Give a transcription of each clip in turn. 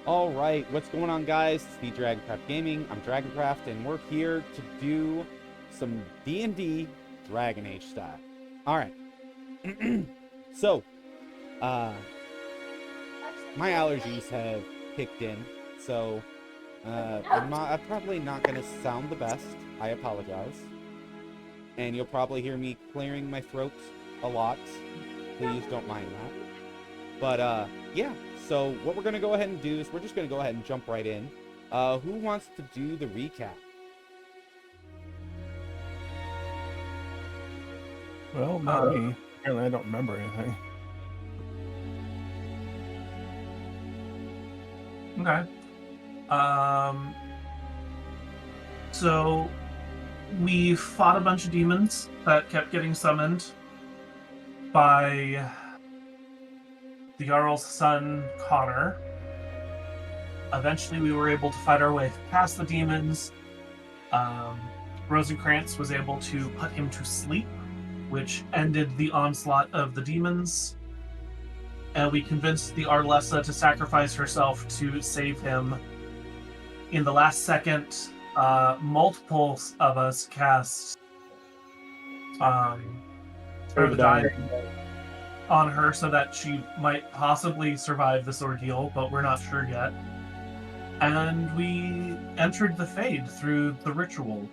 All right, what's going on, guys? It's the Dragoncraft Gaming. I'm Dragoncraft, and we're here to do some D&D Dragon Age style. All right. So, my allergies have kicked in, so I'm probably not going to sound the best. I apologize. And you'll probably hear me clearing my throat a lot. Please don't mind that. But, yeah. So what we're going to go ahead and do is we're just going to go ahead and jump right in. Who wants to do the recap? Well, not me. Apparently I don't remember anything. Okay. So we fought a bunch of demons that kept getting summoned by the Jarl's son, Connor. Eventually we were able to fight our way past the demons. Rosencrantz was able to put him to sleep, which ended the onslaught of the demons. And we convinced the Arlessa to sacrifice herself to save him. In the last second, multiples of us cast Spare the Dying on her so that she might possibly survive this ordeal, but we're not sure yet. And we entered the Fade through the ritual.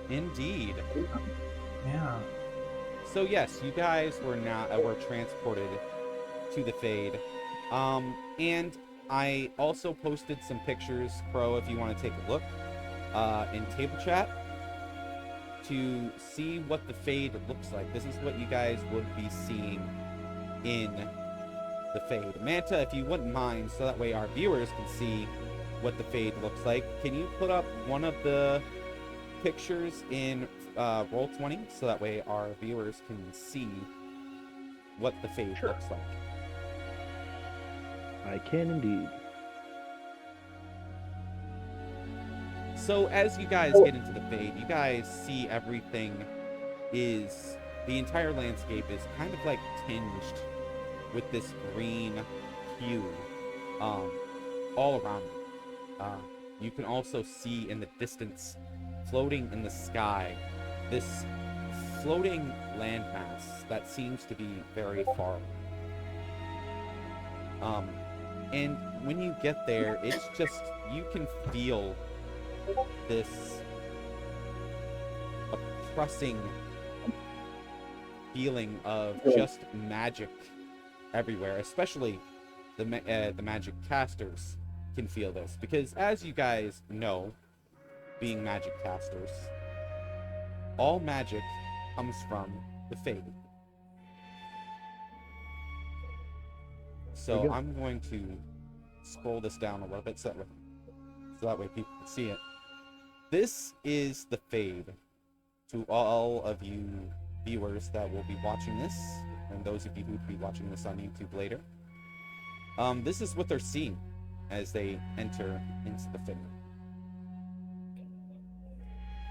Indeed. Yeah. So yes, you guys were transported to the Fade. And I also posted some pictures, Crow, if you want to take a look, in table chat to see what the Fade looks like. This is what you guys would be seeing in the Fade. Manta, if you wouldn't mind, so that way our viewers can see what the Fade looks like, can you put up one of the pictures in Roll20 so that way our viewers can see what the Fade looks like? I can indeed. So as you guys get into the Fade, you guys see everything is, the entire landscape is kind of like tinged with this green hue all around you. You can also see in the distance, floating in the sky, this floating landmass that seems to be very far away. And when you get there, it's just, you can feel this oppressing feeling of just magic everywhere, especially the magic casters can feel this, because as you guys know, being magic casters, all magic comes from the Fade. So I'm going to scroll this down a little bit so that way people can see it. This is the Fade to all of you viewers that will be watching this, and those of you who will be watching this on YouTube later. This is what they're seeing as they enter into the Fade.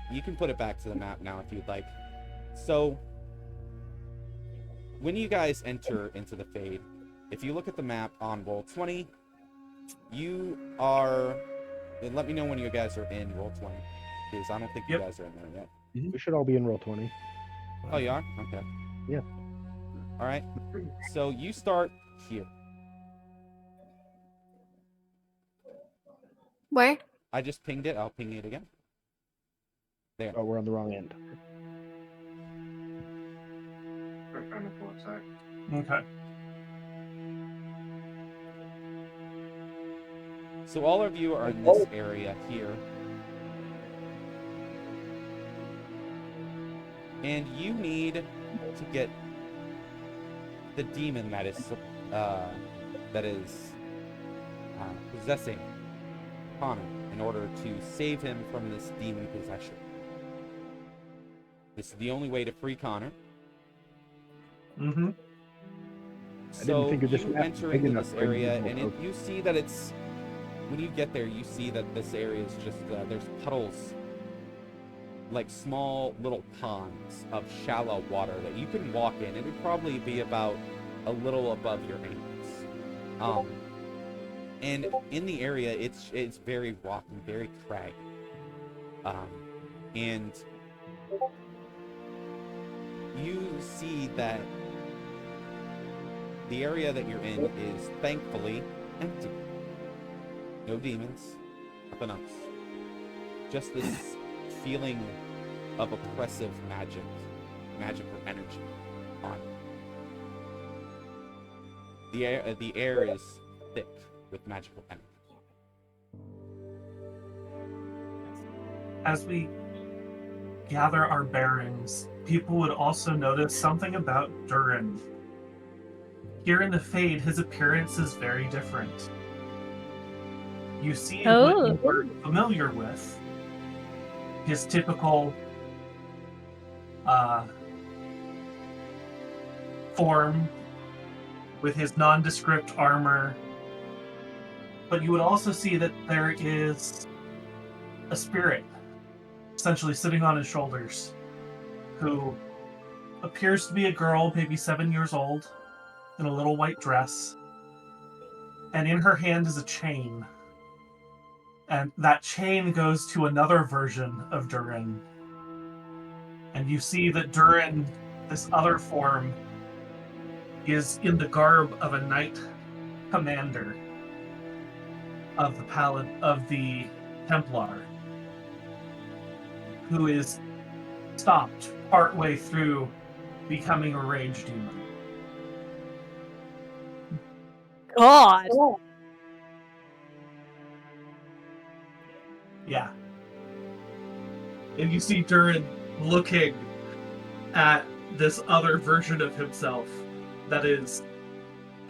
You can put it back to the map now if you'd like. So, when you guys enter into the Fade, if you look at the map on Roll20, you are... And let me know when you guys are in Roll20, because I don't think you guys are in there yet. We should all be in Roll20. Oh, you are? Okay. Yeah. All right. So you start here. Where? I just pinged it. I'll ping it again. There. Oh, we're on the wrong end. Okay. So all of you are in this area here. And you need to get the demon that is possessing Connor in order to save him from this demon possession. This is the only way to free Connor. Mm-hmm. So think of this you map enter big into enough this for area, individual and you see that it's... When you get there, you see that this area is just... there's puddles, like small little ponds of shallow water that you can walk in. It would probably be about a little above your ankles. And in the area, it's very rocky, very craggy. And you see that the area that you're in is thankfully empty. No demons, nothing else. Just this feeling of oppressive magical energy on it. The air is thick with magical energy. As we gather our bearings, people would also notice something about Durin. Here in the Fade, his appearance is very different. You see what you were familiar with. His typical form with his nondescript armor. But you would also see that there is a spirit essentially sitting on his shoulders who appears to be a girl, maybe 7 years old, in a little white dress. And in her hand is a chain. And that chain goes to another version of Durin. And you see that Durin, this other form, is in the garb of a knight commander of the Templar, who is stopped partway through becoming a rage demon. God. Yeah. And you see Durin looking at this other version of himself that is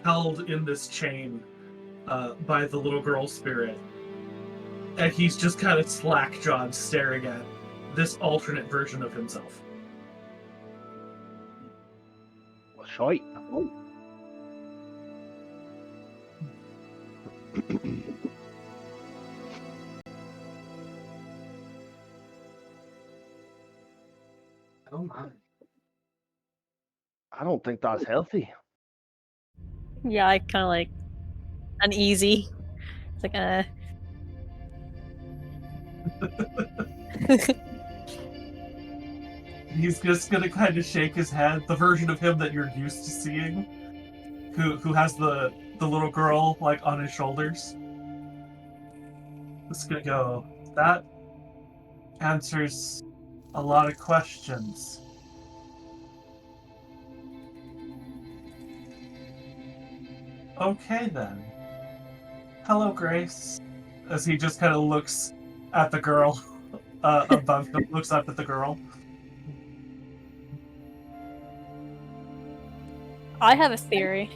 held in this chain by the little girl spirit. And he's just kind of slack-jawed staring at this alternate version of himself. Shite. Oh my. I don't think that's healthy. Yeah, I kind of like uneasy. It's like He's just gonna kind of shake his head. The version of him that you're used to seeing, who has the little girl like on his shoulders. Just gonna go. That answers a lot of questions. Okay then. Hello, Grace. As he just kind of looks at the girl above him, looks up at the girl. I have a theory.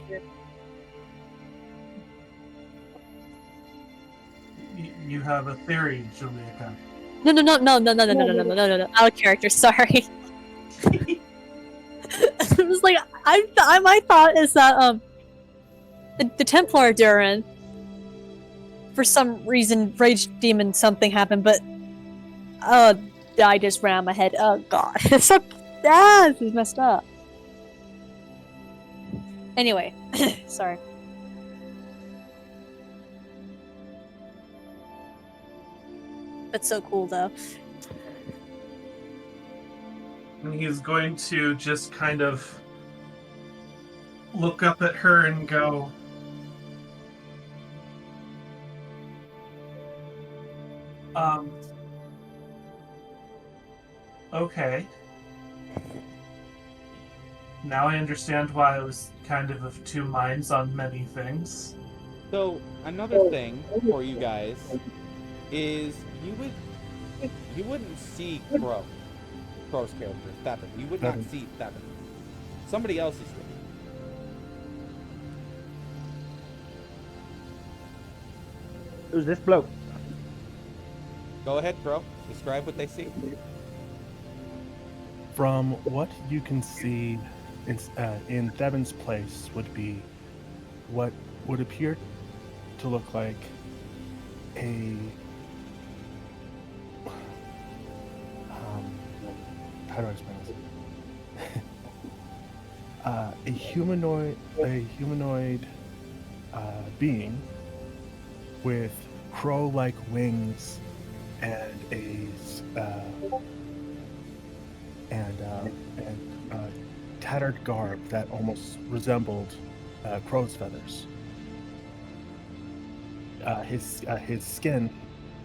You have a theory, Julieta. No. Out of character. Sorry. It was like my thought is that the Templar Durin, for some reason, Rage Demon something happened, but I just ran my head. Oh god, it's so this is messed up. Anyway, sorry. That's so cool, though. And he's going to just kind of look up at her and go, okay. Now I understand why I was kind of two minds on many things. So another thing for you guys is you wouldn't see Crow's character, Thepin. You would not see Thepin. Somebody else is there. Who's this bloke? Go ahead, Crow. Describe what they see. From what you can see, in Thepin's place would be what would appear to look like a how do I explain this? A humanoid being with crow-like wings and a tattered garb that almost resembled crow's feathers. His skin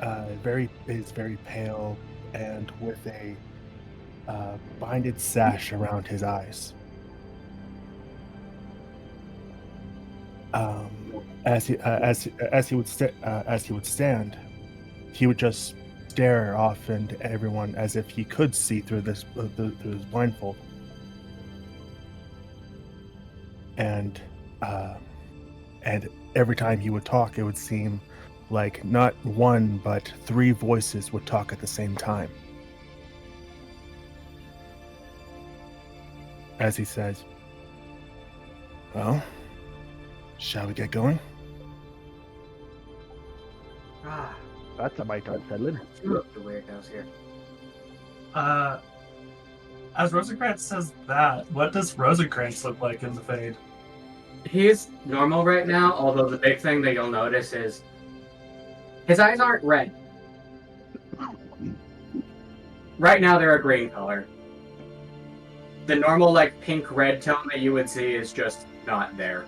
is very pale and with a binded sash around his eyes. As he would stand, he would just stare off into everyone as if he could see through through his blindfold. And every time he would talk, it would seem like not one but three voices would talk at the same time. As he says, "Well, shall we get going?" Ah, That's a mite unsettling. two of the weirdos here. As Rosencrantz says that, what does Rosencrantz look like in the Fade? He's normal right now, although the big thing that you'll notice is his eyes aren't red. Right now they're a green color. The normal like pink-red tone that you would see is just not there.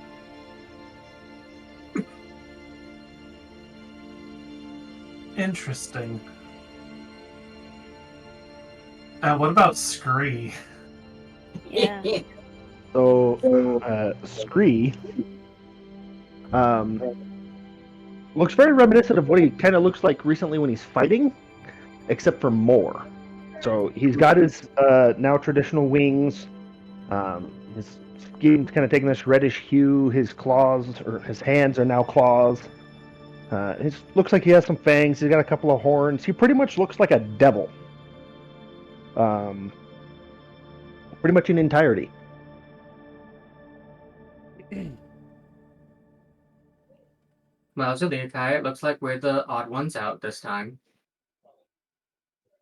Interesting. What about Scree? Yeah. So, Scree looks very reminiscent of what he kind of looks like recently when he's fighting, except for more. So he's got his now traditional wings. His skin's kind of taking this reddish hue. His claws, or his hands, are now claws. It looks like he has some fangs. He's got a couple of horns. He pretty much looks like a devil. Pretty much in entirety. Well, Zalika, it looks like we're the odd ones out this time.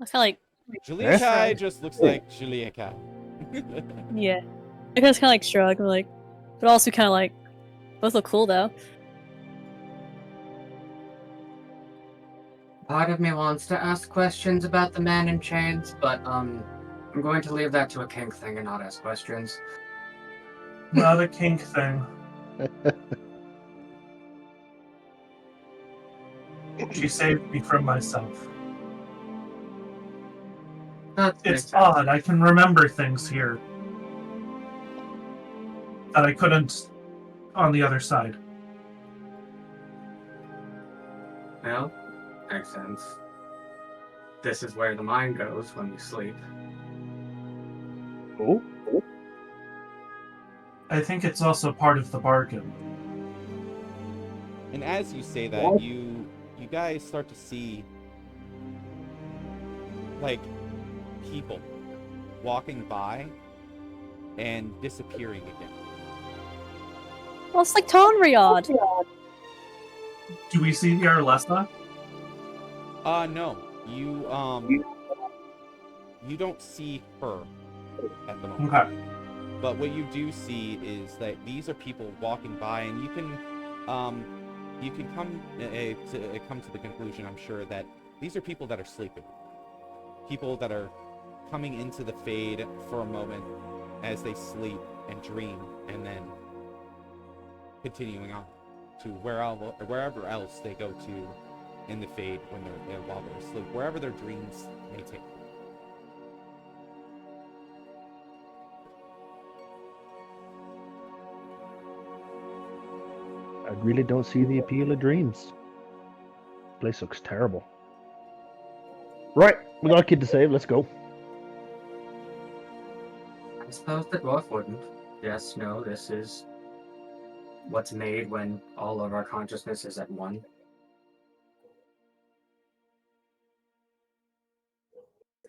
It's kind of Juliakai just looks like Juliakai. yeah. I just kind of like shrug, but also kind of like, both look cool though. Part of me wants to ask questions about the man in chains, but I'm going to leave that to a kink thing and not ask questions. Not a kink thing. She saved me from myself. That makes It's sense. odd. I can remember things here that I couldn't on the other side. Well, makes sense. This is where the mind goes when you sleep. Oh, I think it's also part of the bargain. And as you say that, you guys start to see like people walking by and disappearing again. Well, it's like Tonriad. Do we see the Arlessa? No. You don't see her at the moment. Okay. But what you do see is that these are people walking by, and you can come to the conclusion, I'm sure, that these are people that are sleeping. People that are coming into the Fade for a moment as they sleep and dream, and then continuing on to wherever else they go to in the Fade while they're asleep, wherever their dreams may take them. I really don't see the appeal of dreams. Place looks terrible. Right, we got a kid to save. Let's go. I suppose the dwarf wouldn't. Yes, no, this is what's made when all of our consciousness is at one.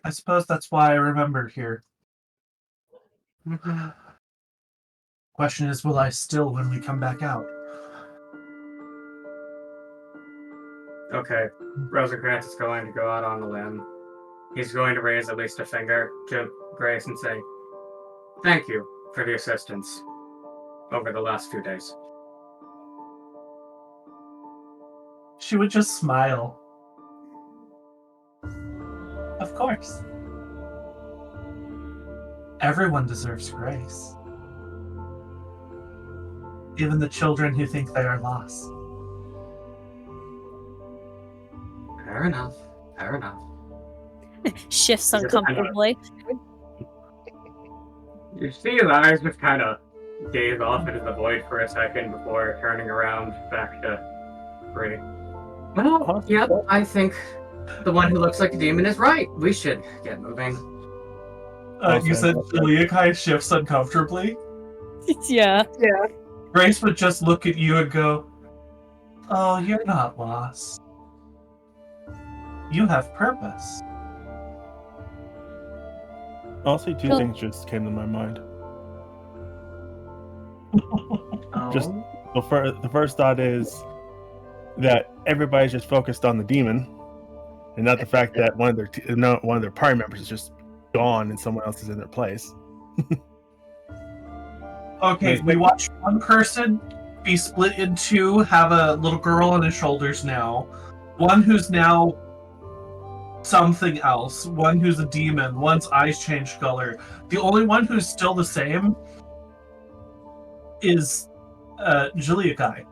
I suppose that's why I remember here. Question is, will I still when we come back out? Okay, Rosencrantz is going to go out on a limb. He's going to raise at least a finger to Grace and say, "Thank you for the assistance over the last few days." She would just smile. Of course. Everyone deserves grace. Even the children who think they are lost. Fair enough. Fair enough. Shifts uncomfortably. You see his eyes just kind of gaze off into the void for a second before turning around back to Bree. Well, yep, I think the one who looks like a demon is right. We should get moving. You said Julia shifts uncomfortably? Yeah. Grace would just look at you and go, "Oh, you're not lost. You have purpose." Also, two Cool. things just came to my mind. Oh. Just the first thought is that everybody's just focused on the demon, and not the fact that one of their party members is just gone and someone else is in their place. Okay, we watch one person be split in two, have a little girl on his shoulders now. One who's now something else. One who's a demon. One's eyes change color. The only one who's still the same is Julia Kai.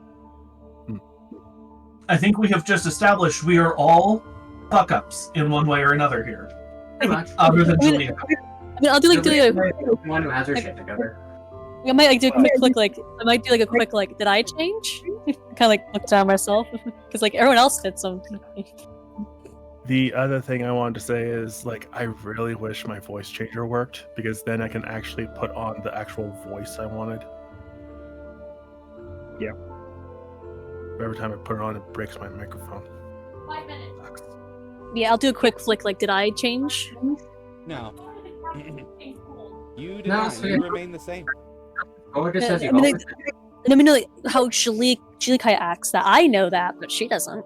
I think we have just established we are all fuck-ups in one way or another here. Pretty much. Other than I mean, Julia Kai. I mean, I'll do like One who has her shit together. I might like do a quick click like I might do like a quick like did I change? kind of like look down myself because like everyone else did something. The other thing I wanted to say is, like, I really wish my voice changer worked, because then I can actually put on the actual voice I wanted. Yeah. Every time I put it on, it breaks my microphone. 5 minutes. Yeah, I'll do a quick flick like did I change? No. You did No, not. so You yeah. remain the same. Or just Yeah, says you I mean, always And I mean like how Julia Kai acts that I know that, but she doesn't.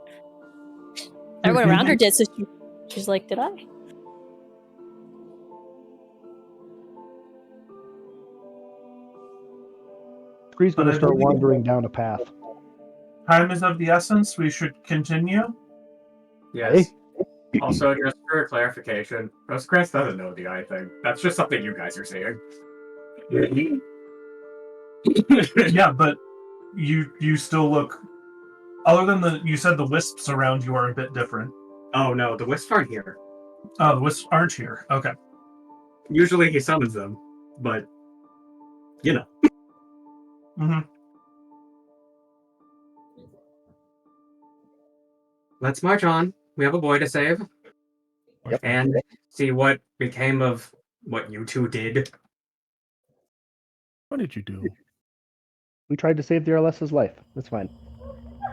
Everyone around her did, so she's like, did I? Scree's going But to I start believe- wandering down a path. Time is of the essence. We should continue. Yes. Also, just for clarification, Rosencrantz doesn't know the eye thing. That's just something you guys are saying. Yeah, but you still look. Other than you said the wisps around you are a bit different. Oh no, the wisps aren't here. Oh, the wisps aren't here. Okay. Usually he summons them, but you know. Mm-hmm. Let's march on. We have a boy to save. Yep. And see what became of what you two did. What did you do? We tried to save the Arlessa's life. That's fine.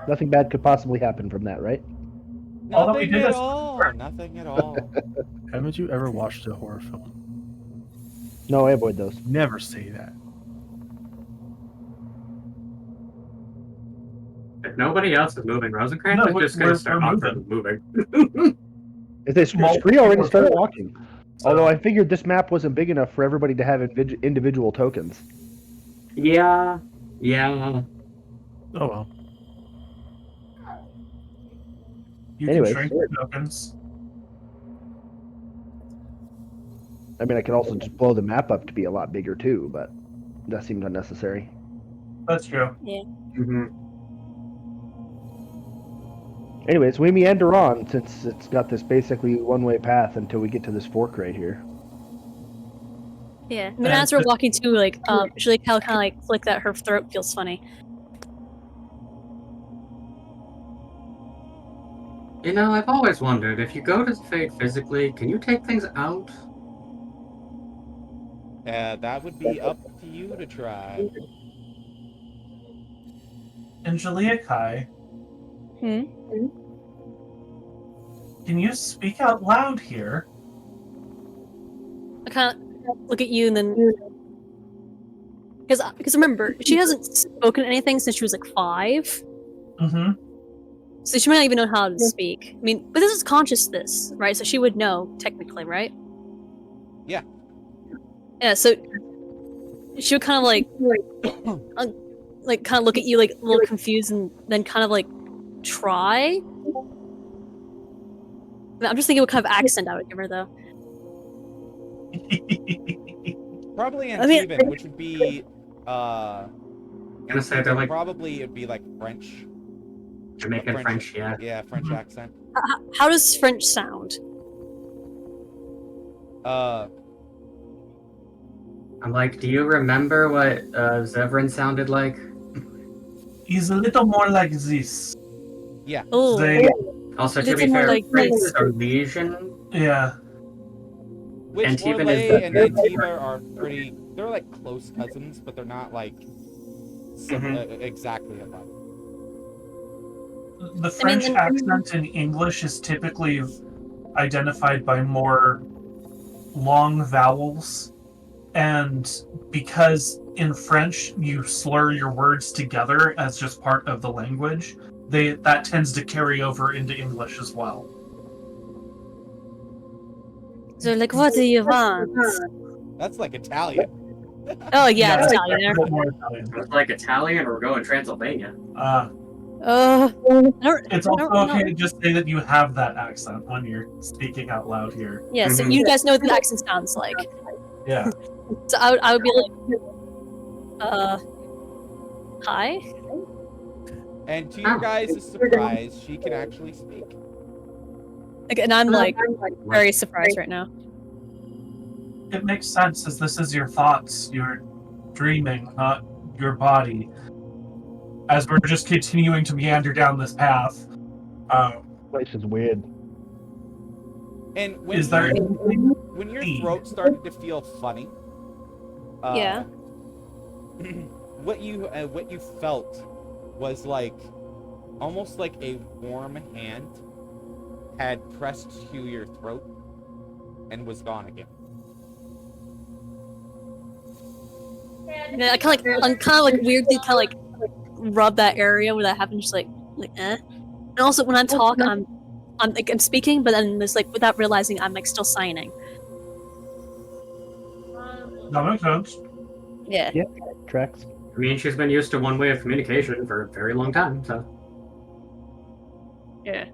Nothing bad could possibly happen from that, right? Although we Nothing did at this- all. Nothing at all. Haven't you ever watched a horror film? No, I avoid those. Never say that. If nobody else is moving, Rosencrantz No, is just going we're to start moving. moving. If they Scree already started walking. Although I figured this map wasn't big enough for everybody to have individual tokens. Yeah. Oh well. You Anyways. can shrink your tokens. I mean, I could also just blow the map up to be a lot bigger too, but that seemed unnecessary. That's true. Mm-hmm. Anyways, we meander on since it's got this basically one-way path until we get to this fork right here. Yeah. I mean, as we're walking too, like Julia Kai kind of like flick that her throat feels funny. You know, I've always wondered, if you go to the Fade physically, can you take things out? That would be up to you to try. And Julia Kai, Hmm. can you speak out loud here? I kind of look at you and then because remember she hasn't spoken anything since she was like 5, Mm-hmm. so she might not even know how to speak. I mean, but this is consciousness, right? So she would know technically, right? Yeah. Yeah. So she would kind of like kind of look at you like a little confused, and then kind of like try. I'm just thinking what kind of accent I would give her, though. Probably I mean- Antivan, which would be I'm gonna say they're like probably it'd be like French. Jamaican French, yeah. Yeah, French accent. How does French sound? I'm like, do you remember what Zevran sounded like? He's a little more like this. Yeah. Oh, They, Also, Is to it be more fair, like French this? is a legion. yeah. Which Antivan Orlais is and the- Antiva are pretty. They're like close cousins, but they're not like exactly alike. The French then- accent in English is typically identified by more long vowels, and because in French you slur your words together as just part of the language, that tends to carry over into English as well. so like, what do you want? That's like Italian. Oh yeah, it's it's Italian there. a bit more Italian. It's like Italian or we're going Transylvania. I don't, It's I also don't okay know. to just say that you have that accent when you're speaking out loud here. Yeah, so Mhm. you guys know what the accent sounds like. Yeah. So I would be like, hi? And to your guys' surprise, she can actually speak. Like, and I'm like very surprised right now. It makes sense as this is your thoughts, you're dreaming, not your body. As we're just continuing to meander down this path, Place is weird. And when is there anything? when your throat started to feel funny, Yeah. what you felt was like almost like a warm hand had pressed to your throat and was gone again. And I kind of like weirdly kind of like rub that area where that happens, just like eh. And also when I talk, I'm speaking, but then there's like without realizing I'm like still signing. That makes sense. Yeah. Tracks. I mean, she's been used to one way of communication for a very long time, so. Yeah.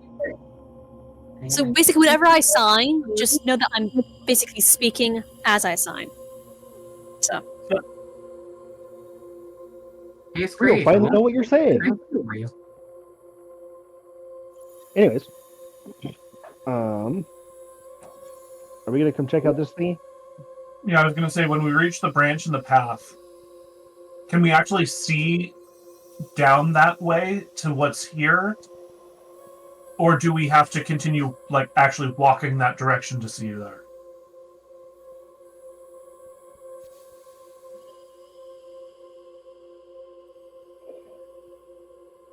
So basically, whenever I sign, just know that I'm basically speaking as I sign. So He's We don't free. finally know what you're saying. Anyways, are we gonna come check out this thingy? Yeah, I was gonna say when we reach the branch in the path, can we actually see down that way to what's here? Or do we have to continue like actually walking that direction to see you there?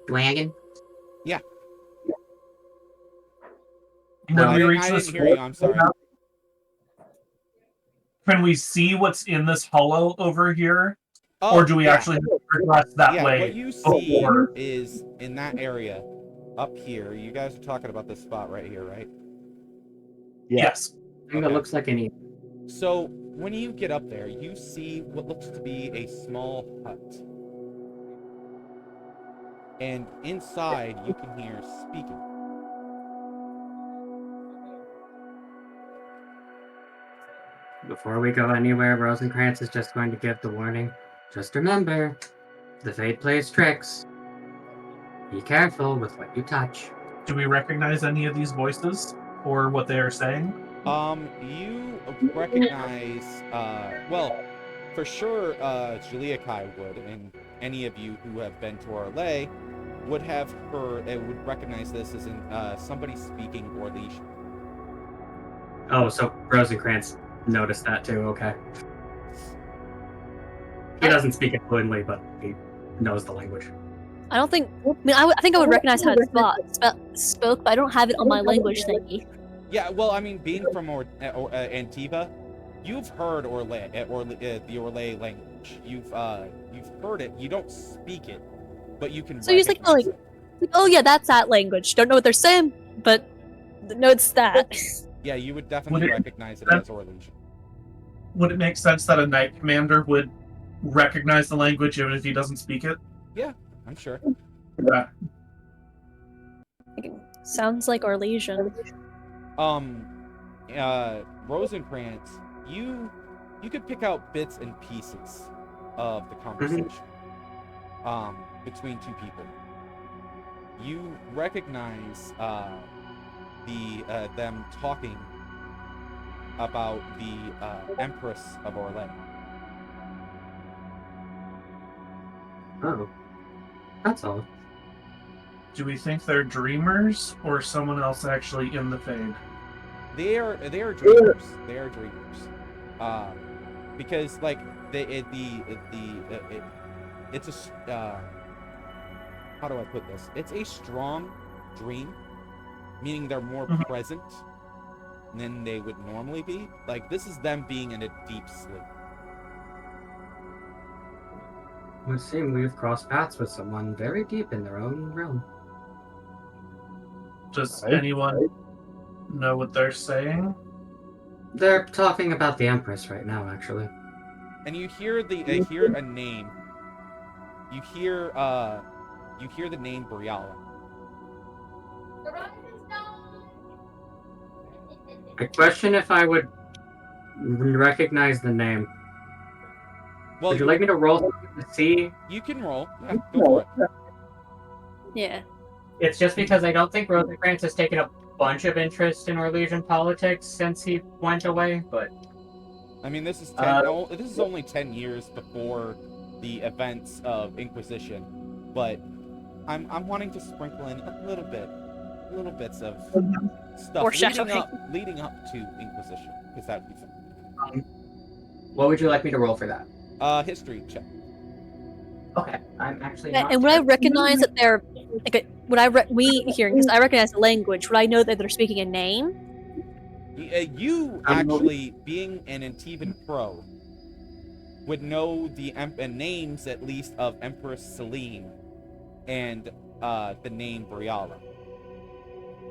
Wagon? When No, we I reach didn't this hear you. I'm sorry. Can we see what's in this hollow over here? Oh, Or do we yeah. actually have to progress that Yeah, way? what you see before- is in that area up here. You guys are talking about this spot right here, right? Yeah. Yes. I think Okay. it looks like any. So when you get up there, you see what looks to be a small hut. And inside, you can hear speaking. Before we go anywhere, Rosencrantz is just going to give the warning. Just remember, the Fate plays tricks. Be careful with what you touch. Do we recognize any of these voices or what they are saying? You recognize, well, for sure, Julia Kai would, and any of you who have been to Orlais would have heard, would recognize this as in somebody speaking Orlesian. Oh, so Rosencrantz noticed that too, okay. He doesn't speak it fluently, but he knows the language. I don't think. I mean, I think I would recognize how it spoke, but I don't have it on my language thingy. Yeah, well, I mean, being from Antiva, you've heard the Orlais language. You've heard it. You don't speak it, but you can. So you're just like, oh, recognize it. oh yeah, that's that language. Don't know what they're saying, but no, it's that. Yeah, you would definitely Would it- recognize it as Orlesian. Would it make sense that a knight commander would recognize the language even if he doesn't speak it? I'm sure. Yeah. Sounds like Orlesian. Rosencrantz, you could pick out bits and pieces of the conversation between two people. You recognize them talking about the Empress of Orlais. Oh, that's all. Do we think they're dreamers or someone else actually in the Fade? They are dreamers. They are dreamers. Because like it's a how do I put this? It's a strong dream, meaning they're more present than they would normally be. Like this is them being in a deep sleep. It would seem we've crossed paths with someone very deep in their own realm. Does anyone know what they're saying? They're talking about the Empress right now, actually. And you hear a name. You hear the name Briala. I question if I would recognize the name. Well, would you like me to roll to see? You can roll. Yeah, go for it. Yeah. It's just because I don't think Rosencrantz has taken a bunch of interest in Orlesian politics since he went away, but... I mean, this is this is only 10 years before the events of Inquisition, but I'm wanting to sprinkle in little bits of stuff leading up to Inquisition, because that'd be fun. What would you like me to roll for that? History check. Okay, I'm actually. Yeah, and would I recognize that they're like? Because I recognize the language. Would I know that they're speaking a name? You actually, being an Antivan pro, would know the names at least of Empress Celine and the name Briala.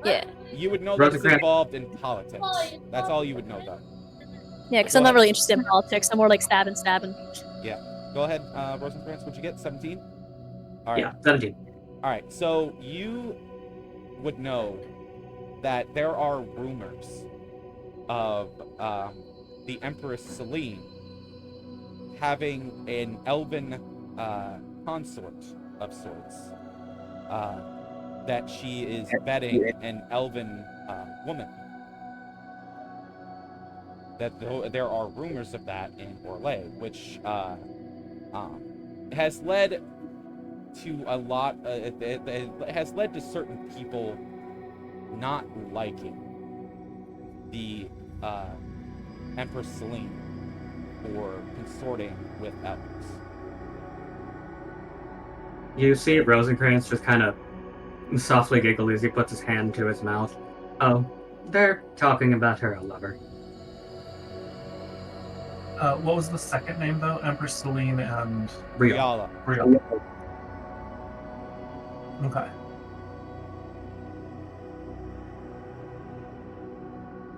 Yeah. You would know that it's involved in politics. That's all you would know, though. Yeah, because I'm not really interested in politics. I'm more like stabbing. Yeah. Go ahead, Rosencrantz. What'd you get? 17? All right. Yeah, 17. All right. So you would know that there are rumors of the Empress Celine having an elven consort of sorts. That she is vetting an elven woman. That there are rumors of that in Orlais, which has led to a lot. It has led to certain people not liking the Empress Celine for consorting with elves. You see Rosencrantz just kind of softly giggle as he puts his hand to his mouth. Oh, they're talking about her lover. What was the second name, though? Empress Celine and... Briala. Okay.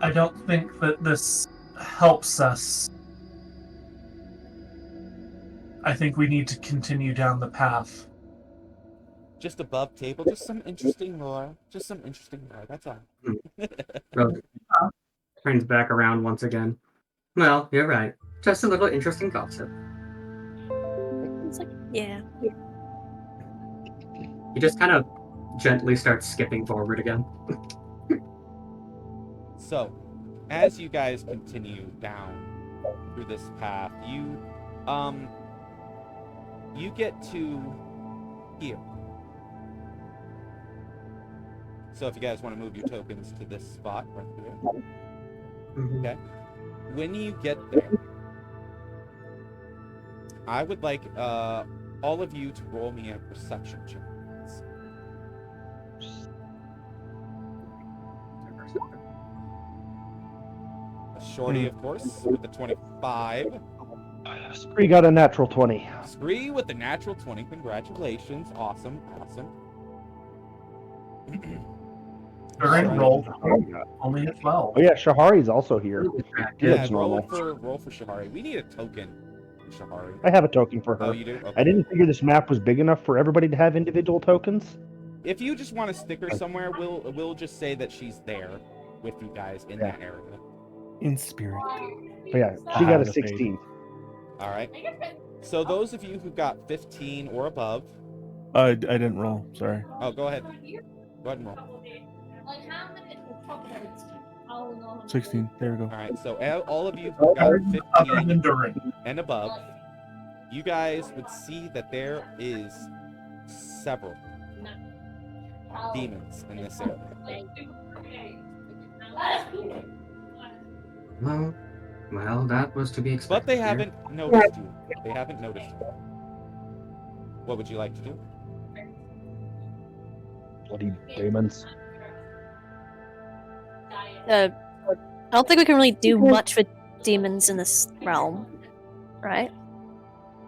I don't think that this helps us. I think we need to continue down the path. Just above table, just some interesting lore. That's all. Turns back around once again. Well, you're right. Just a little interesting gossip. It's like, yeah. He just kind of gently starts skipping forward again. So, as you guys continue down through this path, you get to here. So if you guys want to move your tokens to this spot right here. Okay. When you get there, I would like all of you to roll me a perception check. Shorty, of course, with the 25. Scree got a natural 20. Scree with the natural 20. Congratulations. Awesome. During roll only a 12. Oh yeah, Shahari's also here. Yeah, roll for Shahari. We need a token for Shahari. I have a token for her. Oh, you do? Okay. I didn't figure this map was big enough for everybody to have individual tokens. If you just want to stick her somewhere, we'll just say that she's there with you guys in that area. In spirit. But yeah, she got a the fade. 16. All right. So those of you who got 15 or above, I didn't roll. Sorry. oh, go ahead. Go ahead and roll. 16. There we go. All right. So all of you who got Other 15 than Durin. and above, you guys would see that there is several demons in this area. Well, that was to be expected. But they haven't noticed you. They haven't noticed you. What would you like to do? Bloody demons. I don't think we can really do much with demons in this realm, right?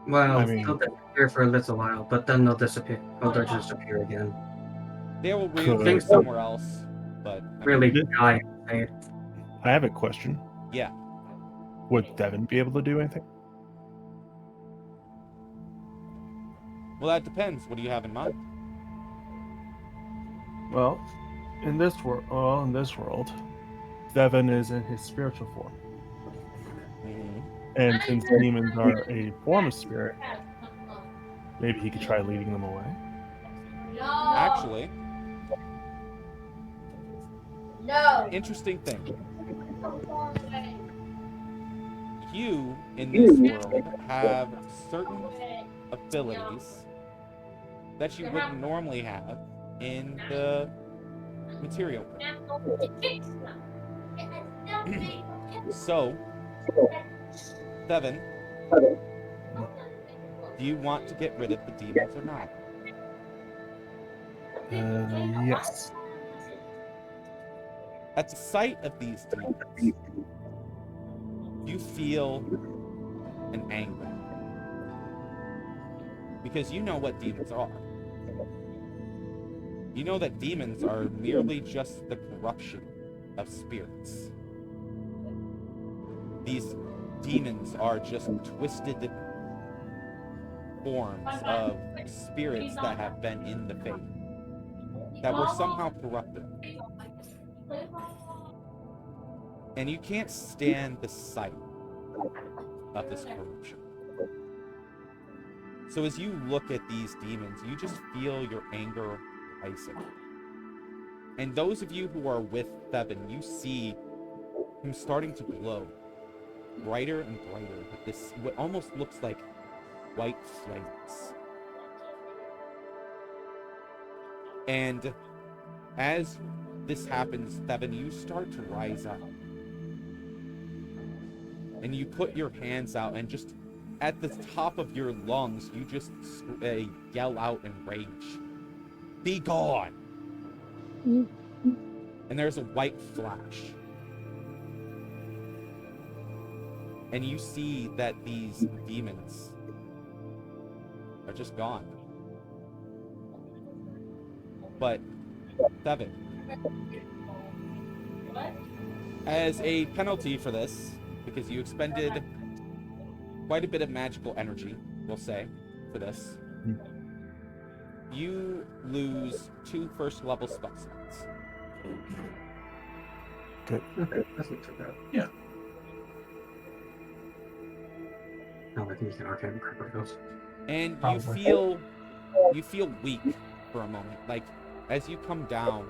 Well, I mean- they'll disappear for a little while, but then they'll disappear. They'll just appear again. They will Could. reappear somewhere else, but I mean, Really Did- die. I have a question. yeah. Would Devin be able to do anything? Well, that depends. What do you have in mind? Well, in this world, Devin is in his spiritual form. And since demons are a form of spirit, maybe he could try leading them away. Actually, No. interesting thing. You, in this world, have certain abilities that you wouldn't normally have in the material world. So, Devin, do you want to get rid of the demons or not? Yes. At the sight of these demons, you feel an anger. Because you know what demons are. You know that demons are merely just the corruption of spirits. These demons are just twisted forms of spirits that have been in the faith, that were somehow corrupted. And you can't stand the sight of this corruption. So as you look at these demons, you just feel your anger rising. And those of you who are with Thevin, you see him starting to glow brighter and brighter with this, what almost looks like white flames. And as this happens, Thevin, you start to rise up. And you put your hands out, and just at the top of your lungs, you just yell out in rage. Be gone! And there's a white flash. And you see that these demons are just gone. But, Thevin, as a penalty for this, because you expended quite a bit of magical energy, we'll say, for this, you lose 2 first-level spell slots. Okay, that's not too bad. Yeah. No, I think you can arcane cripple those. And Probably. you feel weak for a moment. Like, as you come down,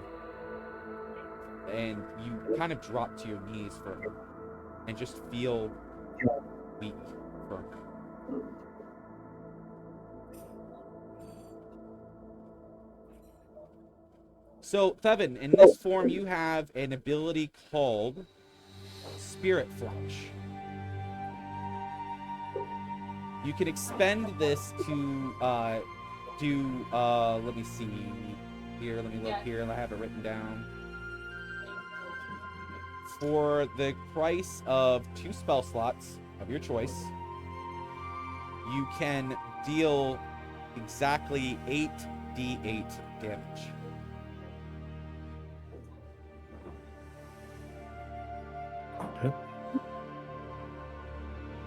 and you kind of drop to your knees for a moment, and just feel weak for a moment. So, Thevin, in this form, you have an ability called Spirit Flash. You can expend this to let me see here, let me look here, and I have it written down. For the price of 2 spell slots of your choice, you can deal exactly 8d8 damage. Okay.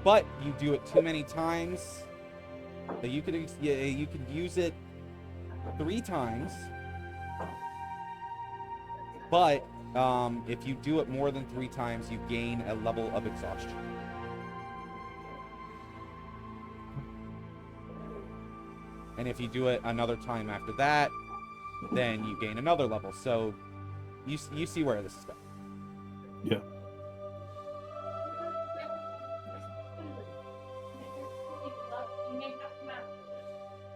But you do it too many times. You could use it 3 times, But if you do it more than 3 times, you gain a level of exhaustion. And if you do it another time after that, then you gain another level. So you see where this is going. Yeah.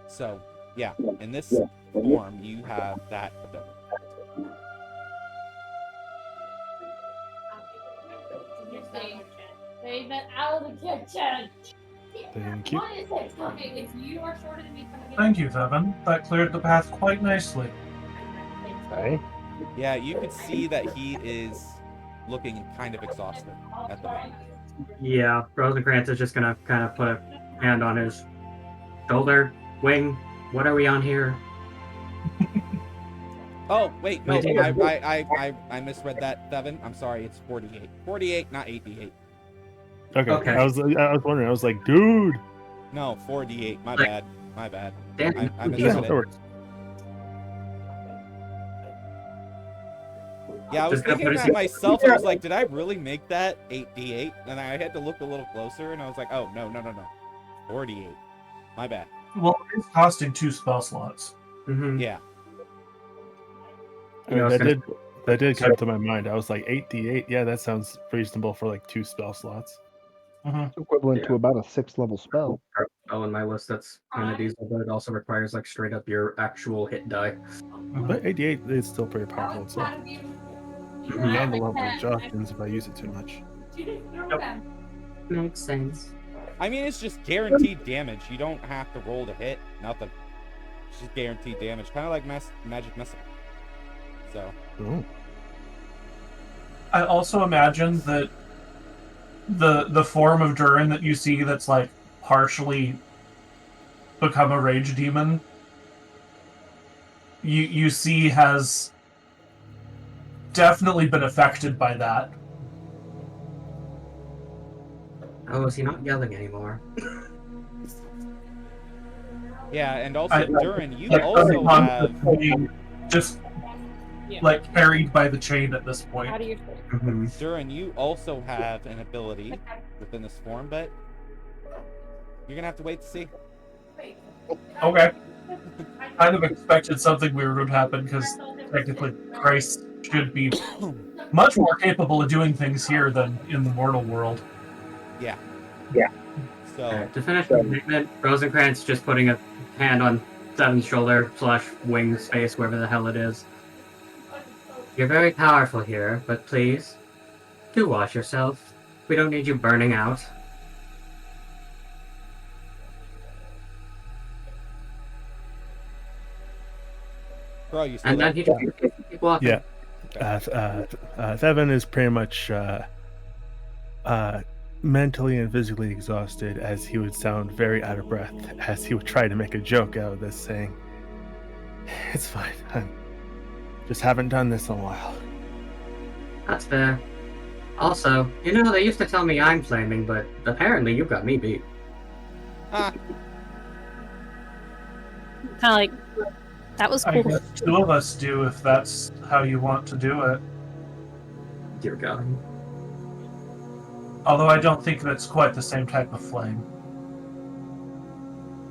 So, yeah, in this form, you have that ability. They've been out of the kitchen. Thank you. What is it? Okay, if you are shorter than me, Thank you, Thevin. That cleared the path quite nicely. Okay. Yeah, you could see that he is looking kind of exhausted at the moment. Yeah, Rosencrantz is just gonna kind of put a hand on his shoulder, wing. What are we on here? Oh, wait, no, Wait, I misread that, Thevin. I'm sorry, it's 48. 48, not 88. Okay. I was wondering. I was like, dude. No, 48. My Like- bad. My bad. Damn, I Yeah, misread that it. works. Yeah, I was Just gonna thinking put his- about myself. I was like, did I really make that 8d8? And I had to look a little closer, and I was like, oh, no. 48. My bad. Well, it's costing 2 spell slots. Mm-hmm. Yeah. I mean, that did come to my mind. I was like, 8d8. Yeah, that sounds reasonable for like 2 spell slots. Mhm. Equivalent to about a 6th level spell. Oh, in my list, that's kind of diesel, but it also requires like straight up your actual hit die. But 88 is still pretty powerful itself. And the level of exhaustions if I use it too much. Makes sense. I mean, it's just guaranteed damage. You don't have to roll to hit. Nothing. It's just guaranteed damage. Kind of like magic missile. So. Oh. I also imagine that the form of Durin that you see that's like partially become a rage demon, you see has definitely been affected by that. Oh, is he not yelling anymore? Yeah, and also, Durin, you Like, also have... being just like carried by the chain at this point. How do you? Mm-hmm. Durin, you also have an ability within this form, but you're gonna have to wait to see. Okay. Kind of expected something weird would happen because technically Christ should be much more capable of doing things here than in the mortal world. Yeah. Yeah. So, To finish the statement, Rosencrantz just putting a hand on Seven's shoulder / wing space, wherever the hell it is. You're very powerful here, but please, do watch yourself. We don't need you burning out. bro, you still And there? then he just keep walking. Yeah. Thevin is pretty much mentally and physically exhausted, as he would sound very out of breath as he would try to make a joke out of this, saying, "It's fine. I just haven't done this in a while." That's fair. Also, you know, they used to tell me I'm flaming, but apparently you've got me beat. Ah, Kind of like, that was I cool. guess 2 of us do if that's how you want to do it. Dear God. Although I don't think that's quite the same type of flame.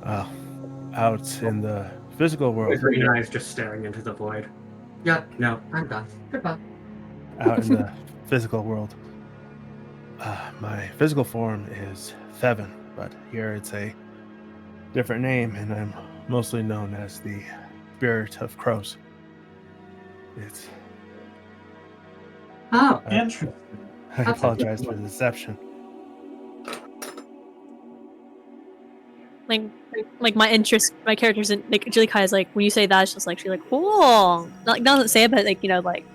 Out in the physical world, With green eyes just staring into the void. Yep, no, I'm done. Goodbye. out in the physical world, my physical form is Thevin, but here it's a different name, and I'm mostly known as the Spirit of Crows. It's. Oh, Interesting. I apologize for the deception. Like my interest, my character's in, like, Julie Kai is like, when you say that, it's just like, she's like, cool. Like, doesn't say it, but like, you know, like,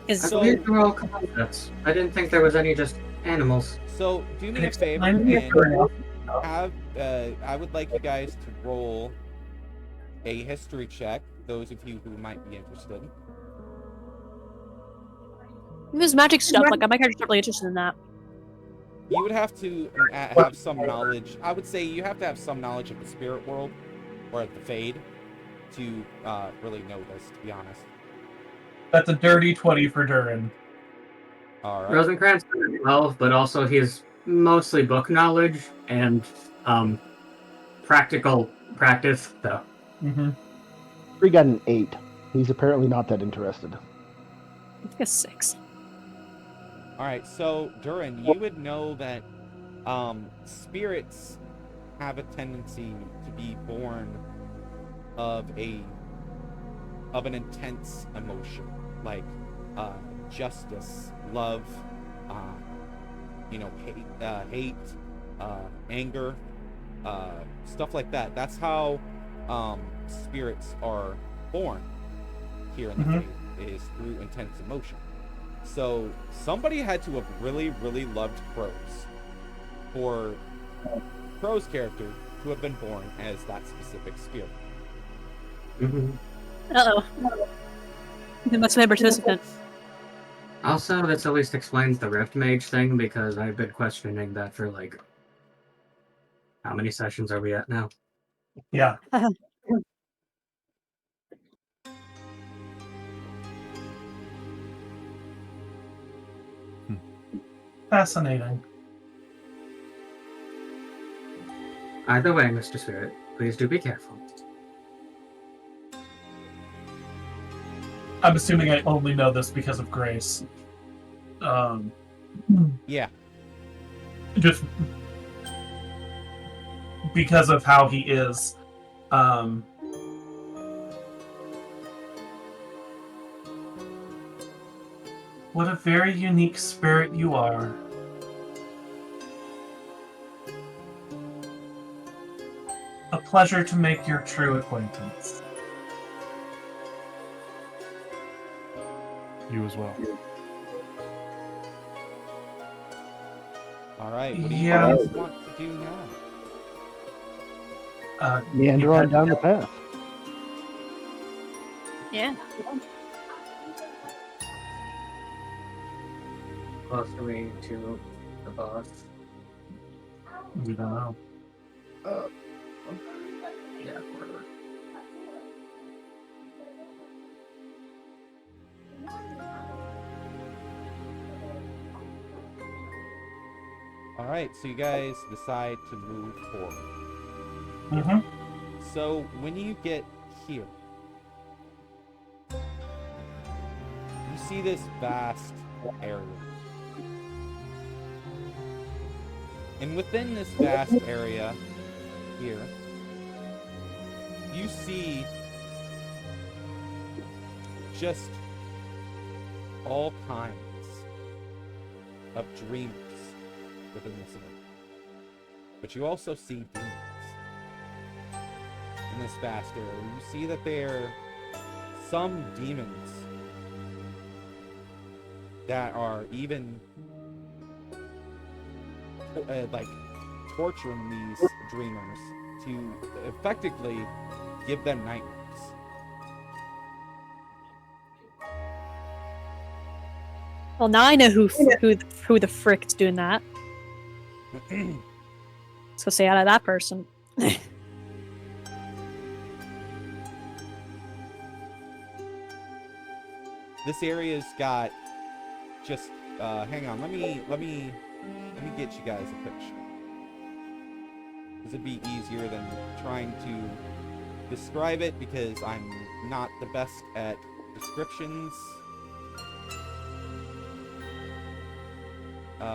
I So- believe they're all concepts. I didn't think there was any just animals. so do me a favor Explain me and fair enough. have, I would like you guys to roll a history check, those of you who might be interested. there's magic stuff. Like, my character's not really interested in that. You would have to have some knowledge. I would say you have to have some knowledge of the spirit world or the Fade to really know this, to be honest. That's a dirty 20 for Durin. All right. Rosencrantz got a 12, but also he's mostly book knowledge and practical practice, though. Mm-hmm. He got an 8. He's apparently not that interested. I think a 6. All right. So, Durin, you would know that spirits have a tendency to be born of an intense emotion, like justice, love, hate, anger, stuff like that. That's how spirits are born here in the faith, is through intense emotion. So somebody had to have really, really loved crows for Crow's character to have been born as that specific spirit. Mm-hmm. Uh-oh. They must have been a participant. Also, this at least explains the Rift Mage thing, because I've been questioning that for, like, how many sessions are we at now? Yeah. Fascinating. Either way, Mr. Spirit, please do be careful. I'm assuming I only know this because of Grace. Yeah. Just because of how he is. What a very unique spirit you are. A pleasure to make your true acquaintance. You as well. All right. What do you Yeah. guys want to do now? Meander on down the path. Yeah. Close to me to the boss. We don't know. Yeah, whatever. All right. So you guys decide to move forward. Mm-hmm. So when you get here, you see this vast area. And within this vast area here, you see just all kinds of dreamers within this area. But you also see demons in this vast area. You see that there are some demons that are even like torturing these dreamers to effectively give them nightmares. Well, now I know who the frick's doing that. Let's go say out of that person. This area's got just hang on, let me get you guys a picture. This would be easier than trying to describe it because I'm not the best at descriptions. Hang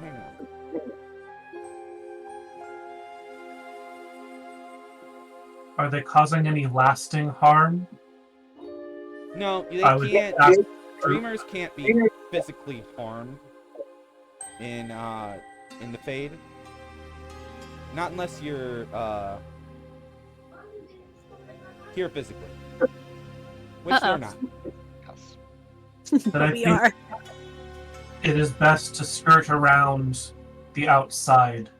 on. Are they causing any lasting harm? No, they I would can't. ask- Dreamers can't be physically harmed in the Fade. Not unless you're here physically, which they're not. But I We think are. it is best to skirt around the outside.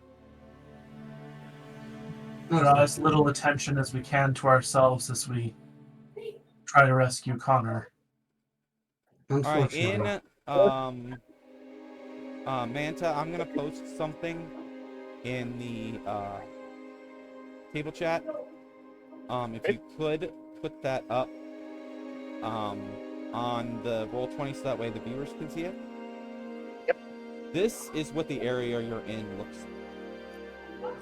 Draw as little attention as we can to ourselves as we try to rescue Connor. All right, Unfortunately. in Manta, I'm gonna post something in the table chat. If you could put that up, on the roll 20 so that way the viewers can see it. Yep. This is what the area you're in looks like.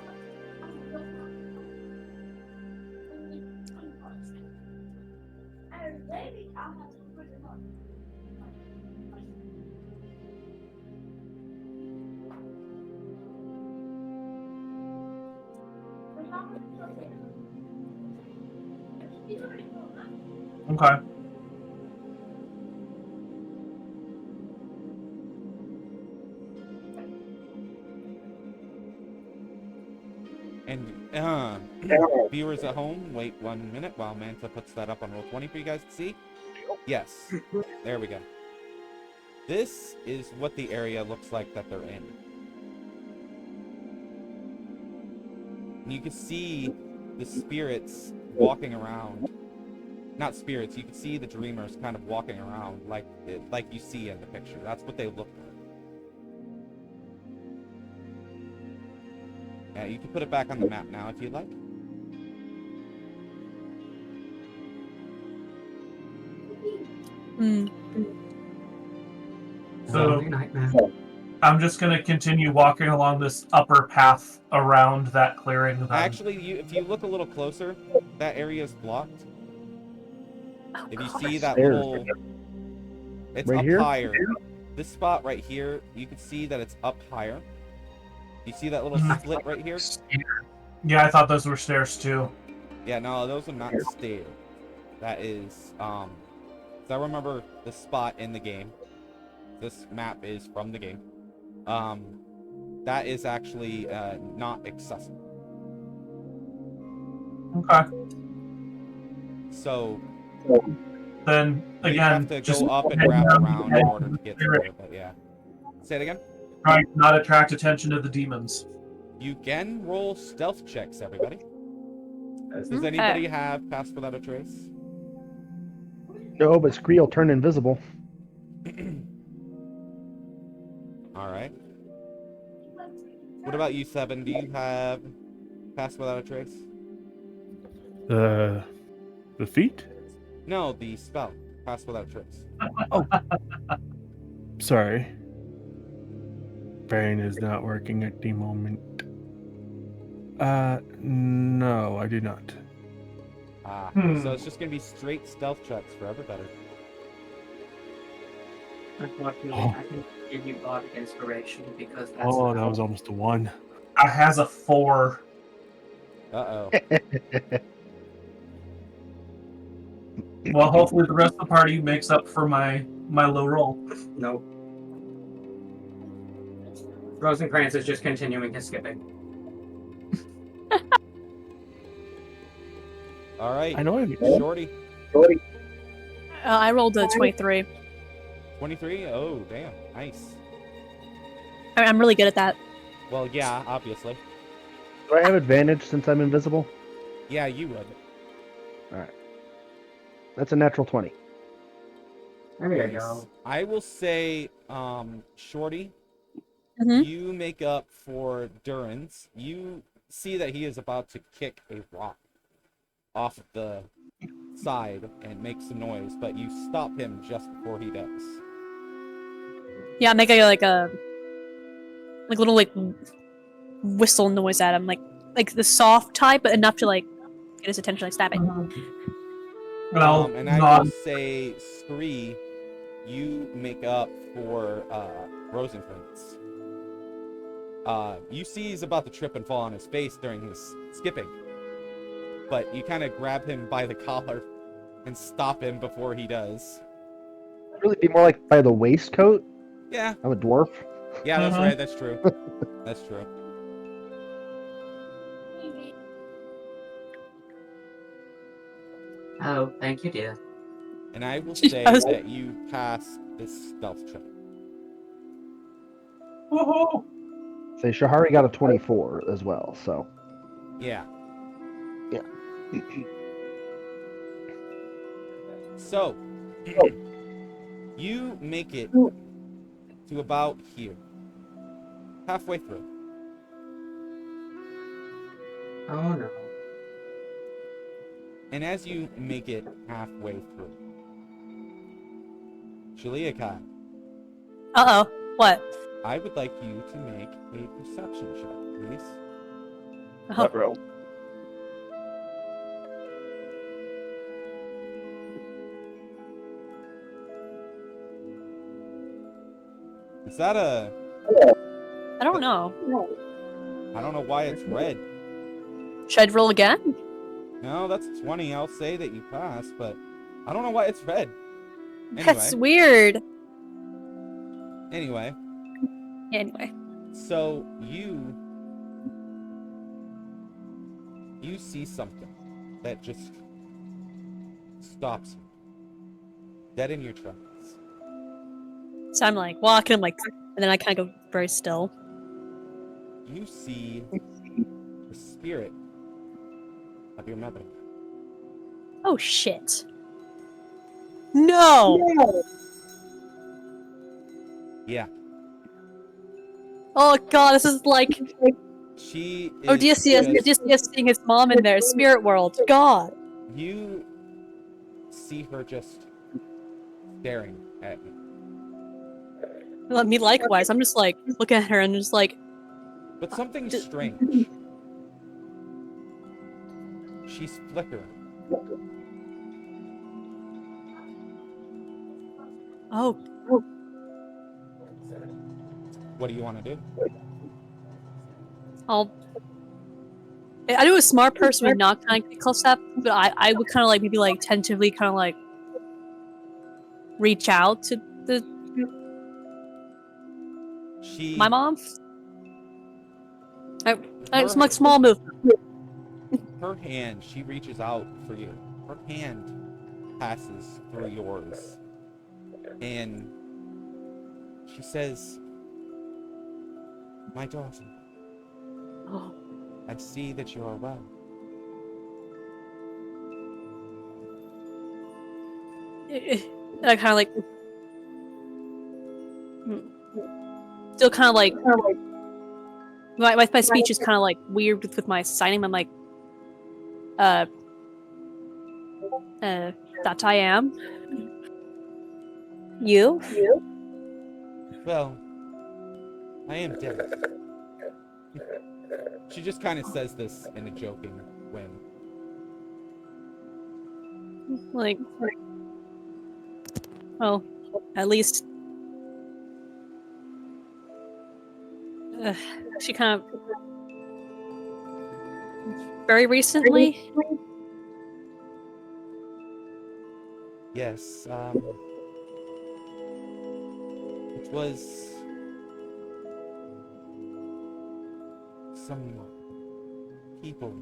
Okay. And viewers at home, wait 1 minute while Manta puts that up on roll 20 for you guys to see. Yes, there we go. This is what the area looks like that they're in. And you can see the spirits walking around. Not spirits, you can see the dreamers kind of walking around like you see in the picture. That's what they look like. Yeah, you can put it back on the map now if you'd like. Hmm. So Lovely nightmare. I'm just gonna continue walking along this upper path around that clearing. Then. Actually, if you look a little closer, that area is blocked. Oh, If you God. see that Stairs. little... It's Right up here? higher. This spot right here, you can see that it's up higher. You see that little Mhm. slit right here? Yeah, I thought those were stairs too. Yeah, no, those are not stairs. That is, so I remember the spot in the game. This map is from the game. That is actually not accessible. Okay. So Then you again, have to just go up and wrap around in order to get through it, but yeah. Say it again. try to not attract attention to the demons. You can roll stealth checks, everybody. Does Okay. anybody have Pass Without a Trace? No, but Scree will turn invisible. All right. What about you, Seven? Do you have Pass Without a Trace? The feet? No, the spell. Pass Without a Trace. Sorry. Brain is not working at the moment. No, I do not. Ah, Hmm. so it's just gonna be straight stealth checks for everybody. Unfortunately, Oh. I can give you Bardic Inspiration because that's Oh, that how- was almost a 1. I has a 4. Uh-oh. Well, hopefully the rest of the party makes up for my low roll. Nope. Rosencrantz is just continuing his skipping. All right. I know I Shorty. I rolled a 23. 23? Oh, damn. Nice. I'm really good at that. Well, yeah, obviously. Do I have advantage since I'm invisible? Yeah, you would. That's a natural 20. There you Nice. go. I will say, Shorty, Mhm. you make up for Duran's. You see that he is about to kick a rock off the side and make some noise, but you stop him just before he does. Yeah, I make a little whistle noise at him, like the soft type, but enough to get his attention, like stab it. And I'll And I nod. will say, Scree, you make up for Rosencrantz. You see he's about to trip and fall on his face during his skipping, but you kind of grab him by the collar and stop him before he does. It'd really be more like by the waistcoat. Yeah, I'm a dwarf. yeah, that's Mhm. right. That's true. That's true. Oh, thank you, dear. And I will say Yes. that you pass this stealth check. Woohoo! Say Shahari got a 24 as well, so. Yeah. Yeah. So, you make it to about here. Halfway through. Oh no. And as you make it halfway through, Juliakai, Uh-oh. What? I would like you to make a perception check, please. Oh, What row? Is that a... I don't know. I don't know why it's red. Should I roll again? No, that's 20. I'll say that you passed, but I don't know why it's red. That's Anyway, weird. anyway, Anyway. so you see something that just stops you dead in your tracks. So I'm like walking, I'm like, and then I kind of go very still. You see the spirit of your mother. Oh shit. No! Yeah, Oh god, this is like she is Odysseus seeing his mom in there, spirit world. God. You see her just staring at you. Me likewise. I'm just like looking at her and just like, But something strange. She's flickering. oh, What do you want to do? I do a smart person would not kind of get close up, but I would kind of like maybe like tentatively kind of like reach out to my mom. It's my small move. Her hand, she reaches out for you. Her hand passes through yours. And she says, "My daughter, Oh, I see that you are well." I kind of like still kind of like my speech is kind of like weird with my signing. I'm like, that I am. You? Well, I am dead. She just kind of says this in a joking way. Like, well, at least she kind of very recently. Yes, it was some people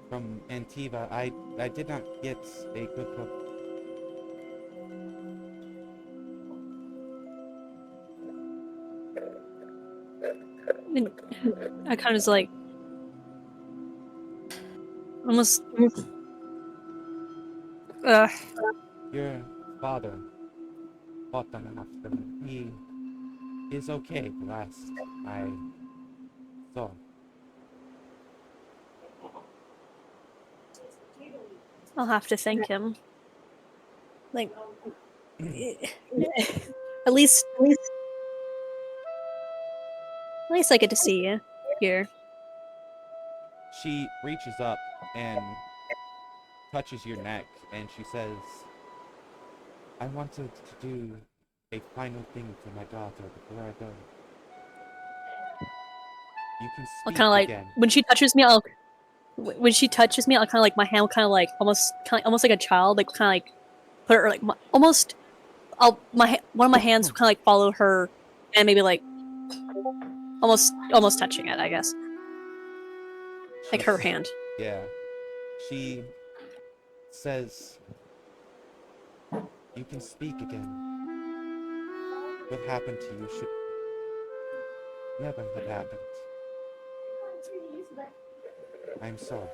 from Antiva. I did not get a good look. And I kind of was like almost. Your father fought them after. He is okay, the last I saw. I'll have to thank him. Like, at least I get to see you here. She reaches up and touches your neck, and she says, "I wanted to do a final thing for my daughter before I go. You can I'll speak kind of like again." when she touches me, I'll kind of like my hand will kind of like almost like a child, like kind of like put her like almost. One of my hands will kind of like follow her, and maybe like almost touching it, I guess. Like her hand. Yeah. She says, "You can speak again. What happened to you should never have happened. I'm sorry."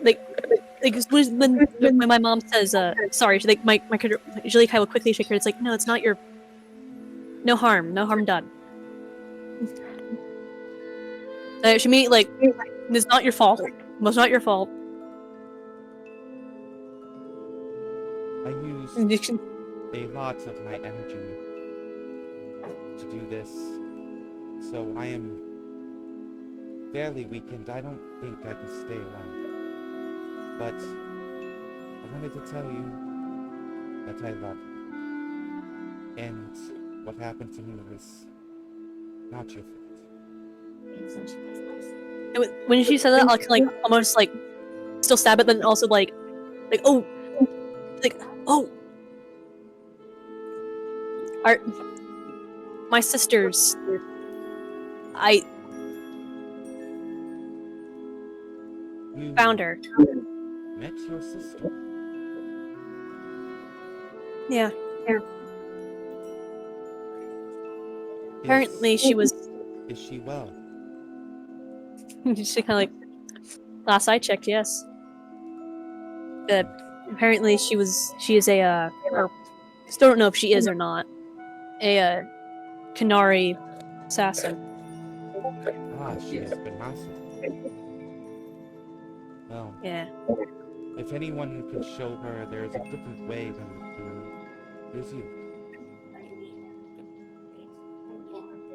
Like when my mom says sorry, like my usually Kai will quickly shake her. It's like, no, it's not your. No harm done. She mean like it's not your fault. It's not your fault. used And you can- a lot of my energy to do this, so I am fairly weakened. I don't think I can stay around. But I wanted to tell you that I love you. And what happened to me was not your fault. When she said that, I'll like almost like still stab it, then also like oh, are my sisters? I You found her. met your sister. Yeah. Is- Apparently, she was. Is she well? She kind of like. Last I checked, yes. Apparently, she is a. Or still don't know if she is or not. A Canary assassin. Ah, she has been massive. Well, Yeah. if anyone can show her there's a different way than here's you.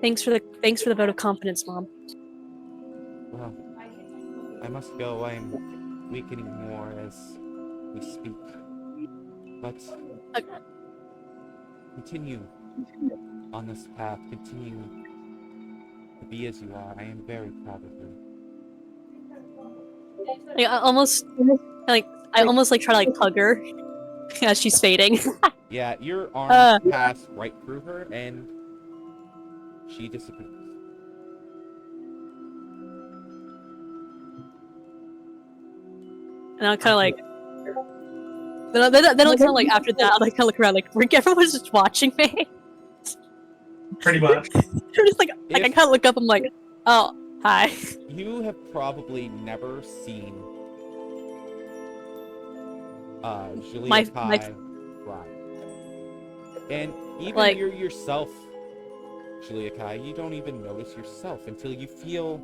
Thanks for the vote of confidence, Mom. Well, I must go. I'm weakening more as we speak. But continue on this path. Continue to be as you are. I am very proud of you. Like, I almost like try to like hug her as she's fading. Yeah, your arms pass right through her, and she disappears. And I'll kind of like. Then I'll kind of like after that, I'll like kind of look around like everyone's just watching me. Pretty much. I'm just like I kind of look up. I'm like, oh hi. You have probably never seen Julia My- Kai cry. And even Like- you yourself, Julia Kai, you don't even notice yourself until you feel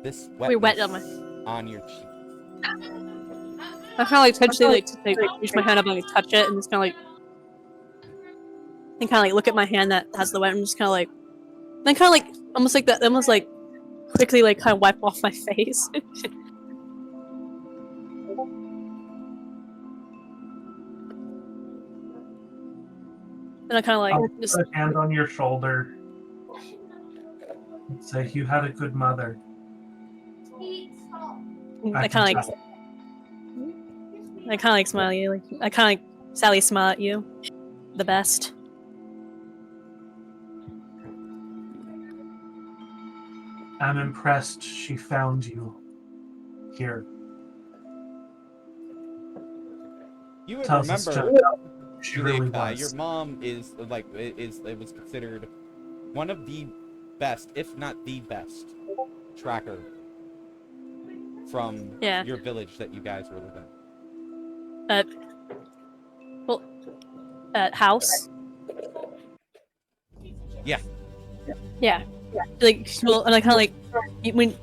this Wait, wet wetness on on your cheek. I kind of like touch it, like reach my hand up and like touch it, and just kind of like, and kind of like look at my hand that has the wet, and just kind of like, then kind of like almost like that, almost like quickly like kind of wipe off my face. And I kind of like I'll just put a hand on your shoulder and say, "You had a good mother." I kind of like smile at you, like I kind of like Sally smile at you, the best. I'm impressed she found you here. You would Tells us remember, just how she Julia really Kai, was. your mom is like it was considered one of the best, if not the best, tracker from your village that you guys were living. House. Yeah. Yeah. Like, well, and I kind of like when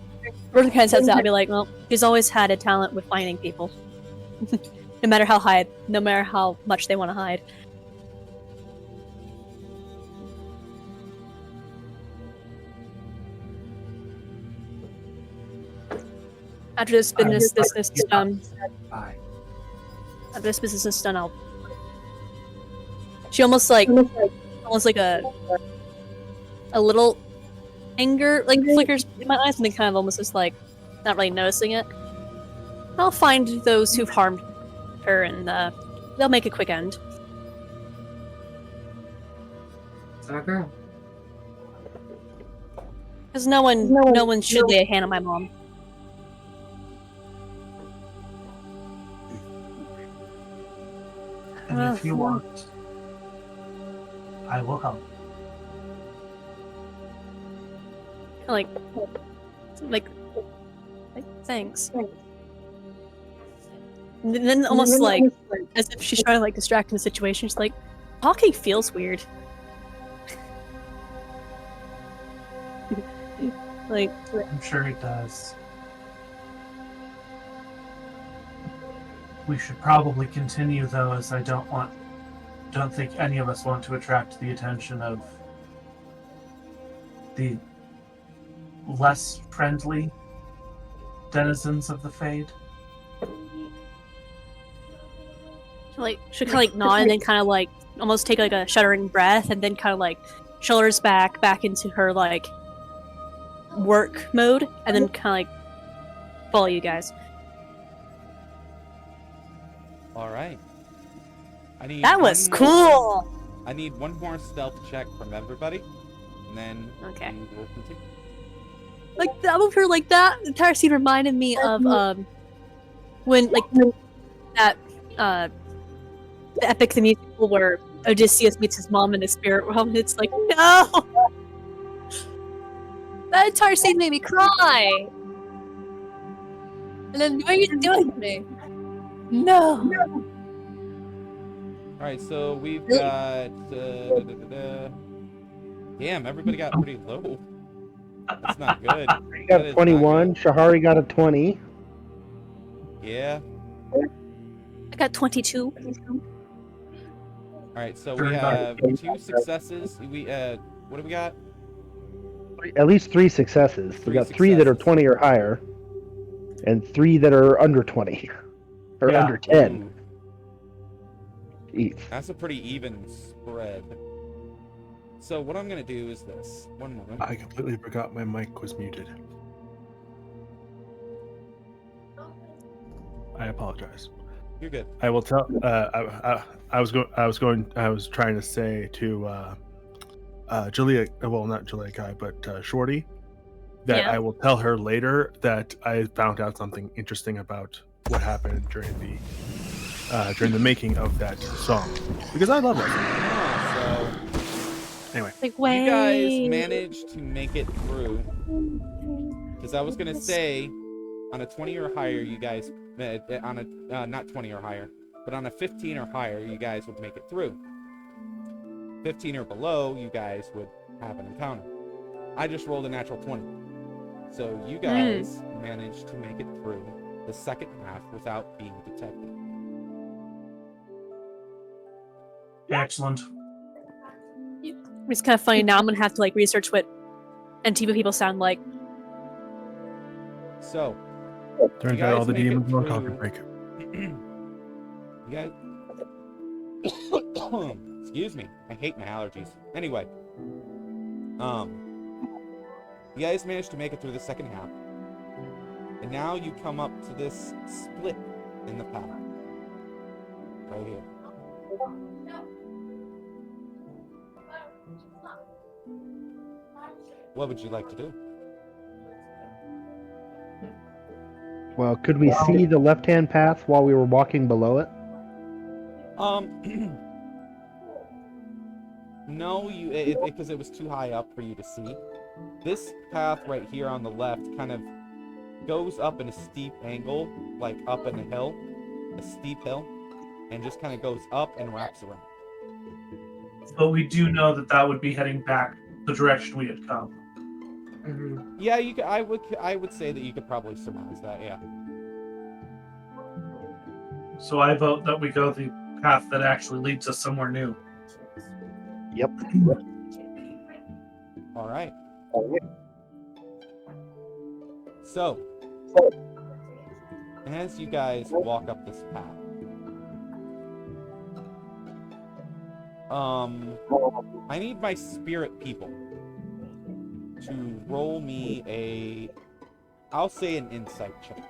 Rosa kind of says that, I'll be like, well, she's always had a talent with finding people, no matter how much they want to hide. After this business is done, Bye. after this business is done, I'll. She almost like a little anger like flickers in my eyes, and then kind of almost just like not really noticing it. I'll find those who've harmed her, and they'll make a quick end. It's our girl. Because no one should lay a hand on my mom. And if you want, I will help. Like thanks. And then almost like as if she's trying to like distract from the situation, she's like, talking feels weird. Like, I'm sure it does. We should probably continue, though, as I don't want don't think any of us want to attract the attention of the less friendly denizens of the Fade. Should kind of like nod and then kind of like almost take like a shuddering breath and then kind of like shoulders back into her like work mode and then kind of like follow you guys. All right. I need That was one more- cool. I need one more stealth check from everybody, and then Okay. we will continue. Like that over like that entire scene reminded me of when like that the epic the musical where Odysseus meets his mom in the spirit realm and it's like no. That entire scene made me cry. And then what are you doing to me? No. All right, so we've got. Damn, everybody got pretty low. That's not good. You That got is 21. not Shahari got a 20. good. Yeah. I got 22. All right, so Sure, we got have 2 successes. We what do we got? At least 3 successes. We Three got 3 that are successes. 20 or higher, and 3 that are under 20 or Yeah. under 10 Ooh, each. that's a pretty even spread. So what I'm gonna do is this. One moment. I completely forgot my mic was muted. I apologize. You're good. I will tell. I was trying to say to Julia. Well, not Julia Kai, but Shorty, that Yeah. I will tell her later that I found out something interesting about what happened during the making of that song, because I love that song. So Anyway, Like you wait. guys managed to make it through. Because I was gonna say, on a 20 or higher, you guys on a not 20 or higher, but on a 15 or higher, you guys would make it through. 15 or below, you guys would have an encounter. I just rolled a natural 20, so you guys managed to make it through the second half without being detected. Excellent. It's kind of funny now. I'm gonna have to like research what NTV people sound like. So turns You out all guys the make it demons were through. coffee break. You guys. Excuse me. I hate my allergies. Anyway. You guys managed to make it through the second half. And now you come up to this split in the path. Right here. What would you like to do? Well, could we see the left-hand path while we were walking below it? No, because it was too high up for you to see. This path right here on the left kind of goes up in a steep angle, like up in a hill, a steep hill, and just kind of goes up and wraps around. But we do know that that would be heading back the direction we had come. Mhm. Yeah, you could, I would say that you could probably surmise that. Yeah. So I vote that we go the path that actually leads us somewhere new. Yep. All right. So, as you guys walk up this path, I need my spirit people to roll me I'll say an insight check,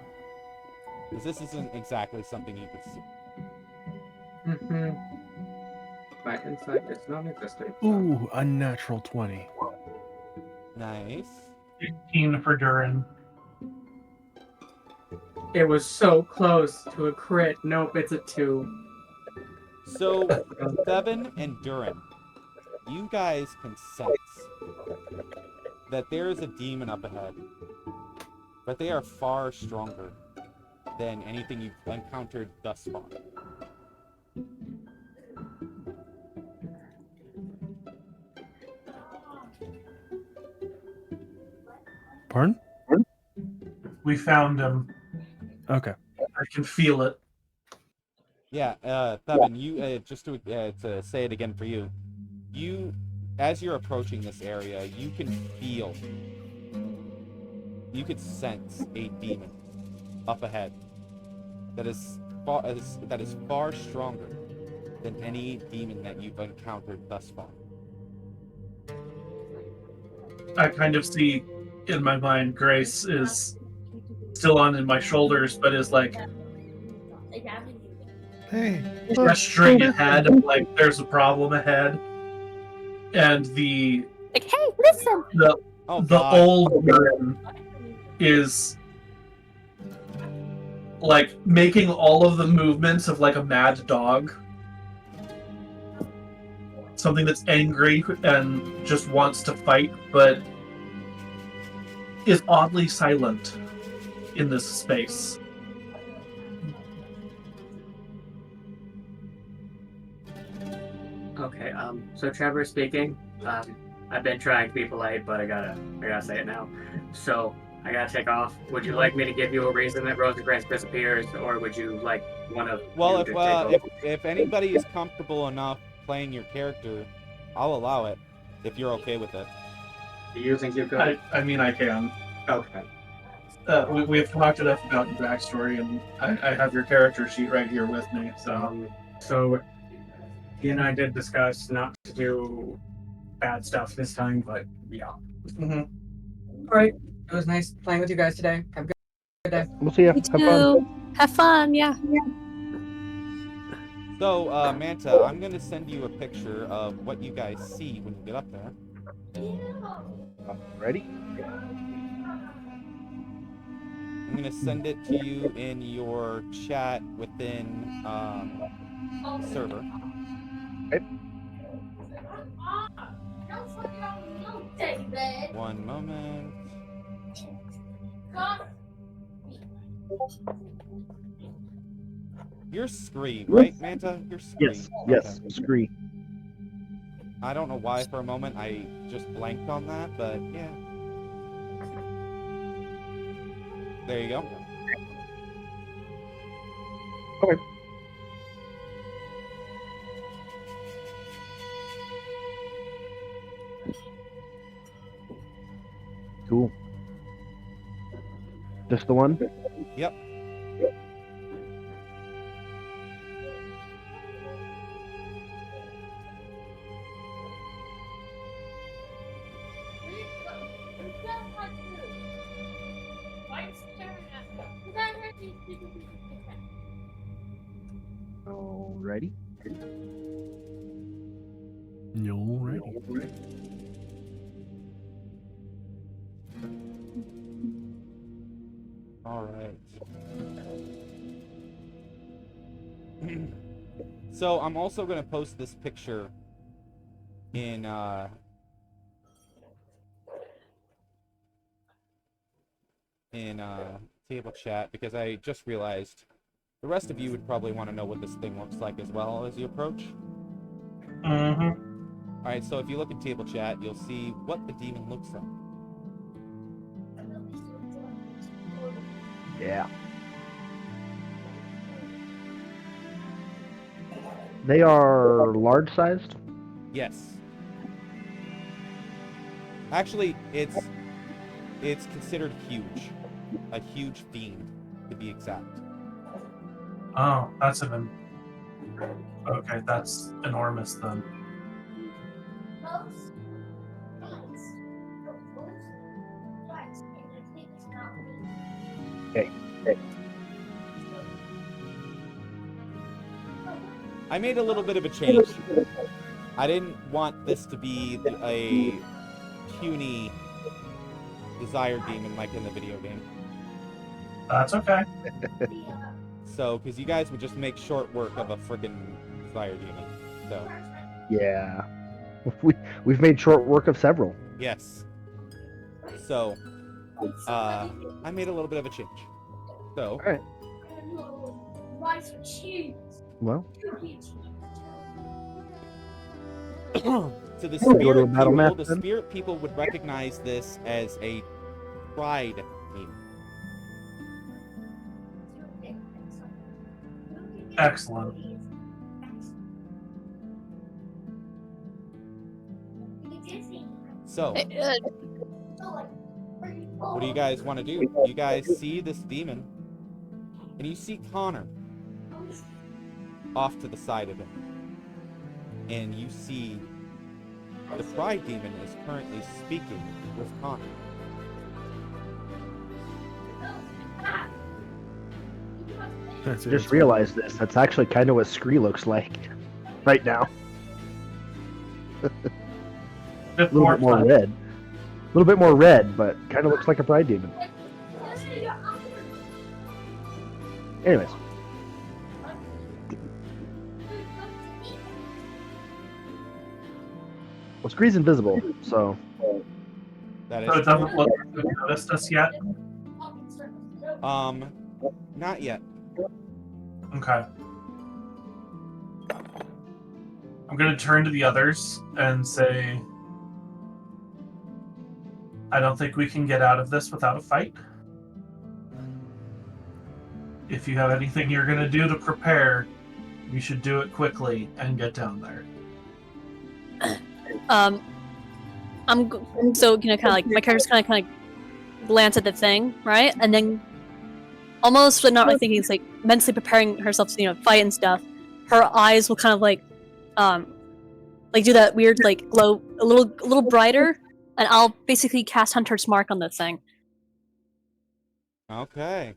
because this isn't exactly something you could see. Mhm. My insight is non-existent. Ooh, unnatural 20. Nice. 15 for Durin. It was so close to a crit. Nope, it's a 2. So, Seven and Durin, you guys can sense that there is a demon up ahead, but they are far stronger than anything you've encountered thus far. Pardon? We found him. Okay. I can feel it. Yeah, Thevin, you just to say it again for you, as you're approaching this area, you could sense a demon up ahead that is far stronger than any demon that you've encountered thus far. I kind of see in my mind Grace is still on my shoulders, but is like Hey, gesturing ahead, like there's a problem ahead, and the Like, hey, listen! Oh the God! old woman is like making all of the movements of like a mad dog. Something that's angry and just wants to fight, but is oddly silent in this space. Okay, so Trevor speaking. I've been trying to be polite, but I gotta say it now. So I gotta take off. Would you like me to give you a reason that Rosencrantz disappears, or would you like one of Well, you to take over? if anybody is comfortable enough playing your character, I'll allow it. If you're okay with it. Do you think you could? I mean, I can. Okay. We've talked enough about your backstory, and I have your character sheet right here with me. So he and I did discuss not to do bad stuff this time, but yeah. Mhm. All right. It was nice playing with you guys today. Have a good day. We'll see you. You Have fun. too. Have fun, yeah. So, Manta, I'm gonna send you a picture of what you guys see when you get up there. Ready? I'm gonna send it to you in your chat within server. One moment. You're Scree, right, Manta? You're Scree. Yes, Okay. Scree. I don't know why for a moment I just blanked on that, but yeah. There you go. Okay. Cool. Just the one? Yep. Alrighty. you're ready. All right. So I'm also gonna post this picture in table chat because I just realized the rest of you would probably want to know what this thing looks like as well as you approach. Mhm. All right, so if you look at table chat, you'll see what the demon looks like. Yeah. They are large sized? Yes. Actually, it's considered huge. A huge fiend, to be exact. Oh, that's even. Okay, that's enormous then. I made a little bit of a change. I didn't want this to be a puny desire demon like in the video game. That's okay. So, because you guys would just make short work of a friggin' desire demon. So, Yeah. We've made short work of several. yes. So, I made a little bit of a change. So, Alright. Well, to the We'll go to a spirit battle people, map the then. spirit people would recognize this as a pride demon. Excellent. So, what do you guys want to do? You guys see this demon, and you see Connor off to the side of him. And you see the Pride Demon is currently speaking with Connor. Just realized this. That's actually kind of what Scree looks like right now. A little bit more red. A little bit more red, but kind of looks like a Pride Demon. Anyways. Well, Scree's invisible, so... That is So it doesn't look like they've noticed us yet? Not yet. Okay. I'm gonna turn to the others and say, I don't think we can get out of this without a fight. If you have anything you're gonna do to prepare, you should do it quickly and get down there. So kind of like my character's kind of glance at the thing, right, and then almost, but not really thinking, it's like mentally preparing herself to fight and stuff. Her eyes will kind of like do that weird like glow a little brighter, and I'll basically cast Hunter's Mark on the thing. Okay.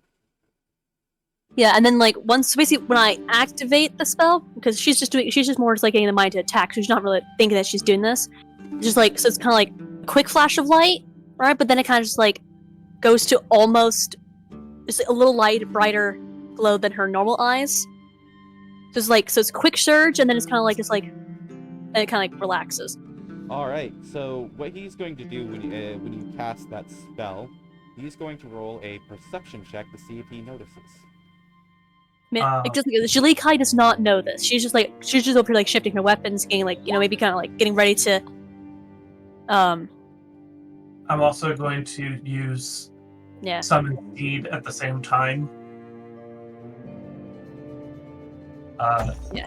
Yeah, and then like once basically when I activate the spell, because she's just more just like getting the mind to attack, so she's not really thinking that she's doing this. Just like, so it's kind of like a quick flash of light, right? But then it kind of just like goes to almost just a little light, brighter glow than her normal eyes. Just like, so it's a quick surge, and then it's kind of like and it kind of like relaxes. All right. So what he's going to do when you cast that spell, he's going to roll a perception check to see if he notices. Jalikai does not know this. She's just over here like shifting her weapons, getting like maybe kind of like getting ready to. I'm also going to use Summon Seed at the same time. Yeah,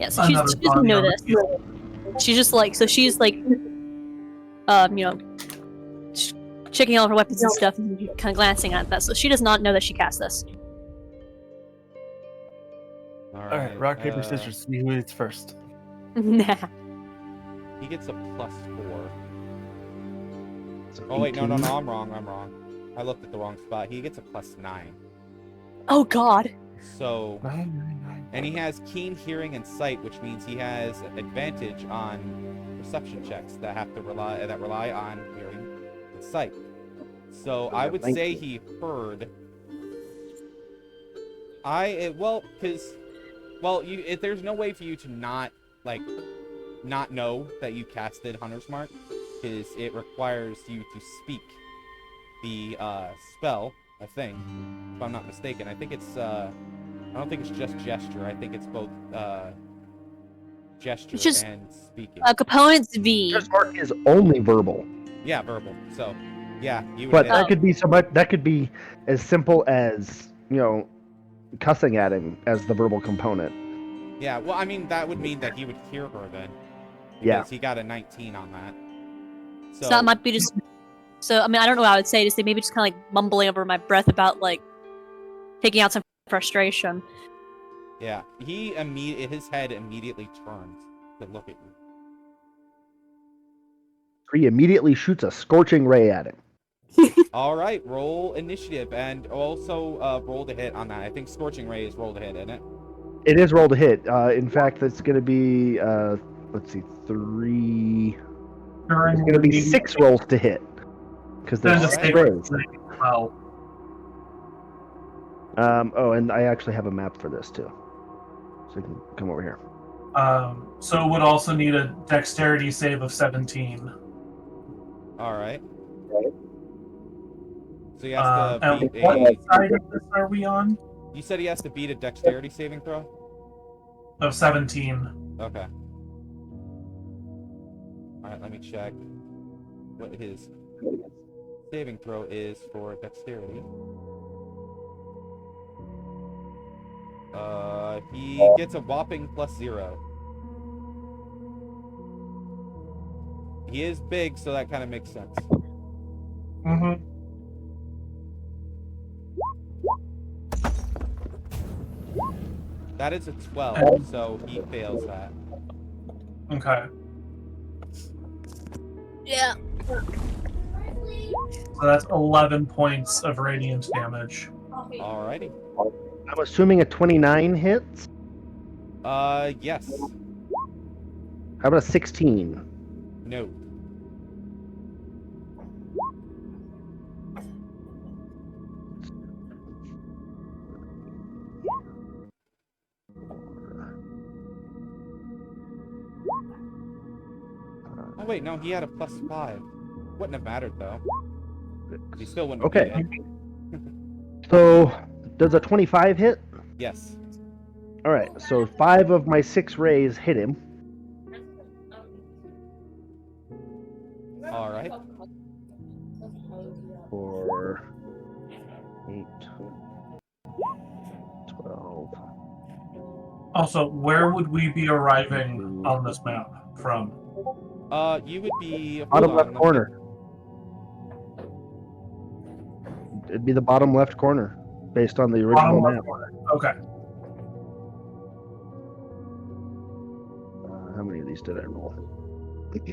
so she doesn't know this. She's just like, so she's like, checking all of her weapons and stuff, and kind of glancing at that. So she does not know that she cast this. All right, rock, paper, scissors. See who hits first. Nah. He gets a +4. Oh wait, no, I'm wrong. I looked at the wrong spot. He gets a +9. Oh God. So, and he has keen hearing and sight, which means he has advantage on perception checks that rely on hearing and sight. So I would say he heard. There's no way for you to not know that you casted Hunter's Mark, because it requires you to speak the spell, I think, if I'm not mistaken. I think it's I don't think it's just gesture. I think it's both gesture and speaking. Components V. Hunter's Mark is only verbal. Yeah, verbal. So, yeah, you would. But that could be so much. That could be as simple as cussing at him as the verbal component. Yeah, well, I mean, that would mean that he would hear her then. Because he got a 19 on that. So that might be just. So I mean, I don't know what I would say. Just maybe just kind of like mumbling over my breath about like taking out some frustration. Yeah, his head immediately turns to look at you. He immediately shoots a scorching ray at him. All right, roll initiative and also roll to hit on that. I think scorching ray is roll to hit, isn't it? It is roll to hit. In fact, it's going to be let's see, 3. It's going to be 6 rolls to hit because there's 6 rays. Wow. And I actually have a map for this too, so you can come over here. So it would also need a dexterity save of 17. All right. So he has to beat what side of this are we on? You said he has to beat a dexterity saving throw? Of 17. Okay. Alright, let me check what his saving throw is for dexterity. He gets a whopping +0. He is big, so that kind of makes sense. Mm-hmm. That is a 12, so he fails that. Okay. Yeah. So that's 11 points of radiant damage. Alrighty. I'm assuming a 29 hits. Yes. How about a 16? No. Oh wait, no, he had a +5. Wouldn't have mattered though. He still wouldn't have Okay. beat it. So, does a 25 hit? Yes. All right. So 5 of my 6 rays hit him. Alright. For 8, 12. Also, where would we be arriving on this map from? You would be... hold Bottom on, left let me corner. It'd be the bottom left corner, based on the original Bottom left map. corner. Okay. How many of these did I roll? 1,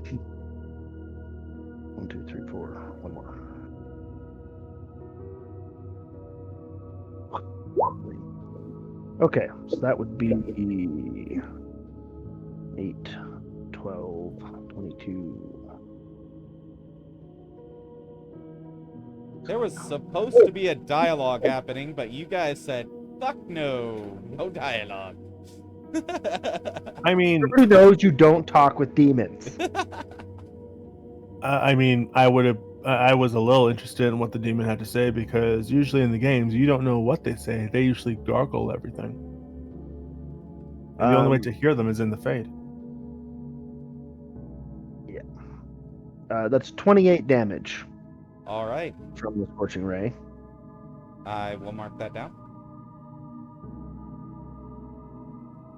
2, 3, 4. One more. 3. Okay, so that would be 8, 12, 22. There was supposed to be a dialogue happening, but you guys said, fuck no. No dialogue. I mean, Everybody knows you don't talk with demons. I was a little interested in what the demon had to say because usually in the games you don't know what they say. They usually gargle everything, and the only way to hear them is in the fade. That's 28 damage Alright. from the Scorching Ray. I will mark that down.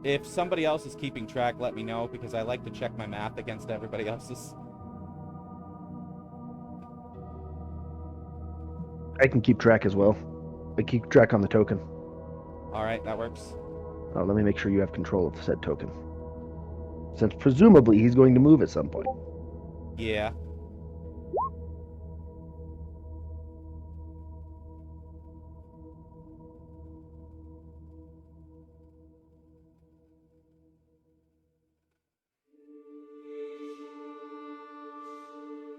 If somebody else is keeping track, let me know, because I like to check my math against everybody else's. I can keep track as well. I keep track on the token. Alright, that works. Let me make sure you have control of said token. Since presumably he's going to move at some point. Yeah.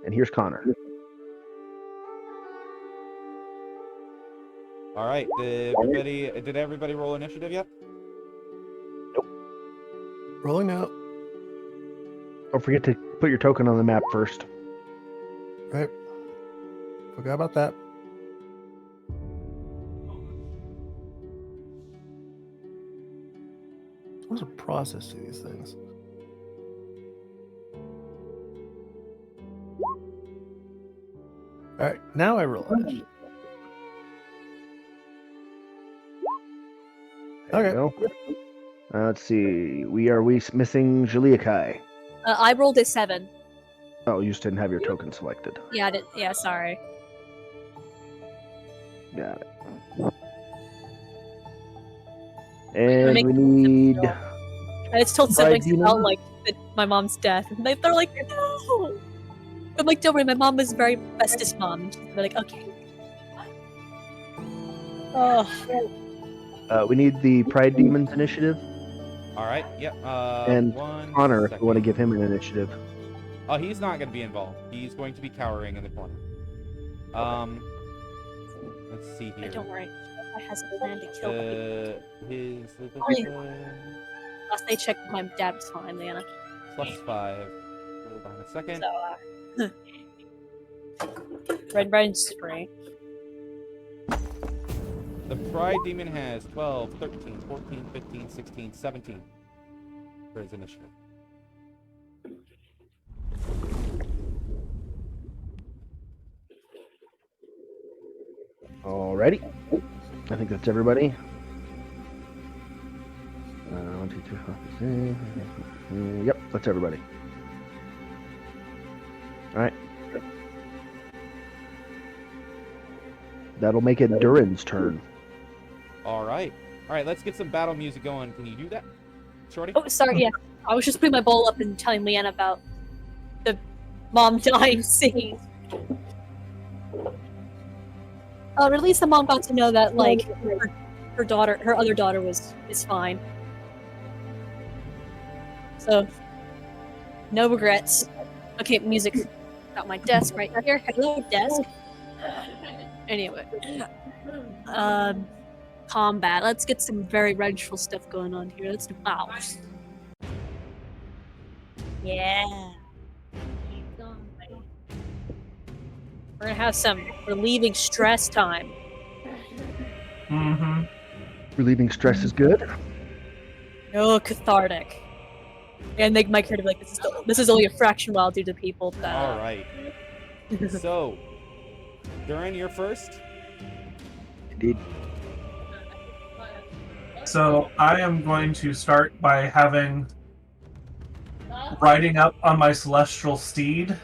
And here's Connor. Alright, did everybody roll initiative yet? Rolling out. Don't forget to put your token on the map first. Right. Forgot about that. What's a process to these things? All right, now I realize. There you go. Let's see. We missing Jaliakai. I rolled a 7. Oh, you just didn't have your token selected. Yeah, I did. Yeah, sorry. Got it. And we need. I just told Pride siblings demon? about like my mom's death, and they're like, no. I'm like, don't worry, my mom was very bestest mom. They're like, okay. Oh, We need the Pride Demons initiative. Alright, yep. And one Connor, if you want to second. give him an initiative. Oh, he's not going to be involved. He's going to be cowering in the corner. Let's see here. don't worry. I has a plan to kill me. His Last they checked, my dad was fine, Leanna. +5. Hold on a second. So, red spray. The Pride Demon has 12, 13, 14, 15, 16, 17 for his initiative. Alrighty. I think that's everybody. Yep, that's everybody. All right. That'll make it Durin's turn. All right. All right, let's get some battle music going. Can you do that, Shorty? Oh, sorry, yeah. I was just putting my bowl up and telling Leanna about the mom dying scene. At least the mom got to know that, like, her daughter, her other daughter is fine. So, no regrets. Okay, music. Got my desk right here. Hello, desk. Anyway. Combat. Let's get some very vengeful stuff going on here. Let's do owls. Yeah. We're gonna have some relieving stress time. Mm-hmm. Relieving stress is good. Oh, cathartic. And make my character be like, this is only a fraction while due to people that. All right. So, Durin, you're first. Indeed. So I am going to start by riding up on my celestial steed.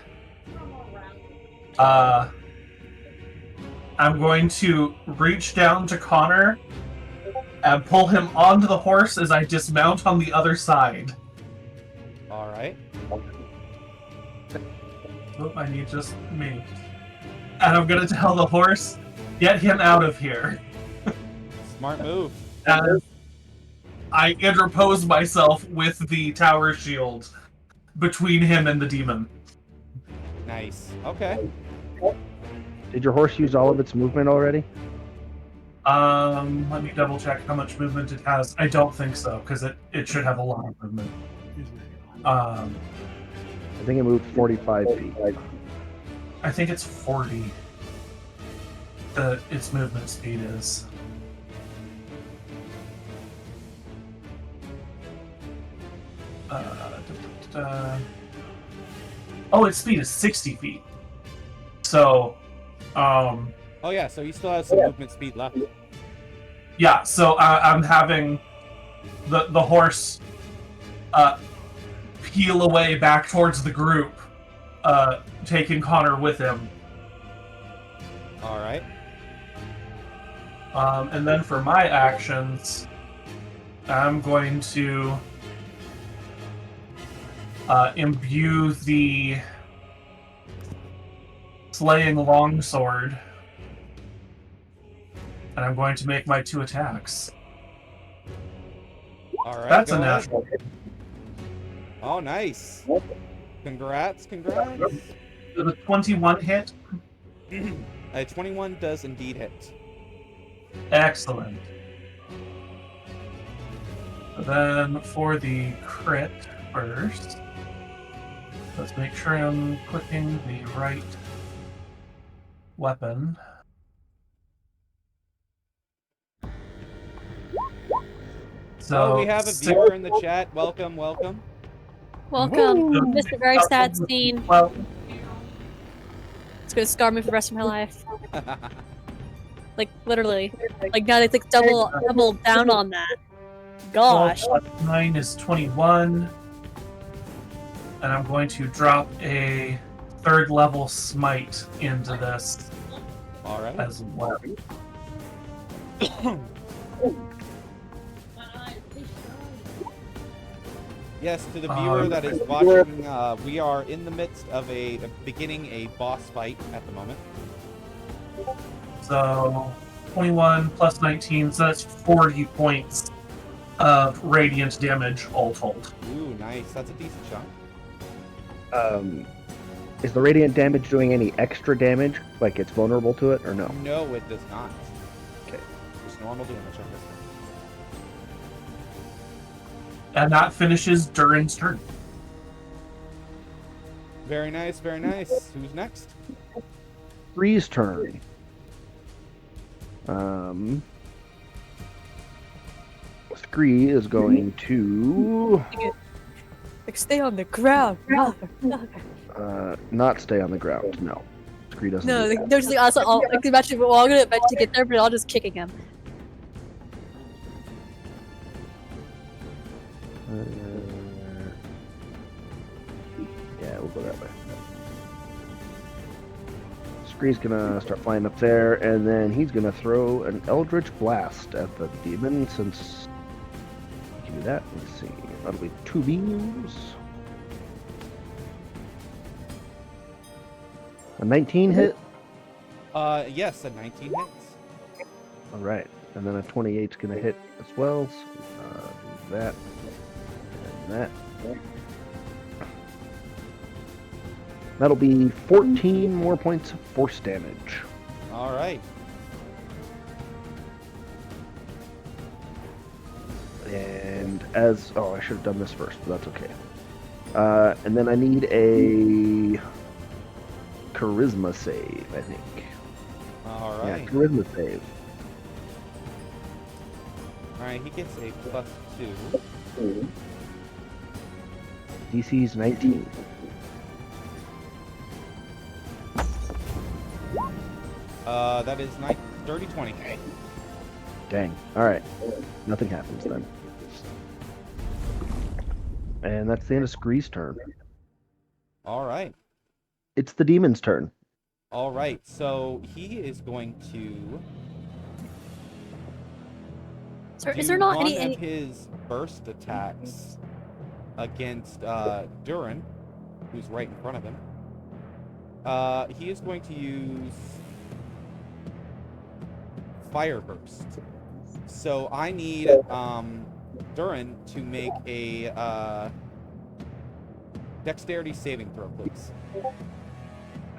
I'm going to reach down to Connor and pull him onto the horse as I dismount on the other side. All right. Oh, I need just me. And I'm going to tell the horse, get him out of here. Smart move. And I interpose myself with the tower shield between him and the demon. Nice. Okay. Did your horse use all of its movement already? Let me double check how much movement it has. I don't think so, because it should have a lot of movement. I think it moved 45 feet. I think it's 40. Its movement speed is. Oh, its speed is 60 feet. So, Oh yeah, so he still has some movement speed left. yeah. So I'm having the horse peel away back towards the group, taking Connor with him. All right. And then for my actions, I'm going to imbue the slaying longsword, and I'm going to make my 2 attacks. All right. That's go a ahead. natural. Oh, nice. Congrats. Does a 21 hit? 21 does indeed hit. Excellent. Then for the crit first, let's make sure I'm clicking the right weapon. So Oh, we have a viewer in the chat. Welcome. Welcome, Woo! Mr. Very Sad Scene. Well, It's gonna scar me for the rest of my life. Like, literally. Like, now it's like double down on that. Gosh. 12 plus 9 is 21. And I'm going to drop a 3rd level smite into this All right. as well. Yes, to the viewer that is watching, we are in the midst of beginning a boss fight at the moment. So 21 plus 19, so that's 40 points of radiant damage all told. Ooh, nice. That's a decent chunk. Is the radiant damage doing any extra damage? Like it's vulnerable to it, or no? No, it does not. Okay. Just normal damage on this. And that finishes Durin's turn. Very nice, very nice. Who's next? Three's turn. Scree is going to Like, stay on the ground. not stay on the ground. No, Scree doesn't. No, do like, there's like also, like, imagine we're all gonna eventually get there, but I'll just kicking him. Yeah, we'll go that way. Scree's gonna start flying up there, and then he's gonna throw an Eldritch Blast at the demon since he can do that. Let's see. That'll be 2 beams. A 19 hit? Yes, a 19 hits. Alright. And then a 28's gonna hit as well. So, do that. And that. That'll be 14 more points of force damage. All right. And as... Oh, I should have done this first, but that's okay. And then I need a charisma save, I think. All right. Yeah, charisma save. All right, he gets a +2. DC's 19. That is dirty 20. Dang. Alright. Nothing happens then. And that's the end of Scree's turn. All right. It's the demon's turn. All right. So he is going to. So is do there not one any? of his burst attacks against Durin, who's right in front of him. He is going to use Fire Burst. So I need Durin to make a Dexterity saving throw, please.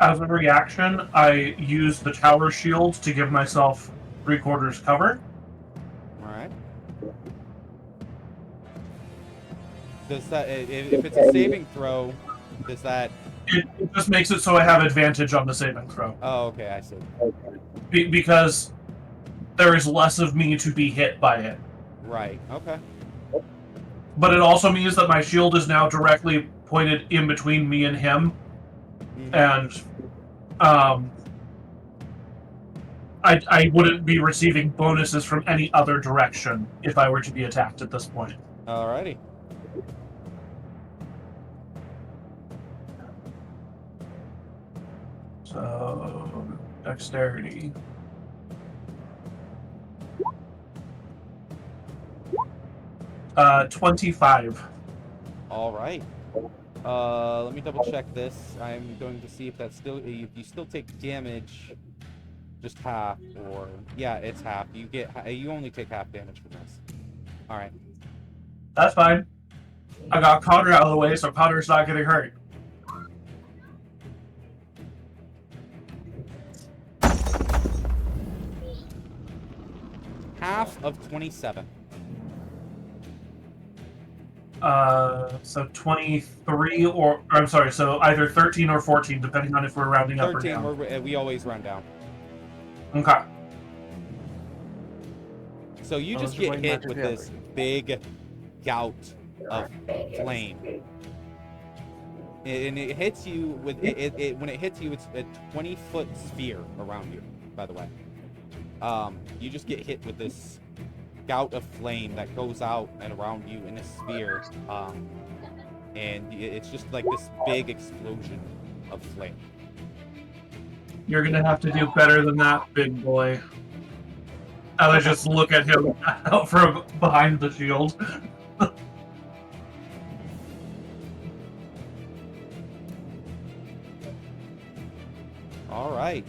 As a reaction, I use the tower shield to give myself 3/4 cover. All right. Does that, if it's a saving throw, does that? It just makes it so I have advantage on the saving throw. Oh, okay, I see. Because there is less of me to be hit by it. Right. Okay. But it also means that my shield is now directly pointed in between me and him, and I wouldn't be receiving bonuses from any other direction if I were to be attacked at this point. Alrighty. So, dexterity. Uh, 25. All right. Let me double check this. I'm going to see if that's still, if you still take damage, just half, or yeah, it's half. You only take half damage from this. All right. That's fine. I got Connor out of the way, so Connor's not getting hurt. Half of 27. So 23 or I'm sorry, so either 13 or 14, depending on if we're rounding up or 13. down. We always round down. Okay. So you just get hit with this big gout of flame, and it hits you with it. When it hits you, it's a 20-foot sphere around you. By the way, you just get hit with this gout of flame that goes out and around you in a sphere, and it's just like this big explosion of flame. You're gonna have to do better than that, big boy. I just look at him out from behind the shield. All right.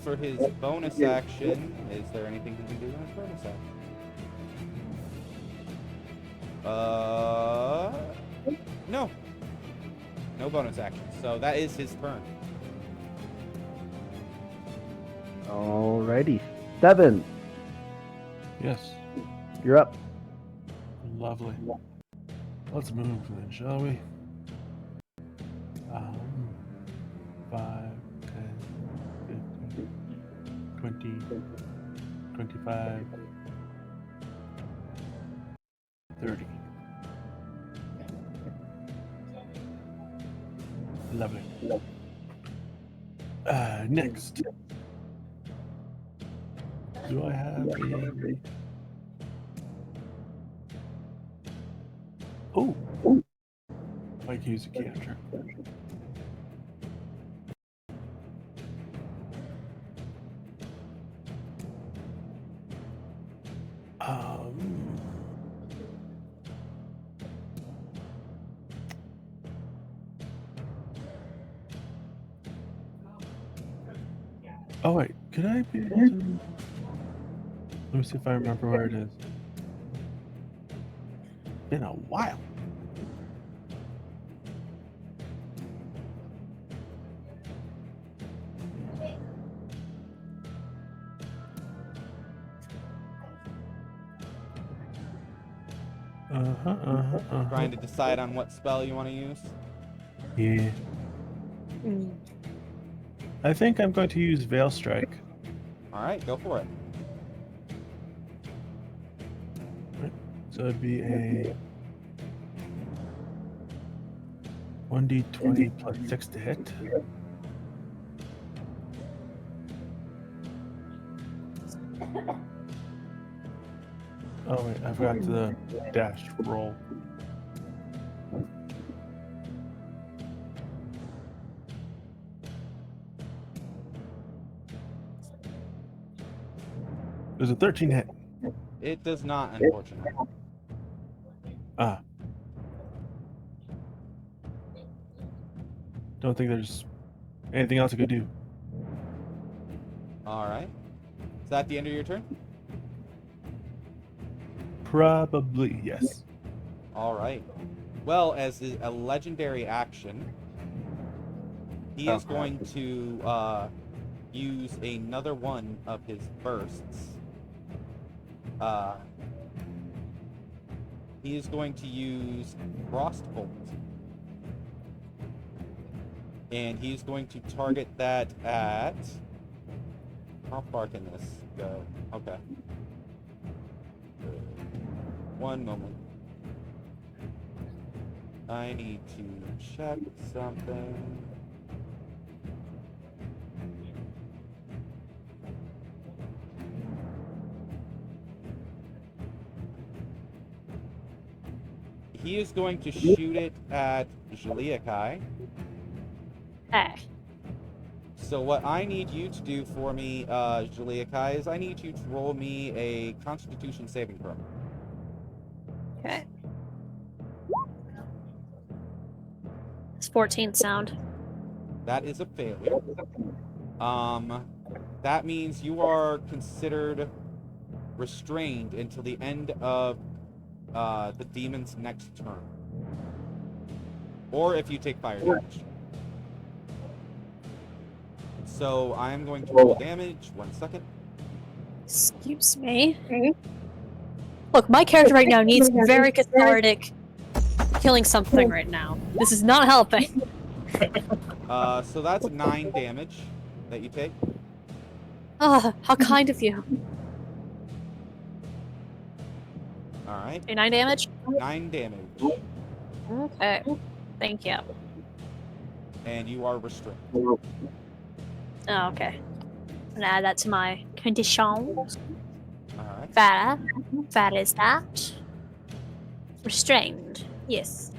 For his bonus action, is there anything he can do in his bonus action? No. No bonus action. So that is his turn. Alrighty. 7. Yes. You're up. Lovely. Let's move then, shall we? 5, 10, 15, 20, 25, 30. Lovely. Next. Do I have a... Oh. I can use a cantrip. Oh wait, could I be able to? Let me see if I remember where it is. Been a while. Trying to decide on what spell you want to use. Yeah. I think I'm going to use Veil Strike. All right, go for it. So it'd be a 1d20 plus 6 to hit. Oh wait, I forgot the dash roll. There's a 13 hit. It does not, unfortunately. Ah. Don't think there's anything else I could do. All right. Is that the end of your turn? Probably, yes. All right. Well, as a legendary action, he is going to use another one of his bursts. He is going to use Frostbolt. And he's going to target that at... How far can this go? Okay. One moment. I need to check something. He is going to shoot it at Jaliakai. Okay. So what I need you to do for me, Jaliakai, is I need you to roll me a Constitution saving throw. Okay. It's 14 sound. That is a failure. That means you are considered restrained until the end of the demon's next turn. Or if you take fire damage. So I'm going to roll damage. 1 second. Excuse me. Look, my character right now needs very cathartic killing something right now. This is not helping. So that's 9 damage that you take. Ah, how kind of you. All right. Okay, 9 damage? 9 damage. Okay. Thank you. And you are restrained. Oh, okay. And add that to my conditions. Alright. Fat is that. Restrained. Yes.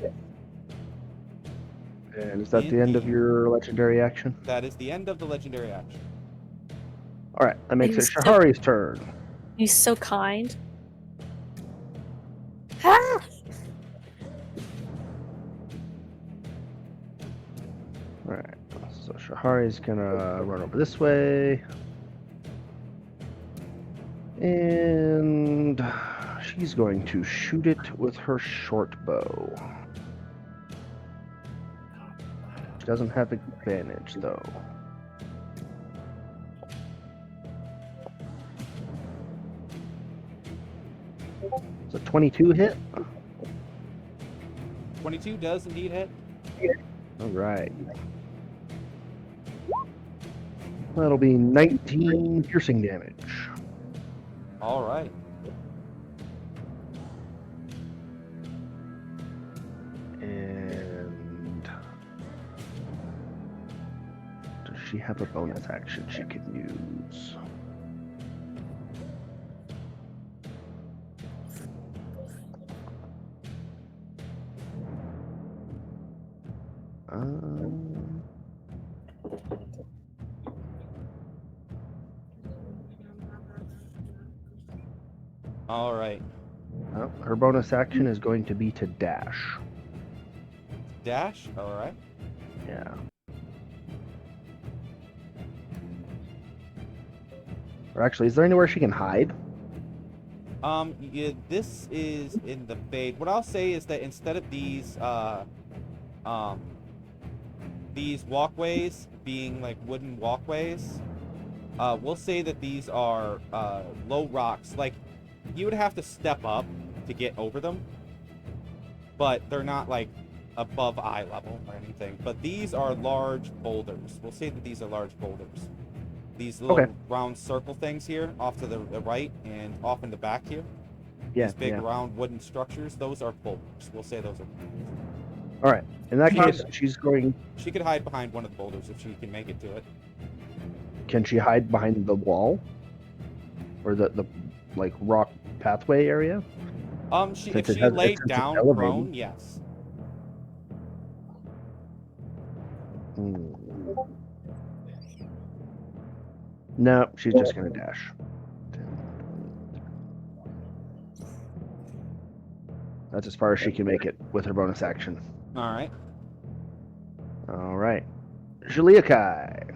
And is that the end of your legendary action? That is the end of the legendary action. All right, that makes it He's so- Shahari's turn. He's so kind. Ah! All right, so Shahari's gonna run over this way. And she's going to shoot it with her short bow. She doesn't have advantage, though. It's a 22 hit. 22 does indeed hit. All right. That'll be 19 piercing damage. Alright. And does she have a bonus action she can use? All right. Her bonus action is going to be to dash. Dash. All right. Yeah. Or actually, is there anywhere she can hide? Yeah, this is in the fade. What I'll say is that instead of these walkways being like wooden walkways, we'll say that these are low rocks. Like, you would have to step up to get over them, but they're not like above eye level or anything. But these are large boulders. We'll say that these are large boulders. These little round circle things here off to the right and off in the back here. Yeah. These big round wooden structures, those are boulders. We'll say those are boulders. All right. In that case, she's going. She could hide behind one of the boulders if she can make it to it. Can she hide behind the wall, or the like rock pathway area? If she laid down prone, yes. No, she's just gonna dash. That's as far as she can make it with her bonus action. All right. All right. Juliakai.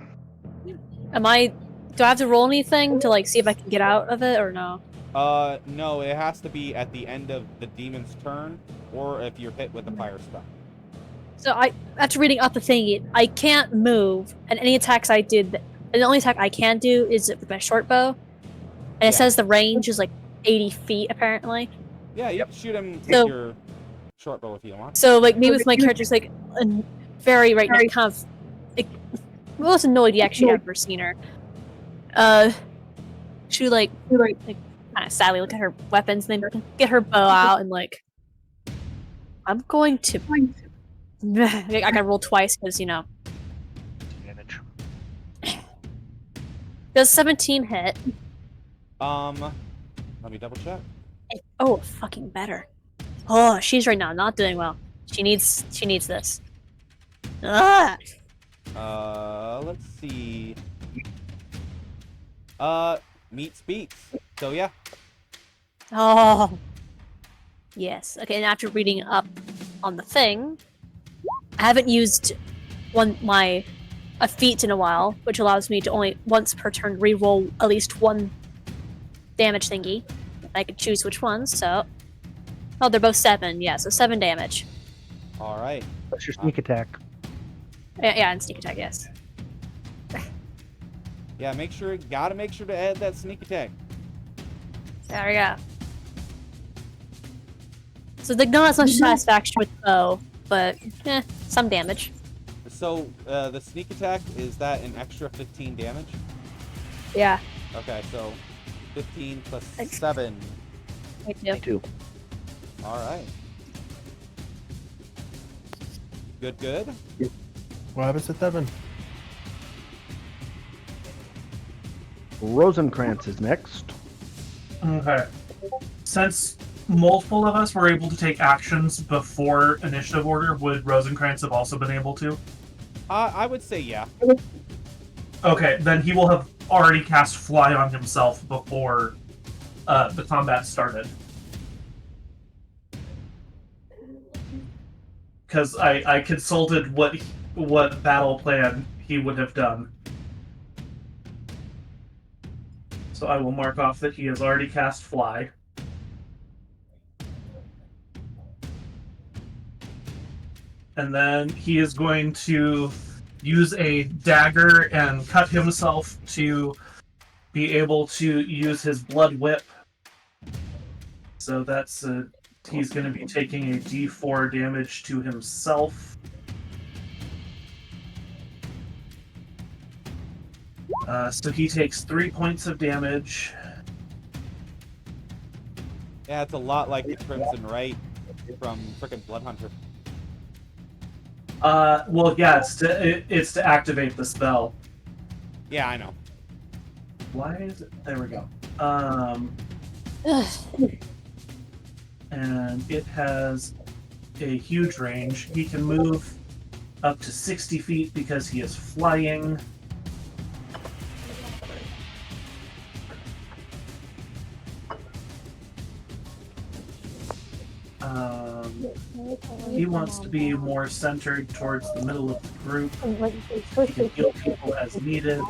Do I have to roll anything to like see if I can get out of it or no? No, it has to be at the end of the demon's turn, or if you're hit with a fire spell. So after reading up the thingy, I can't move, and any attacks I did, and the only attack I can do is with my short bow, and it says the range is like 80 feet apparently. Yeah, you can shoot him with your short bow if you want. So like me with my character's like very right now kind of like, I was annoyed he actually had never seen her. She like kind of sadly look at her weapons, and then get her bow out and like, I'm going to. I gotta roll twice because Advantage. Does 17 hit? Let me double check. Oh, fucking better. Oh, she's right now not doing well. She needs this. Ah! Let's see. Meets beats. So yeah. Oh. Yes. Okay, and after reading up on the thing, I haven't used a feat in a while, which allows me to only once per turn reroll at least one damage thingy. I could choose which ones, so... Oh, they're both 7, yeah, so 7 damage. Alright. That's your sneak attack. Yeah, and sneak attack, yes. Yeah, gotta make sure to add that sneak attack. There we go. So not as much satisfaction with the bow, but some damage. So, the sneak attack, is that an extra 15 damage? Yeah. Okay, so 15 plus 7. Me too. Alright. Good. What happens to Devin? Rosenkrantz is next. Okay. Since multiple of us were able to take actions before initiative order, would Rosenkrantz have also been able to? I would say yeah. Okay, then he will have already cast Fly on himself before the combat started. Because I consulted what battle plan he would have done. So I will mark off that he has already cast Fly. And then he is going to use a dagger and cut himself to be able to use his blood whip. So that's he's going to be taking a d4 damage to himself. So he takes 3 points of damage. Yeah, it's a lot like the Crimson Right from frickin' Bloodhunter. Well, yeah, it's to activate the spell. Yeah, I know. Why is it? There we go. And it has a huge range. He can move up to 60 feet because he is flying. He wants to be more centered towards the middle of the group. He can heal people as needed.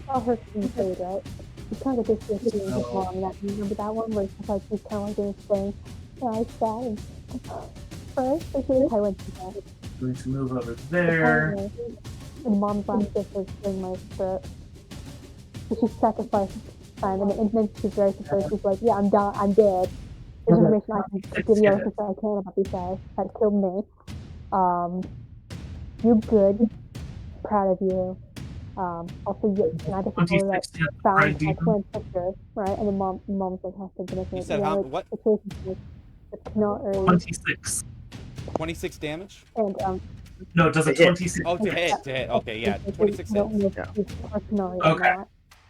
Saw her food, right? She's kind of disrespecting his mom. That remember that one where it's like she's kind of like doing this thing. Yeah, I sad. And first, I feel like I went to that. Going to move over there. And mom's last gift was during my spirit. So she sacrificed time, and then she's very surprised. She's like, "Yeah, I'm done. I'm dead. There's information I can give you everything I can about these guys that killed me. You good? Proud of you. Also, and I just told her that found my twin sister, right? And then mom's like, "Oh, thank goodness." You said how, what? It's not early. 26. 26 damage? And No, does it 26? Oh, to hit. Okay, yeah. 26 hits. Okay.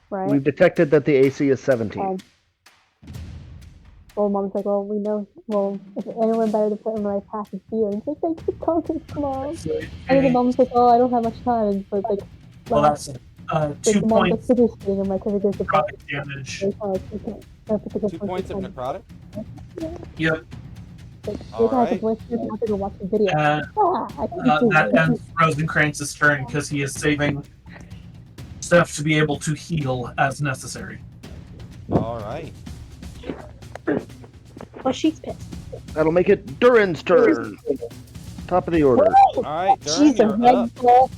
Right? We've detected that the AC is 17. Well, mom's like, well, we know, well, if anyone better to put in the right path is you. And she's like, just call this mom. And then mom's like, oh, I don't have much time. And so it's like, well, that's 2 points of necrotic damage. 2 points of necrotic? Yep. Alright. That ends Rosencrantz's turn because he is saving stuff to be able to heal as necessary. Alright. Well, she's pissed. That'll make it Durin's turn. Top of the order. Alright, Durin, She's a you're red up. ball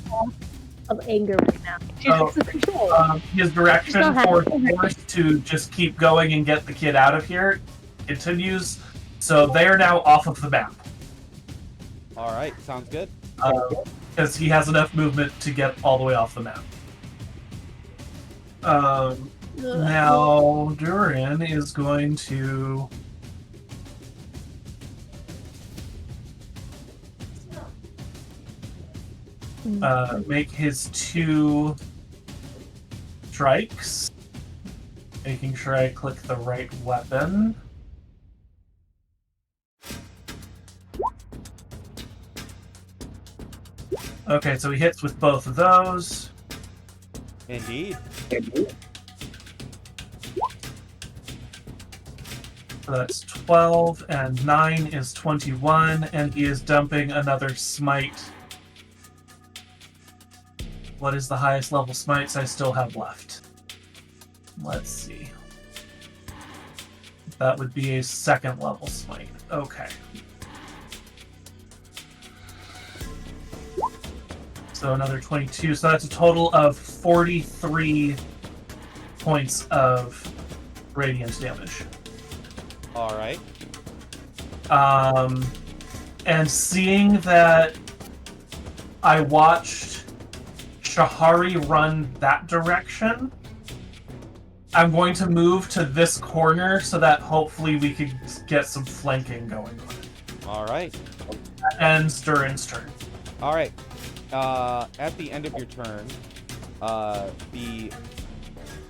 of anger right now. She's Oh, out of control. His direction She's not for happy. Force to just keep going and get the kid out of here continues. So they are now off of the map. Alright, sounds good. Because he has enough movement to get all the way off the map. Now, Durin is going to... make his 2 strikes. Making sure I click the right weapon. Okay, so he hits with both of those. Indeed. So that's 12, and 9 is 21, and he is dumping another smite. What is the highest level smites I still have left? Let's see. That would be a 2nd level smite. Okay. So another 22. So that's a total of 43 points of radiant damage. Alright. And seeing that I watched Shahari run that direction, I'm going to move to this corner so that hopefully we could get some flanking going on it. Alright. That ends Durin's turn. Alright. At the end of your turn, the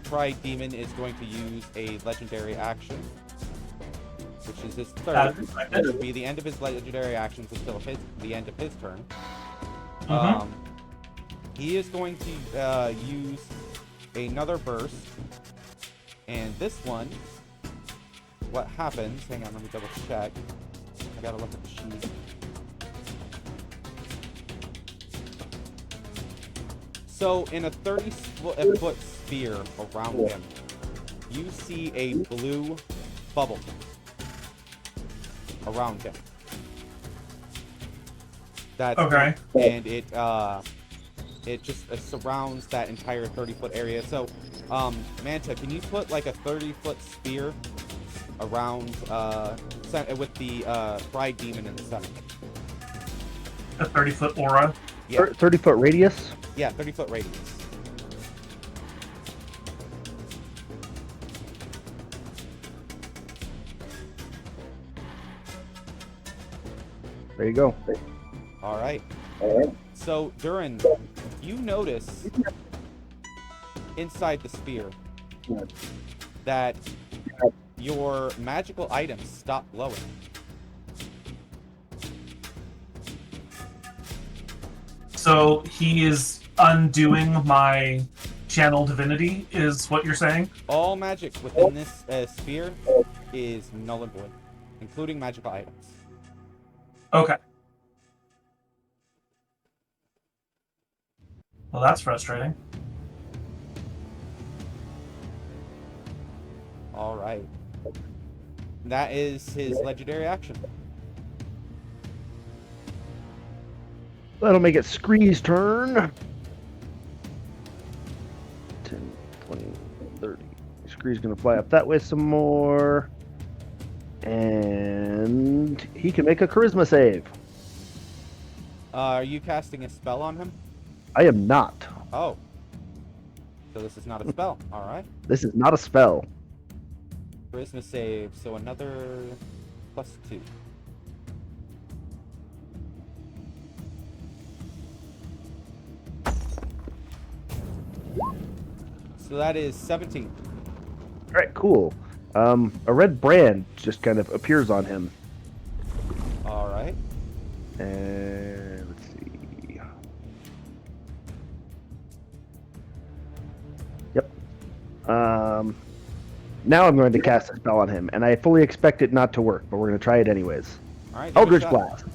Pride Demon is going to use a legendary action, which is his third, which will be the end of his legendary actions until the end of his turn. He is going to use another burst, and this one, what happens, hang on, let me double check. I gotta look at the sheet. So in a 30-foot sphere around him, you see a blue bubble around him. That's Okay. And it just surrounds that entire 30-foot area. So, Manta, can you put like a 30-foot sphere around with the Pride Demon in the center? A 30-foot aura. Yeah. 30-foot radius. Yeah, 30-foot radius. There you go. All right. So, Durin, you notice inside the sphere that your magical items stop glowing. So he is undoing my channel divinity, is what you're saying? All magic within this sphere is null and void, including magical items. Okay. Well, that's frustrating. All right. That is his legendary action. That'll make it Scree's turn. 10, 20, 30. Scree's going to fly up that way some more. And he can make a charisma save. Are you casting a spell on him? I am not. Oh. So this is not a spell. All right. This is not a spell. Charisma save, so another +2. So that is 17. All right, cool. A red brand just kind of appears on him. All right. And let's see. Yep. Now I'm going to cast a spell on him, and I fully expect it not to work, but we're going to try it anyways. All right. Eldritch Blast.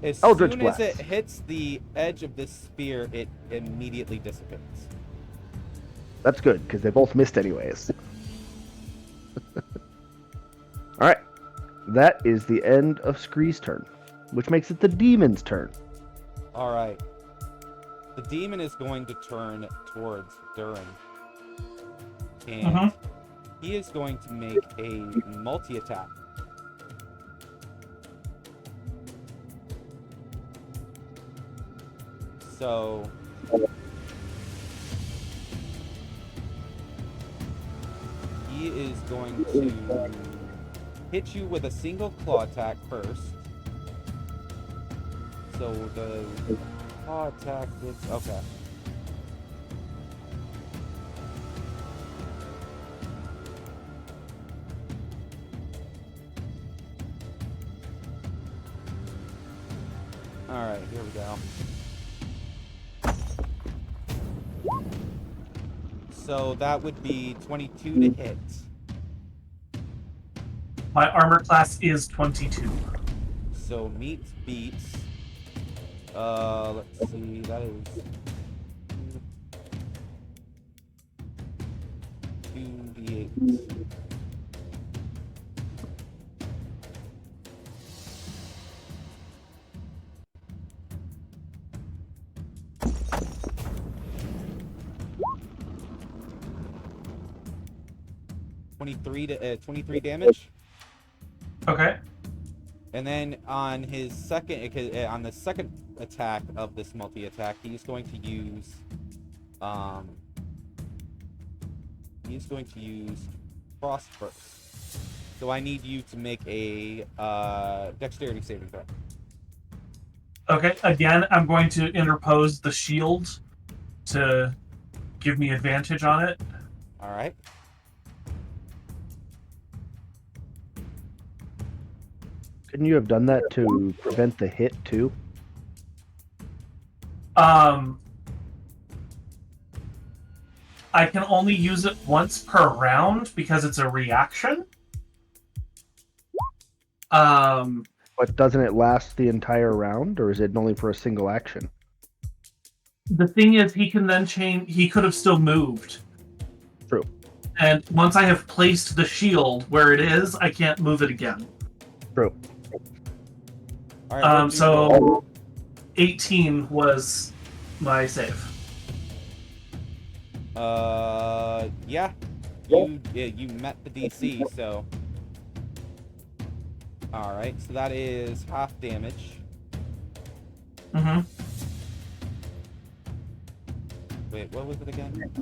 As Eldritch soon Blast. as it hits the edge of this spear, it immediately dissipates. That's good, because they both missed anyways. Alright. That is the end of Scree's turn, which makes it the demon's turn. All right. The demon is going to turn towards Durin. And he is going to make a multi-attack. So... he is going to hit you with a single claw attack first. So the claw attack is... okay. Alright, here we go. So that would be 22 to hit. My armor class is 22. So meets beats. Let's see, that is 2d8. $23 damage. Okay. And then on his on the second attack of this multi-attack, he's going to use Frost Burst. So I need you to make a dexterity saving throw. Okay, again, I'm going to interpose the shield to give me advantage on it. All right. Couldn't you have done that to prevent the hit too? I can only use it once per round because it's a reaction. But doesn't it last the entire round, or is it only for a single action? The thing is, he can then change. He could have still moved. True. And once I have placed the shield where it is, I can't move it again. True. All right, what do you roll? So 18 was my save. Yeah. You met the DC, so. All right, so that is half damage. Mm-hmm. Wait, what was it again?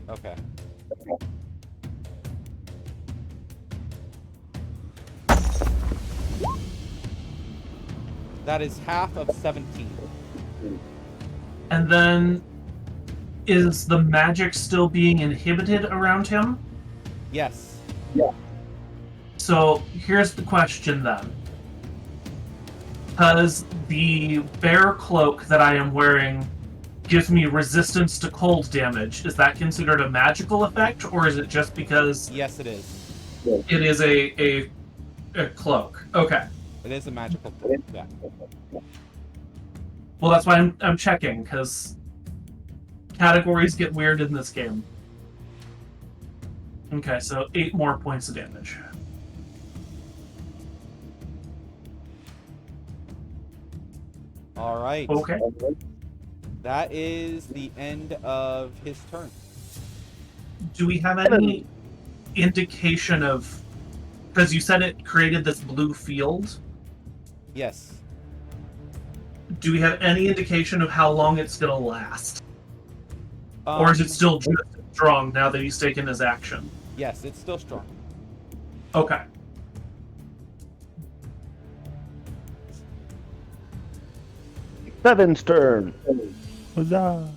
Okay. That is half of 17. And then, is the magic still being inhibited around him? Yes. So here's the question then. because the bear cloak that I am wearing gives me resistance to cold damage. Is that considered a magical effect, or is it just because Yes, it is. it is a cloak? Okay. It is a magical thing. Yeah. Well, that's why I'm checking, because categories get weird in this game. Okay, so 8 more points of damage. All right. Okay. That is the end of his turn. Do we have any indication of... Because you said it created this blue field. Yes. Do we have any indication of how long it's going to last? Or is it still just strong now that he's taken his action? Yes, it's still strong. Okay. Seven's turn. Huzzah!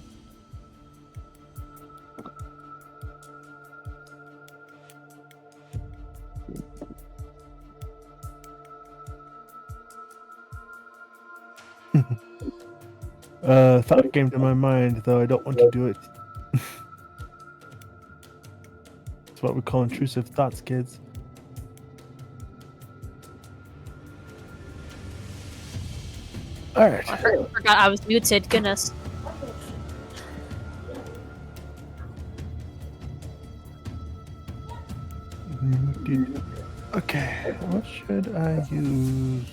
Thought came to my mind, though I don't want to do it. It's what we call intrusive thoughts, kids. Alright. I forgot I was muted. Goodness. Okay, what should I use?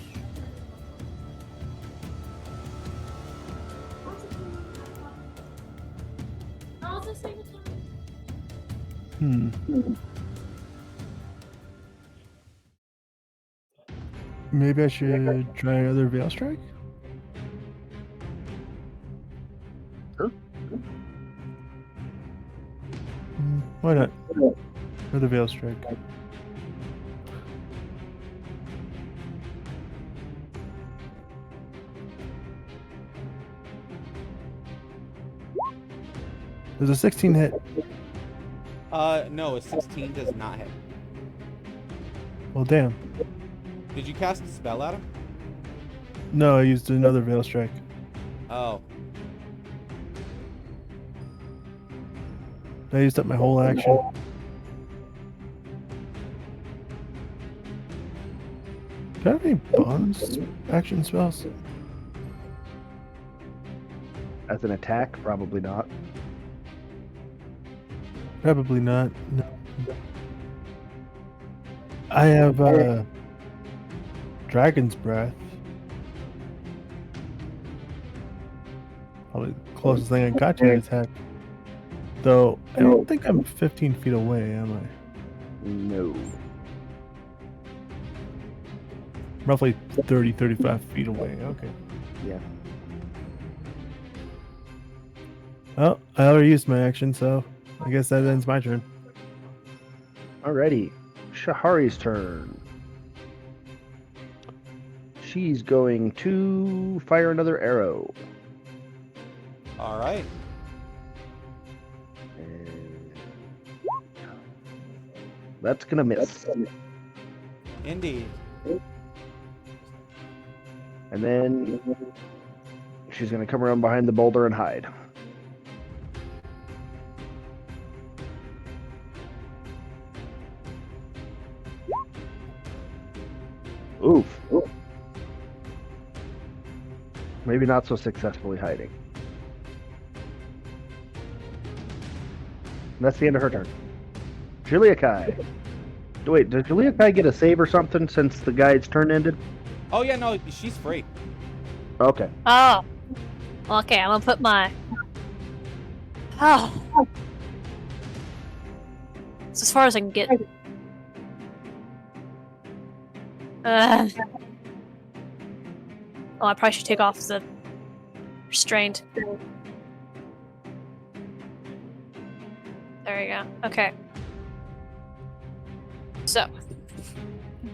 Maybe I should try another Veil Strike? Sure. Why not? Another Veil Strike. There's a 16 hit. No, a 16 does not hit. Well, damn. Did you cast a spell at him? No, I used another Veil Strike. Oh. I used up my whole action. Do I have any bonus action spells? As an attack, probably not. Probably not. No. I have Dragon's Breath. Probably the closest thing I got to an attack. Though I don't think I'm 15 feet away, am I? No. Roughly 30, 35 feet away. Okay. Yeah. Well, I already used my action, so I guess that ends my turn. Alrighty. Shahari's turn. She's going to fire another arrow. All right. And that's gonna miss. Indeed. And then she's gonna come around behind the boulder and hide. Oof. Maybe not so successfully hiding. And that's the end of her turn. Julia Kai. Wait, does Julia Kai get a save or something since the guy's turn ended? Oh yeah, no, she's free. Okay. Oh. Okay, I'm gonna put my... Oh. It's as far as I can get. Oh, I probably should take off the restraint. There you go. Okay. So,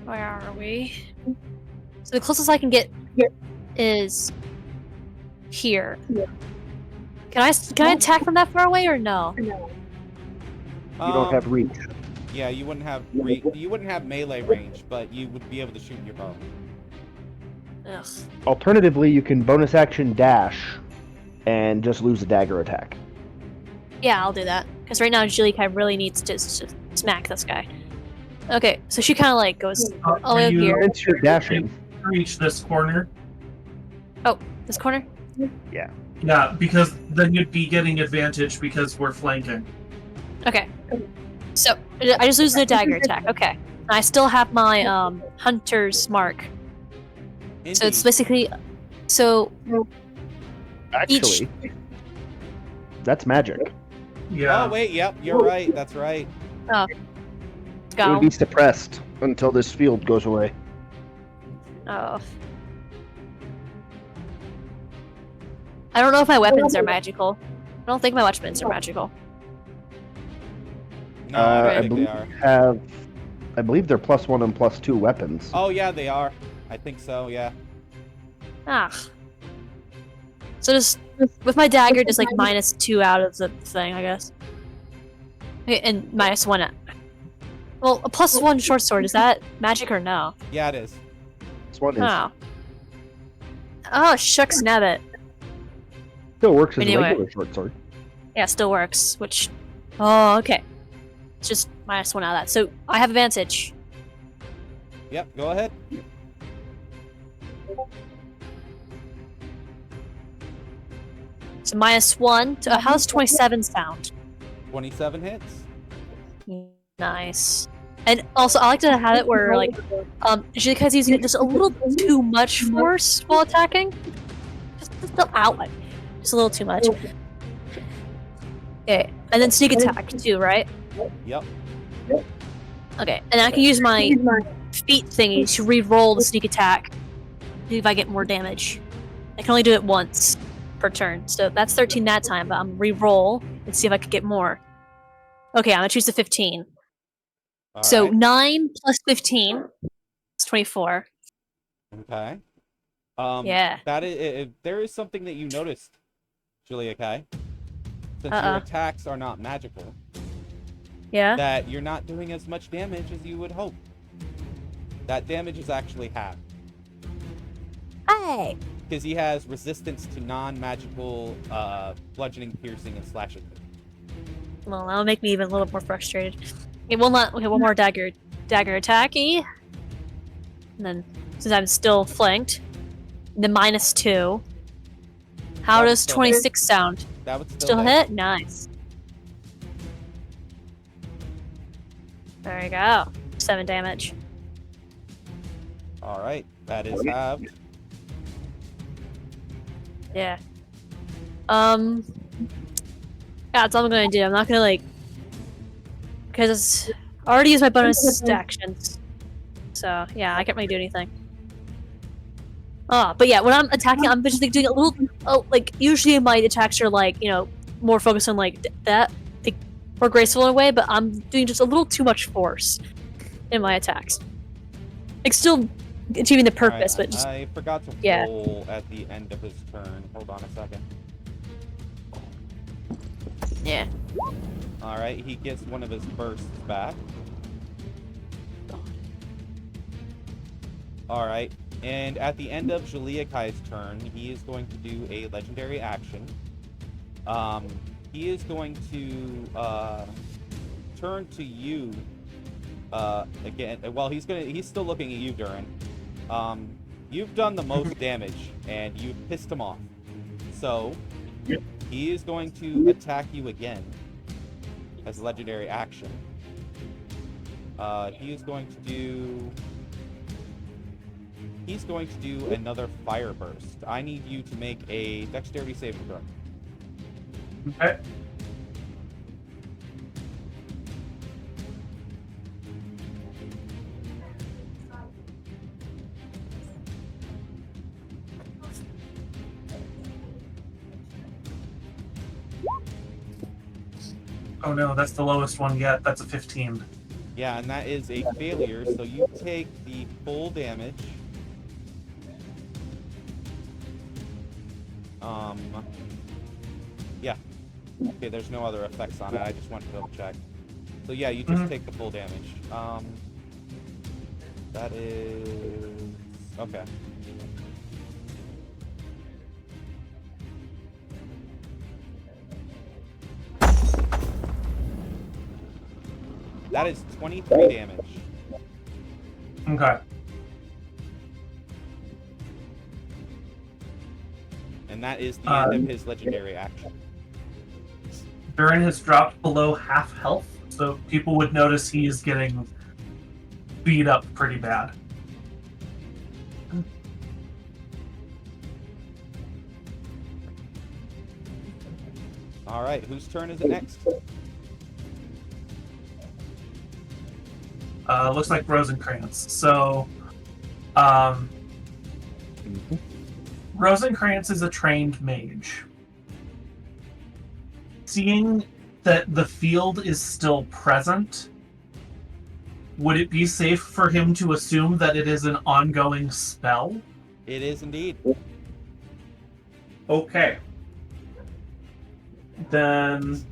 where are we? So the closest I can get is here. Can I attack from that far away or no? You don't have reach. Yeah, you wouldn't have melee range, but you would be able to shoot your bow. Ugh. Alternatively, you can bonus action dash and just lose a dagger attack. Yeah, I'll do that. Because right now, Julika really needs to smack this guy. Okay, so she kind of like goes all the way up you- here. Since you're dashing, Reach this corner. This corner? Yeah, because then you'd be getting advantage because we're flanking. Okay. So, I just lose the dagger attack. Okay. I still have my hunter's mark. So it's Indeed. basically... So, actually, that's magic. Yeah. Oh wait, yep, you're right. That's right. It would go. be suppressed until this field goes away. Oh. I don't know if my weapons are magical. I don't think my weapons are magical. No, I don't I think they are. I believe they're +1 and +2 weapons. Oh yeah, they are. I think so. Yeah. Ah. So just with my dagger, just like -2 out of the thing, I guess. Okay, and -1. Well, a +1 short sword, is that magic or no? Yeah, it is. This one is Oh. Oh, shucks nabbit. still works as Anyway. a regular short sword. Yeah, still works, which... Oh, okay. It's just -1 out of that. So, I have advantage. Yep. Go ahead. So, -1. So, how's 27 sound? 27 hits. Nice. And also, I like to have it where, like, Julika's using it just a little too much force while attacking. Just the outlet. Just a little too much. Okay, and then sneak attack too, right? Yep. Okay, and I can use my feet thingy to re-roll the sneak attack. See if I get more damage. I can only do it once per turn, so that's 13 that time, but I'm re-roll and see if I could get more. Okay, I'm gonna choose the 15. All So right. 9 plus 15 is 24. Okay. Yeah. That is. There is something that you noticed, Julia Kai. Since your attacks are not magical, Yeah? that you're not doing as much damage as you would hope. That damage is actually half. Hey! Because he has resistance to non-magical bludgeoning, piercing, and slashing. Well, that'll make me even a little more frustrated. Okay, one more dagger attacky. And then, since I'm still flanked, the -2. How That would does still 26 sound? That would Still hit? Nice. There you go. 7 damage. All right, that is halved. Yeah. That's all I'm gonna do. I'm not gonna like, because I already used my bonus actions. So yeah, I can't really do anything. But yeah, when I'm attacking, I'm just like doing a little. Oh, like usually my attacks are like more focused on like that, like more graceful in a way. But I'm doing just a little too much force in my attacks. Like still achieving the purpose, All right, but just I forgot to yeah. roll at the end of his turn. Hold on a second. yeah. All right, he gets one of his bursts back. All right, and at the end of Julia Kai's turn, he is going to do a legendary action. He is going to turn to you again. Well, he's still looking at you, Durin. You've done the most damage, and you've pissed him off. So he is going to attack you again as a legendary action. He's going to do another fire burst. I need you to make a dexterity saving throw. Okay. Oh no, that's the lowest one yet. That's a 15. Yeah, and that is a failure, so you take the full damage. Yeah. Okay, there's no other effects on it. I just wanted to double check. So yeah, you just take the full damage. That is... Okay. That is 23 damage. Okay. And that is the end of his legendary action. Durin has dropped below half health, so people would notice he is getting beat up pretty bad. All right, whose turn is it next? Looks like Rosencrantz. So, Rosencrantz is a trained mage. Seeing that the field is still present, would it be safe for him to assume that it is an ongoing spell? It is indeed. Okay. Then,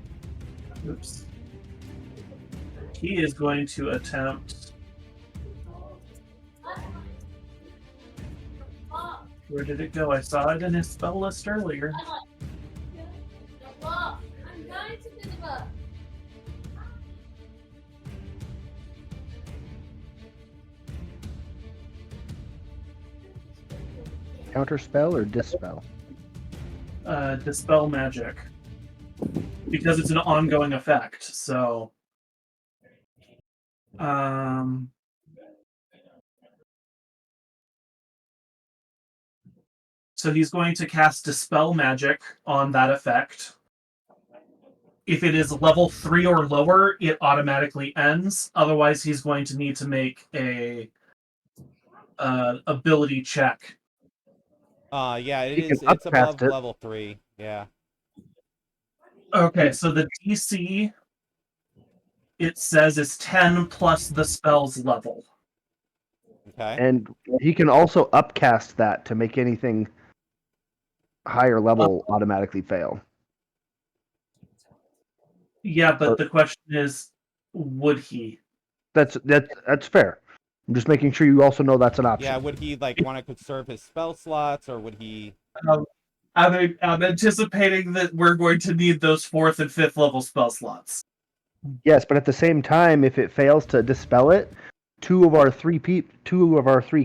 oops. He is going to attempt. Where did it go? I saw it in his spell list earlier. I'm going to deliver. Counter spell or dispel? Dispel magic. Because it's an ongoing effect, so. So he's going to cast Dispel Magic on that effect. If it is level 3 or lower, it automatically ends. Otherwise, he's going to need to make a ability check. Yeah, it He is. can It's upcast above it. level 3. Yeah. Okay, so the DC, it says, is 10 plus the spell's level. Okay. And he can also upcast that to make anything higher level automatically fail. Yeah, but the question is, would he? That's fair. I'm just making sure you also know that's an option. Yeah, would he like want to conserve his spell slots, or would he? I'm anticipating that we're going to need those 4th and 5th level spell slots. Yes, but at the same time, if it fails to dispel it, two of our three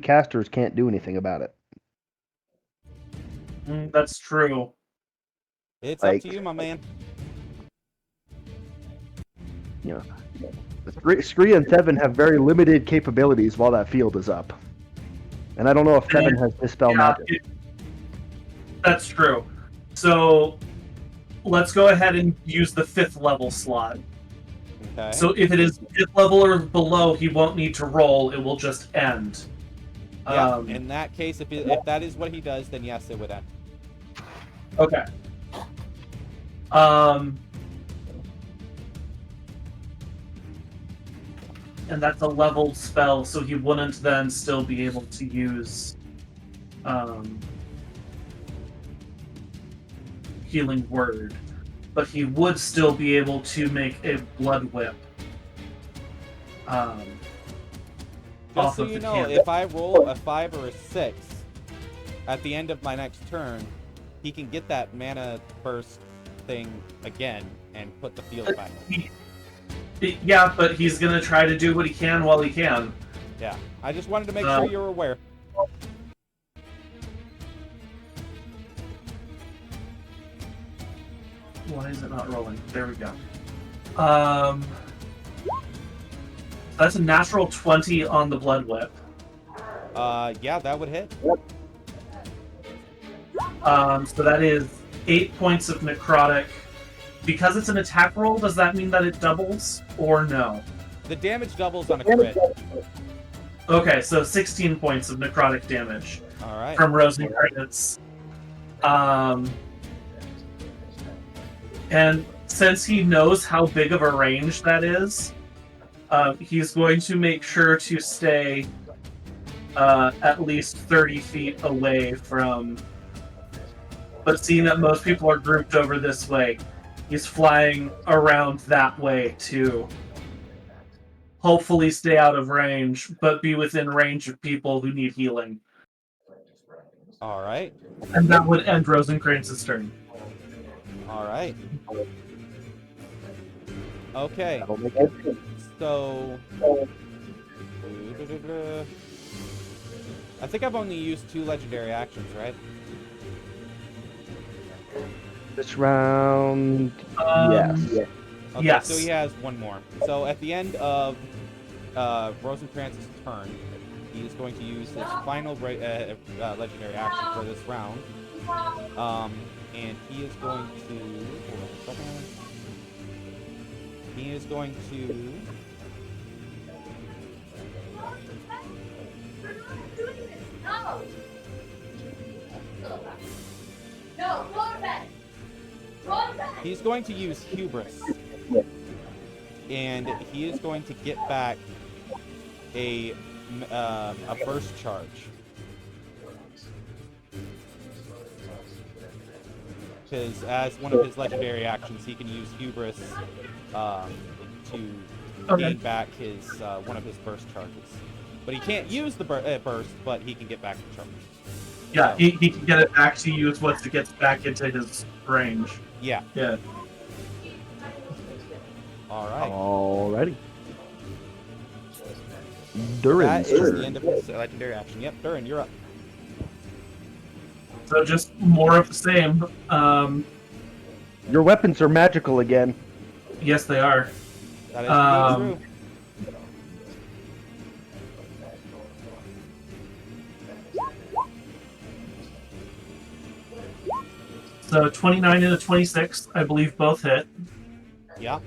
casters can't do anything about it. That's true. It's Like- up to you, my man. You know, Scree and Seven have very limited capabilities while that field is up, and I don't know if Seven has dispel magic. That's true. So let's go ahead and use the 5th level slot. Okay. So if it is 5th level or below, he won't need to roll. It will just end. Yeah. In that case, if that is what he does, then yes, it would end. Okay. And that's a leveled spell, so he wouldn't then still be able to use Healing Word. But he would still be able to make a Blood Whip. Just so you know, if I roll a 5 or a 6 at the end of my next turn, he can get that mana burst thing again and put the field back. Yeah, but he's gonna try to do what he can while he can. Yeah, I just wanted to make sure you're aware. Why is it not rolling? There we go. That's a natural 20 on the Blood Whip. Yeah, that would hit. So that is 8 points of necrotic. Because it's an attack roll, does that mean that it doubles, or no? The damage doubles on a crit. Okay, so 16 points of necrotic damage. All right. From Rosencrantz. And since he knows how big of a range that is, he's going to make sure to stay at least 30 feet away from... But seeing that most people are grouped over this way, he's flying around that way to hopefully stay out of range, but be within range of people who need healing. All right. And that would end Rosencrantz's turn. All right. Okay. So, I think I've only used 2 legendary actions, right? This round, yes. Okay, Yes. so he has 1 more. So at the end of Rosencrantz's turn, he is going to use his final legendary action for this round. And he is going to... Hold on a second. He is going to... No, go to bed. Go to bed. He's going to use Hubris. And he is going to get back a burst charge. Because as one of his legendary actions, he can use Hubris to gain back his one of his burst charges. But he can't use the burst, but he can get back the charge. Yeah, he can get it back to use once it gets back into his range. Yeah. Yeah. All right. Alrighty. That Durin's is turn. the end of his legendary action. Yep, Durin, you're up. So just more of the same. Your weapons are magical again. Yes, they are. That is true. So 29 and a 26, I believe, both hit. Yeah.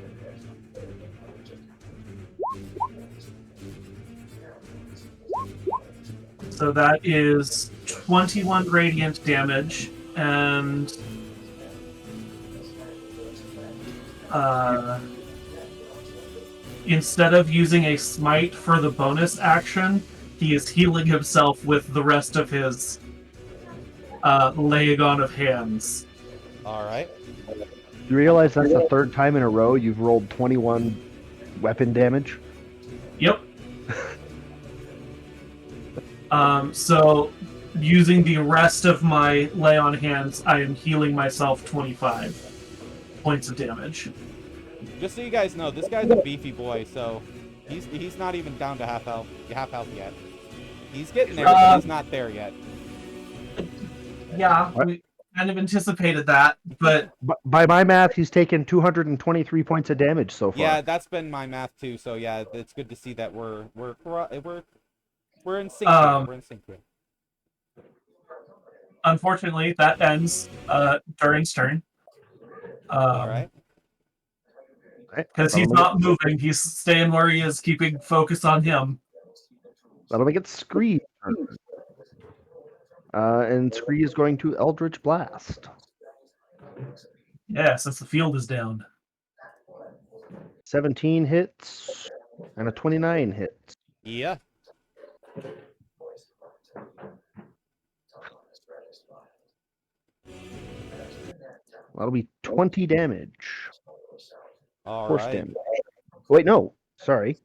So that is 21 radiant damage, and instead of using a smite for the bonus action, he is healing himself with the rest of his laying on of hands. All right. You realize that's the 3rd time in a row you've rolled 21 weapon damage? Yep. So using the rest of my lay on hands, I am healing myself 25 points of damage. Just so you guys know, this guy's a beefy boy, so he's not even down to half health yet. He's getting there, but he's not there yet. Yeah, we kind of anticipated that, but By my math, he's taken 223 points of damage so far. Yeah, that's been my math too. So yeah, it's good to see that we're in sync. We're in sync here. unfortunately, that ends Durin's turn. All right. Because he's not moving, he's staying where he is, keeping focus on him. That'll make it Scree's turn. And Scree is going to Eldritch Blast. Yeah, since the field is down. 17 hits and a 29 hits. Yeah. That'll be 20 damage. All Force right. damage. Wait, no. Sorry.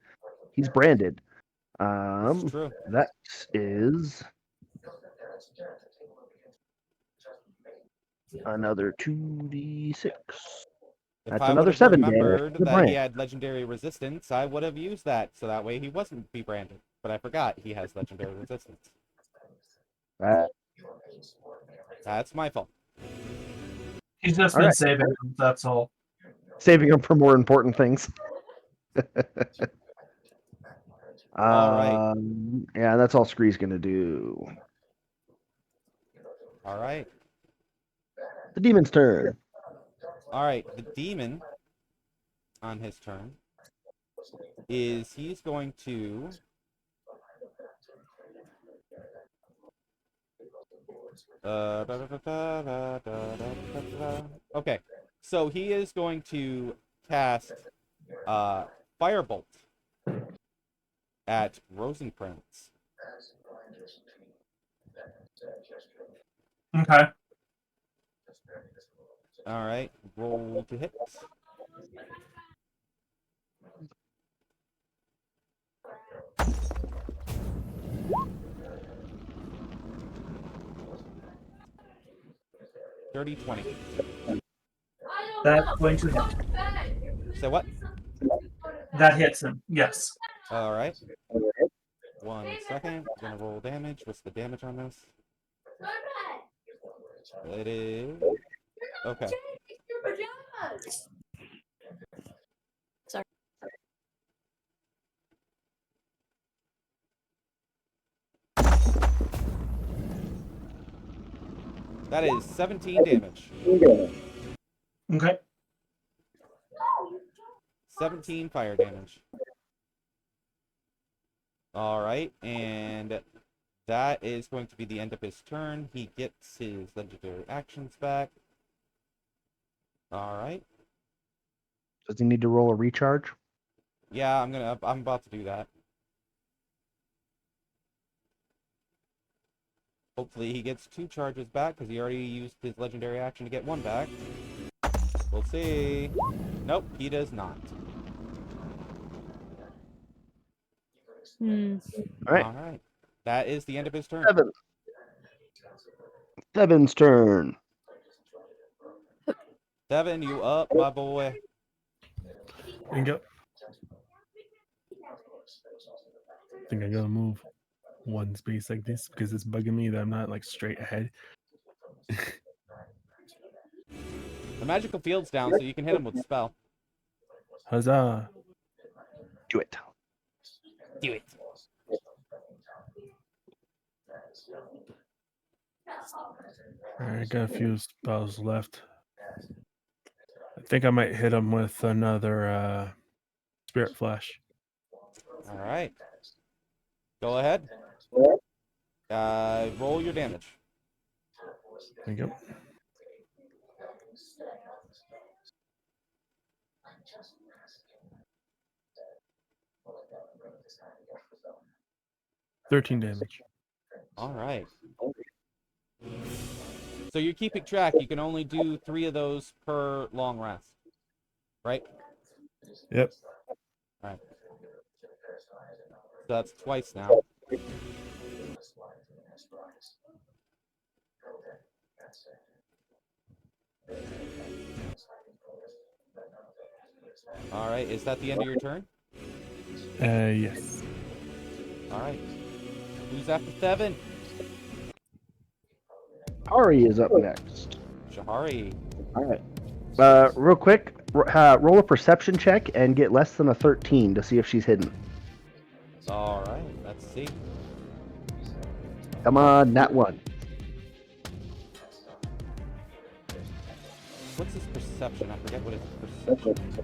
He's branded. That's true. That is another 2d6. If That's I another would have 7 damage. remembered The that brand. he had legendary resistance, I would have used that so that way he wasn't be branded. But I forgot he has legendary resistance. That's my fault. He's just All been right. saving him, that's all. Saving him for more important things. All right. Yeah, that's all Scree's gonna do. All right. The demon's turn. All right. The demon on his turn is he's going to okay. So he is going to cast Firebolt at Rosencrantz. Okay. All right, roll to hit. Dirty 20. That's going to hit. Say what? That hits him. Yes. All right. 1 second. I'm gonna roll damage. What's the damage on this? It is okay. Sorry. That is 17 damage. Okay. 17 fire damage. All right, and that is going to be the end of his turn. He gets his legendary actions back. All right. Does he need to roll a recharge? Yeah, I'm about to do that. Hopefully he gets 2 charges back because he already used his legendary action to get 1 back. We'll see. Nope, he does not. Hmm. All right. All right. That is the end of his turn. Seven's turn. Devin, you up, my boy. Bingo. I think I gotta move one space like this because it's bugging me that I'm not like straight ahead. The magical field's down, so you can hit him with a spell. Huzzah! Do it. Do it. Alright, I got a few spells left. I think I might hit him with another Spirit Flash. All right. Go ahead. Roll your damage. There you go. $13 damage. All right. So you're keeping track. You can only do 3 of those per long rest, right? Yep. All right. So that's twice now. All right. Is that the end of your turn? Yes. All right. Who's after Devin? Ari is up next. Shahari. All right. Real quick, roll a perception check and get less than a 13 to see if she's hidden. All right. Let's see. Come on, nat 1. What's his perception? I forget what his perception is.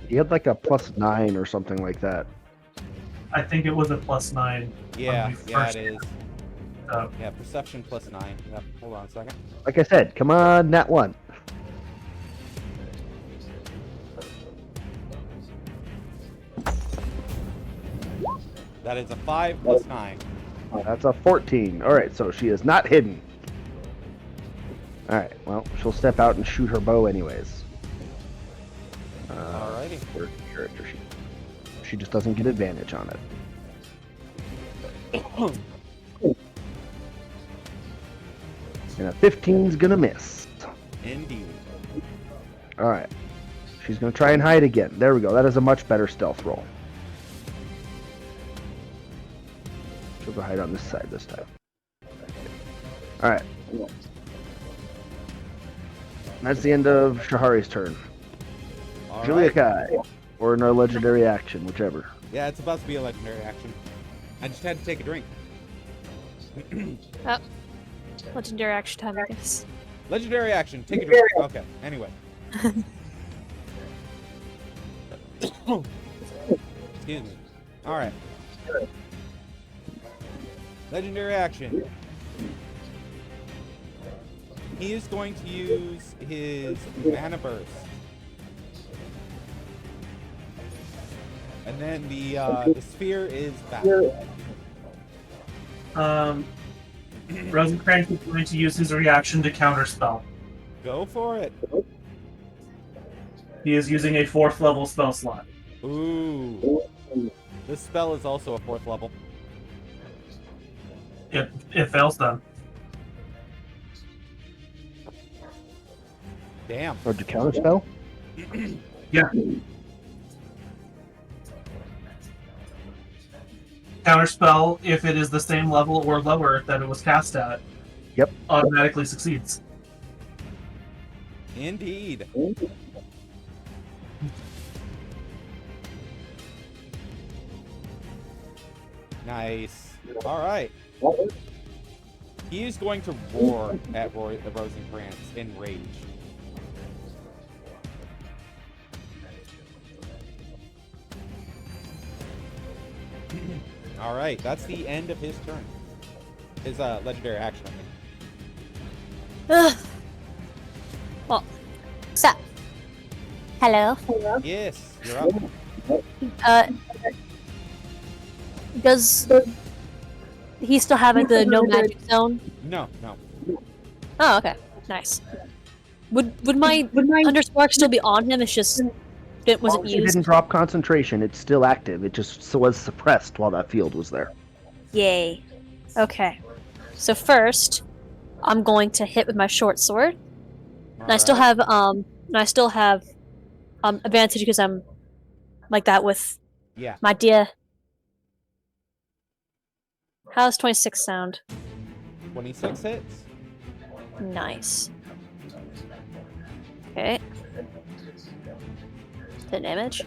He had like a +9 or something like that. I think it was a +9. Yeah, we yeah, first- it is. Uh, Yeah, perception +9. Yep. Hold on a second. Like I said, come on, nat 1. That is a 5 plus 9. That's a 14. All right, so she is not hidden. All right, well, she'll step out and shoot her bow anyways. Alrighty. Where's the character sheet? She just doesn't get advantage on it. And a 15's gonna miss. Indeed. All right, she's gonna try and hide again. There we go. That is a much better stealth roll. She'll go hide on this side this time. All right. That's the end of Shahari's turn. All Julia right. Kai, or in our legendary action, whichever. Yeah, it's about to be a legendary action. I just had to take a drink. Legendary action time, I guess. Legendary action. Take a drink. Okay. Anyway. Excuse me. All right. Legendary action. He is going to use his mana burst. And then the sphere is back. Rosencrantz is going to use his reaction to counterspell. Go for it. He is using a 4th level spell slot. Ooh. This spell is also a 4th level. It fails then. Damn. Or to counterspell? Yeah. Counterspell, if it is the same level or lower that it was cast at, Yep. automatically succeeds. Indeed. Nice. All right. He is going to roar at Rosencrantz in rage. All right, that's the end of his turn. His legendary action, I mean. Ugh. Well, so, hello. Yes, you're up. Does he still have the no magic zone? No, no. Oh, okay, nice. Would my Underspark still be on him? It's just it wasn't It used. didn't drop concentration. It's still active. It just was suppressed while that field was there. Yay. Okay. So first, I'm going to hit with my short sword. And I still have advantage because I'm like that with my dear. How's 26 sound? 26 hits. Nice. Okay. 10 damage.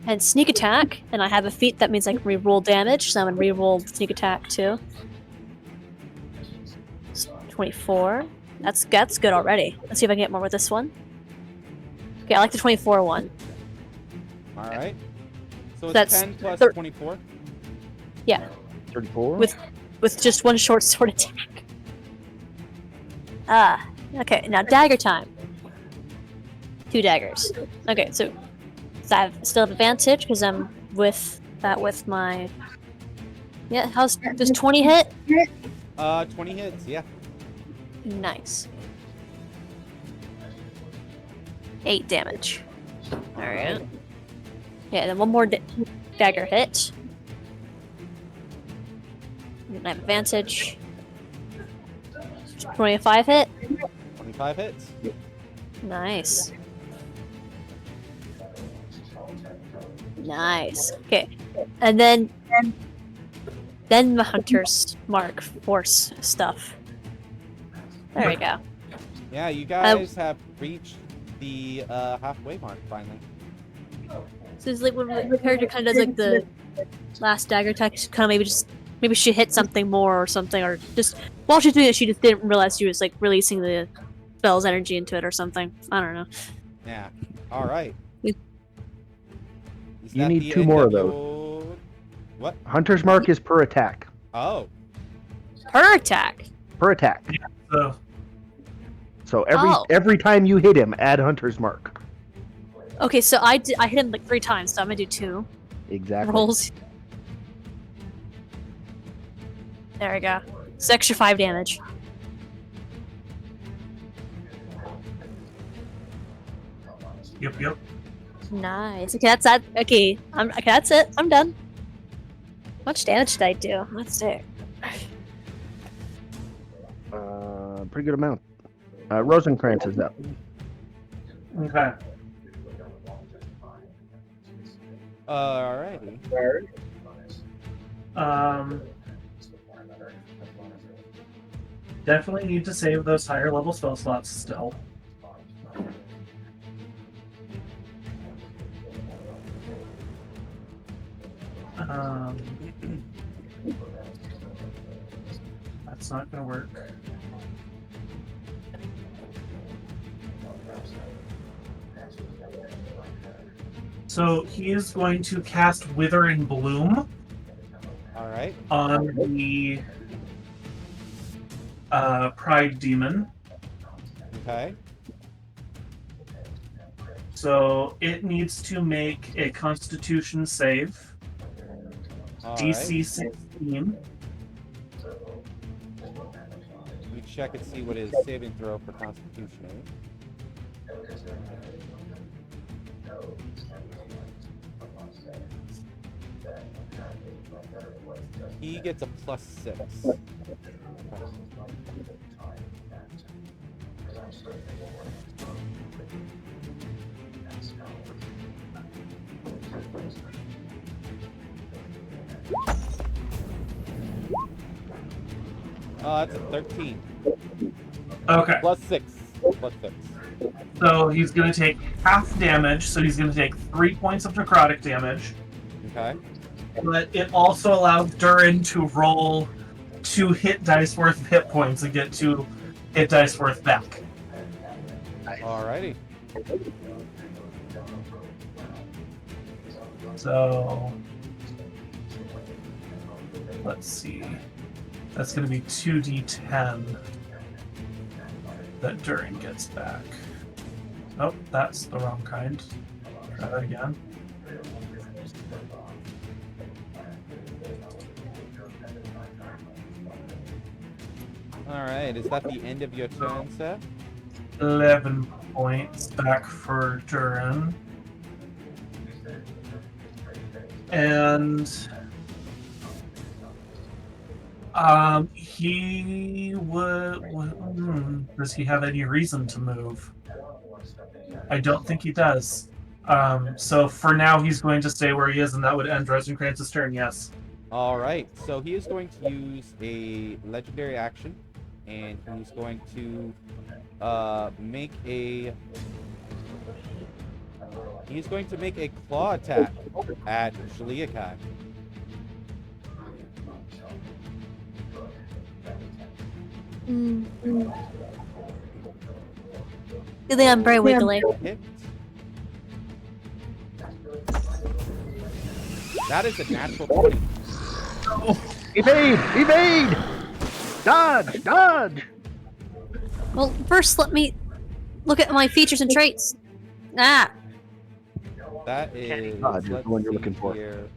And sneak attack, and I have a feat that means I can reroll damage, so I'm gonna reroll sneak attack too. 24. That's good already. Let's see if I can get more with this one. Okay, I like the 24 one. Alright. So it's That's 10 plus 24? Yeah. 34? With just one short sword attack. Okay, now dagger time. 2 daggers. Okay, so I still have advantage because I'm with my... Yeah, does 20 hit? 20 hits, yeah. Nice. 8 damage. Alright. Yeah, then one more dagger hit. And I have advantage. 25 hit? 25 hits. Nice. Nice. Okay. And then the hunter's mark force stuff. There we go. Yeah, you guys have reached the halfway mark finally. So it's like when the character kind of does like the last dagger attack, she kind of maybe she hit something more or something, or just while she's doing it, she just didn't realize she was like releasing the spell's energy into it or something. I don't know. Yeah. All right. You need 2 more of those. What? Hunter's Mark is per attack. Oh. Per attack. Per attack. So, So every time you hit him, add Hunter's Mark. Okay, so I hit him like 3 times, so I'm gonna do 2 Exactly. rolls. There we go. It's extra 5 damage. Yep. Nice. Okay, that's that. Okay, that's it. I'm done. How much damage did I do? Let's see. Pretty good amount. Rosencrantz is up. Okay. Alrighty. Definitely need to save those higher level spell slots still. That's not gonna work. So he is going to cast Withering Bloom Alright. on the Pride Demon. Okay. So it needs to make a Constitution save. All DC right. 16. Let me check and see what his saving throw for Constitution is. He gets a +6. That's a 13. Okay. Plus 6. Plus 6. So he's going to take half damage, so he's going to take 3 points of necrotic damage. Okay. But it also allows Durin to roll 2 hit dice worth of hit points and get 2 hit dice worth back. Alrighty. So let's see. That's going to be 2d10 that Durin gets back. Oh, that's the wrong kind. Try that again. Alright, is that the end of your turn, sir? 11 points back for Durin. And he would. Does he have any reason to move? I don't think he does. So for now, he's going to stay where he is, and that would end Rosencrantz's turn. Yes. Alright, so he is going to use a legendary action, and he's going to make a claw attack at Shaliakai. Feeling I'm very wiggly. Hit. That is a natural 20. Evade! Evade! Dodge! Dodge! Well, first let me look at my features and traits. Ah, That is Dodge is the let's one you're see looking for. here.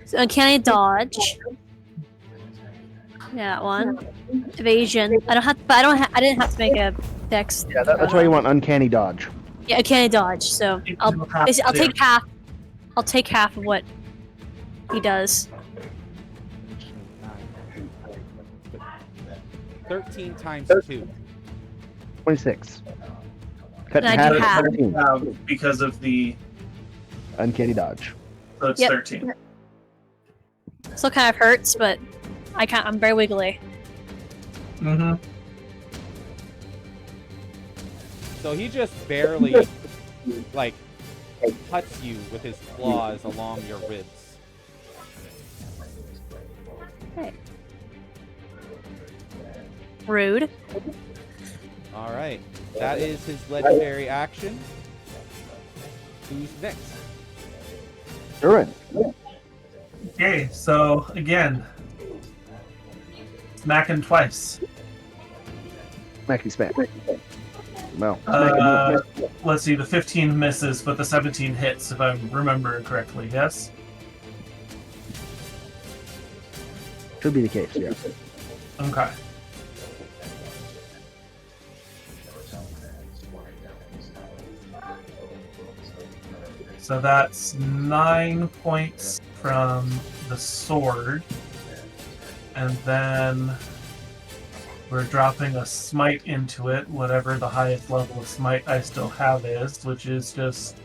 so uncanny dodge. Yeah, that one. Evasion. I didn't have to make a dex. Yeah, that's why you want uncanny dodge. Yeah, uncanny dodge. So I'll take half. I'll take half of what he does. 13 times 2. 26. Cut in And I do half, half. 13. Because of the. Uncanny dodge. So it's Yep. 13. Still kind of hurts, but I'm very wiggly. Mm-hmm. So he just barely, like, cuts you with his claws along your ribs. Hey. Rude. Alright, that is his legendary action. Who's next? Durin. Okay, so again, smacking twice. Smacky smack. Well, Let's see, the 15 misses, but the 17 hits, if I remember correctly, yes? should be the case, yeah. Okay. So that's 9 points from the sword. And then we're dropping a smite into it, whatever the highest level of smite I still have is, which is just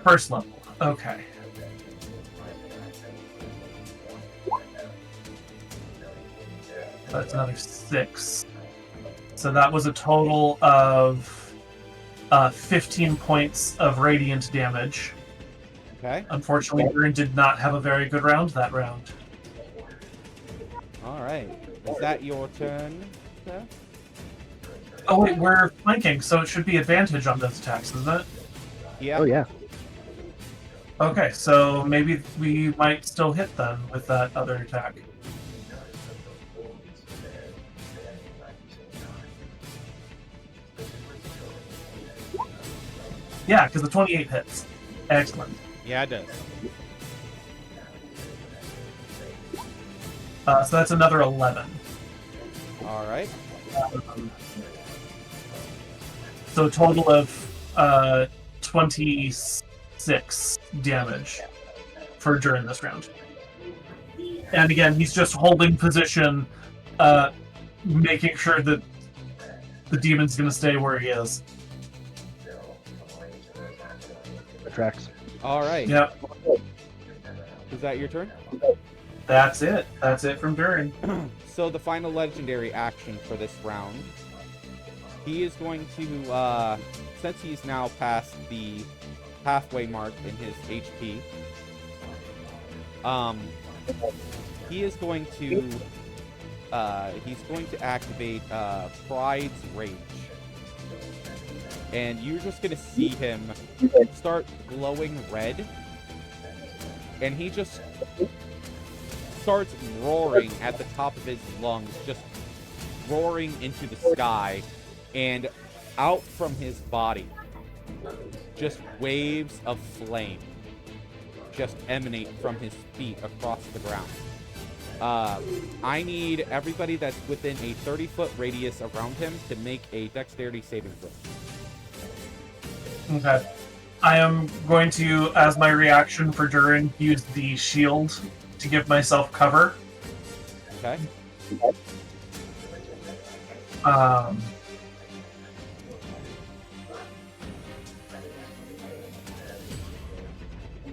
first level. Okay. That's another 6. So that was a total of 15 points of radiant damage. Okay. Unfortunately, Ern did not have a very good round that round. Alright. Is that your turn, sir? Oh wait, we're flanking, so it should be advantage on those attacks, isn't it? Yeah. Oh, yeah. Okay, so maybe we might still hit then with that other attack. Yeah, because the 28 hits. Excellent. Yeah, it does. So that's another 11. Alright. So a total of 26 damage for during this round. And again, he's just holding position, making sure that the demon's going to stay where he is. That tracks. Alright. Yep. Is that your turn? That's it. That's it from Durin. So the final legendary action for this round, he is going to, since he's now past the halfway mark in his HP, he is going to activate Pride's Rage. And you're just gonna see him start glowing red, and he just starts roaring at the top of his lungs, just roaring into the sky, and out from his body, just waves of flame just emanate from his feet across the ground. I need everybody that's within a 30-foot radius around him to make a dexterity saving throw. Okay. I am going to, as my reaction for Durin, use the shield to give myself cover. Okay.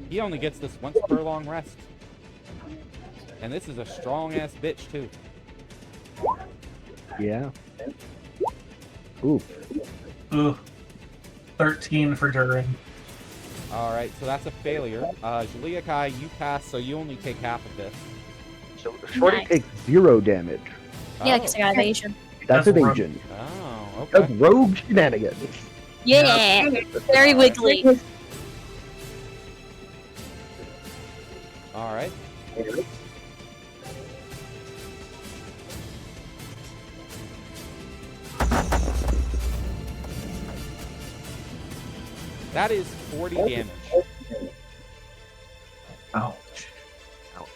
He only gets this once per long rest. And this is a strong-ass bitch, too. Yeah. Ooh. Ooh. 13 for Durin. Alright, so that's a failure. Juliakai, you pass, so you only take half of this. So Shorty Nice. takes 0 damage. Yeah, because I got evasion. That's That's evasion. Oh, That's okay. rogue shenanigans. Yeah! Very wiggly. Alright. That is 40 damage. Ouch. Ouch.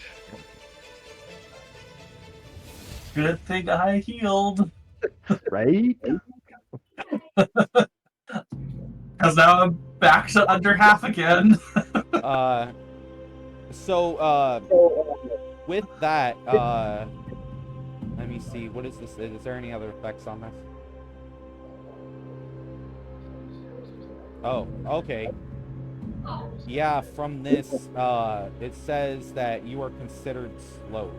Good thing I healed. Right? Because now I'm back to under half again. With that, let me see, what is this? Is there any other effects on this? Oh, okay. Yeah, from this, it says that you are considered slowed.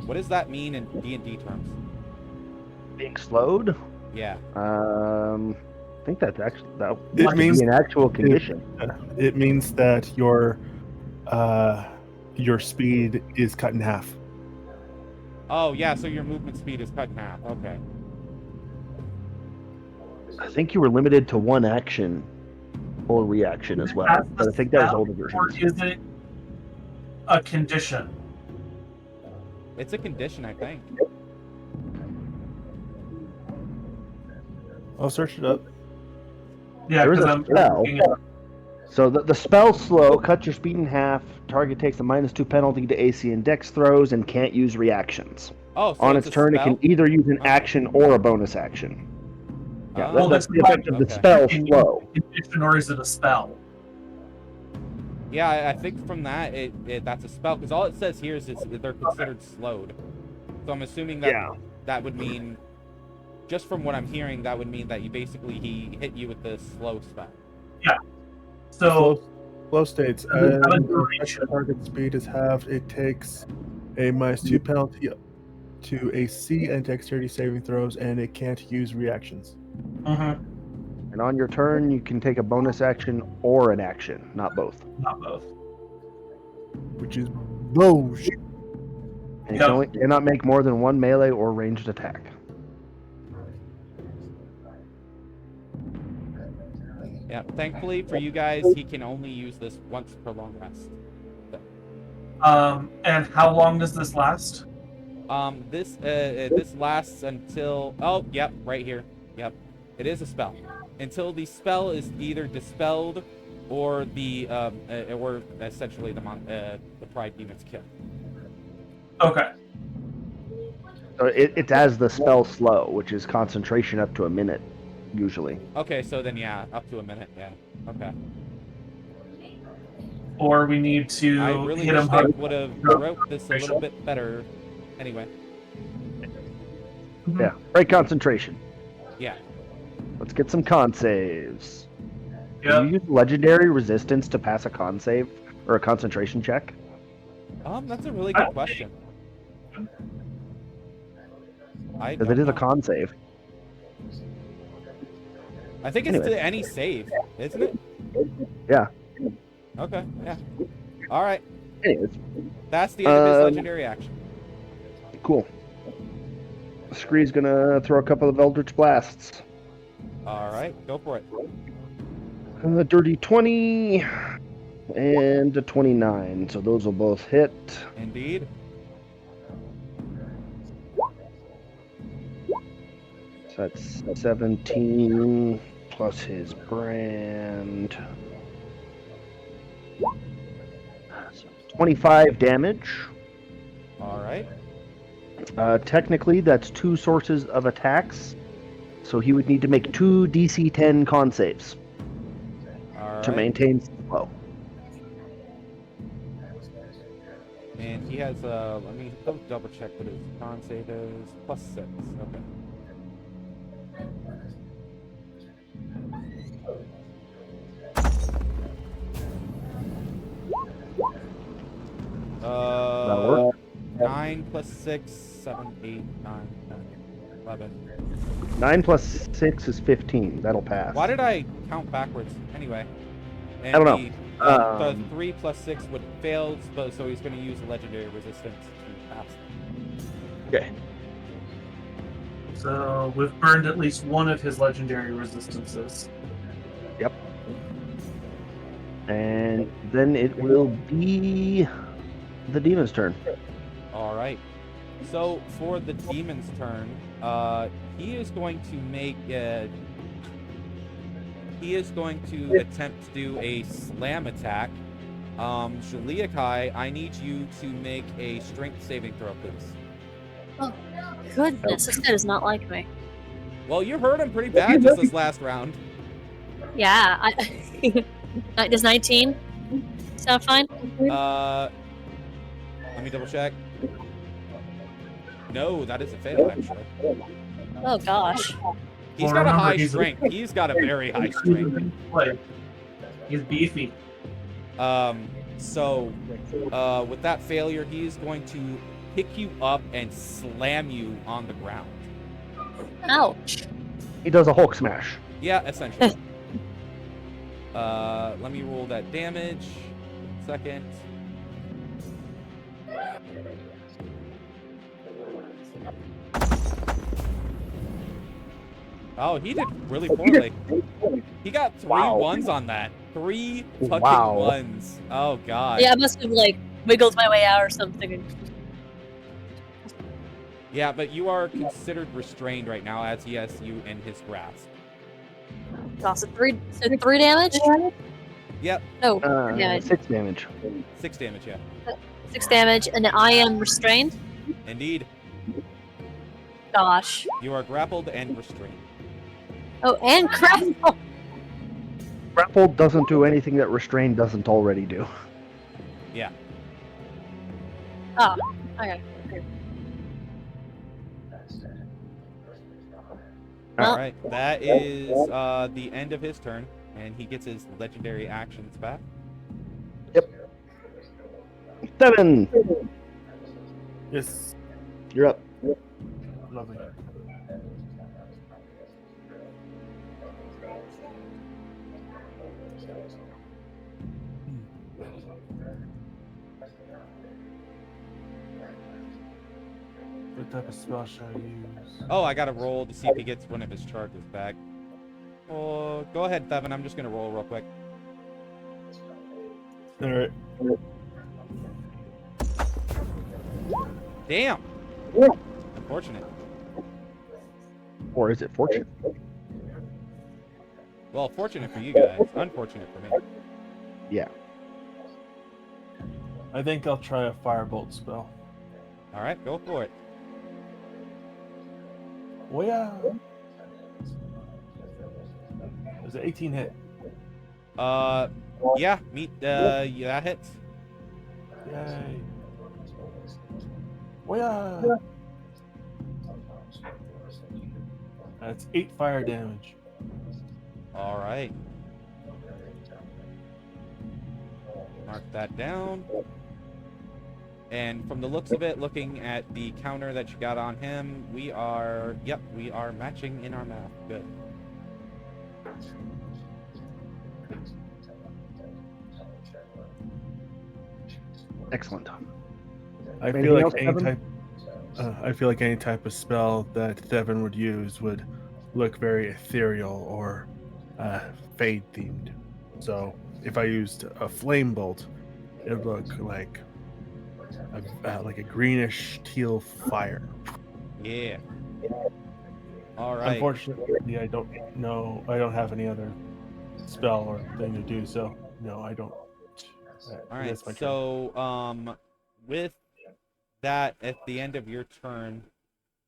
What does that mean in D&D terms? Being slowed? Yeah. I think that's actually that It might means- be an actual condition. It means that your speed is cut in half. Oh, yeah, so your movement speed is cut in half. Okay. I think you were limited to 1 action or reaction as well. That's But I the think that was spell, older Or versions. is it a condition? It's a condition, I think. I'll search it up. Yeah, There is because a I'm spell. looking at- So the spell slow, cut your speed in half, target takes a -2 penalty to AC and dex throws and can't use reactions. Oh, so On it's its a turn, it spell? can either use an Okay. action or a bonus action. Yeah, Oh, that's the that's effect of the okay. spell Can you- slow. condition or is it a spell? Yeah, I think from that, that's a spell, because all it says here is they're considered slowed. So I'm assuming that Yeah. that would mean, just from what I'm hearing, that would mean that he hit you with the slow spell. So Flow states, Does it have a as duration? the target speed is halved, it takes a -2 penalty to AC and dexterity saving throws, and it can't use reactions. And on your turn, you can take a bonus action or an action, not both. not both. Which is bullshit. And you Yep. can only, cannot make more than 1 melee or ranged attack. Yeah, thankfully for you guys, he can only use this once per long rest. And how long does this last? This lasts until, oh, yep, right here. Yep, it is a spell. Until the spell is either dispelled or or essentially the Pride Demon's killed. Okay. So it's as the spell slow, which is concentration up to a minute, usually. Okay, so then yeah, up to a minute, yeah. Okay. Or we need to I really hit wish him they hard. would have wrote this a little bit better. Anyway, Mhm. Yeah, break concentration. yeah. Let's get some con saves. Yep. Can you use legendary resistance to pass a con save? or a concentration check? That's a really good question. I Because don't it is know. a con save. I think it's Anyway. to any save, isn't it? Yeah. Okay, yeah. All right. Anyways, That's the end of his legendary action. cool. Scree's gonna throw a couple of Eldritch Blasts. All right, go for it. Dirty 20 and a 29, so those will both hit. Indeed. So that's 17 plus his brand. So 25 damage. All right. Technically, that's 2 sources of attacks, so he would need to make 2 DC 10 con saves All to right. maintain flow. And he has let me double check what his con save is. +6. Okay. That'll work. 9 + 6, 7, 8, 9, 10, 11. 9 plus 6 is 15. That'll pass. Why did I count backwards? Anyway. And I don't know. The 3 + 6 would fail, so he's going to use a legendary resistance to pass. Okay. So we've burned at least one of his legendary resistances. Yep. And then it will be the demon's turn. All right. So for the demon's turn, he is going to make he is going to attempt to do a slam attack. Shaliakai, I need you to make a strength saving throw, please. Oh, goodness, this guy does not like me. Well, you hurt him pretty bad just this last round. Yeah, does 19 sound fine? Let me double check. No, that is a fail, actually. Oh gosh. He's Well, got a remember, high he's a- strength. He's got a very high strength. Like, he's beefy. So, with that failure, he's going to pick you up and slam you on the ground. Ouch. He does a Hulk smash. Yeah, essentially. Let me roll that damage. Second. Oh, he did really poorly. He got 3 Wow. ones on that. 3 fucking Wow. ones. Oh, God. Yeah, I must have like wiggled my way out or something. Yeah, but you are considered restrained right now as he has you in his grasp. Oh, so three damage? Yep, No, 4 damage. 6 damage. 6 damage, yeah. 6 damage, and I am restrained? Indeed, Gosh. you are grappled and restrained. Oh, and grapple! Grapple doesn't do anything that restrain doesn't already do. Yeah. Oh, okay. Well- All right, that is the end of his turn, and he gets his legendary actions back. 7. Yes. You're up. Lovely. What type of spell shall I use? Oh, I got to roll to see if he gets one of his charges back. Oh, go ahead, Thevin. I'm just gonna roll real quick. Alright. Damn. Unfortunate. Or is it fortune? Well, fortunate for you guys. Unfortunate for me. Yeah. I think I'll try a firebolt spell. All right, go for it. Oh yeah. There's an 18 hit. Yeah, yeah, that hits. Yay. Oh yeah. That's 8 fire damage. All right. mark that down. And from the looks of it, looking at the counter that you got on him, we are matching in our math. Good. Excellent. I Anything feel like else, any Evan? type. I feel like any type of spell that Thevin would use would look very ethereal or fade themed. So if I used a flame bolt, it would look like a greenish teal fire. Yeah. All right. Unfortunately, I don't know. I don't have any other spell or thing to do. So no, I don't. All right. That's my turn. So with that at the end of your turn,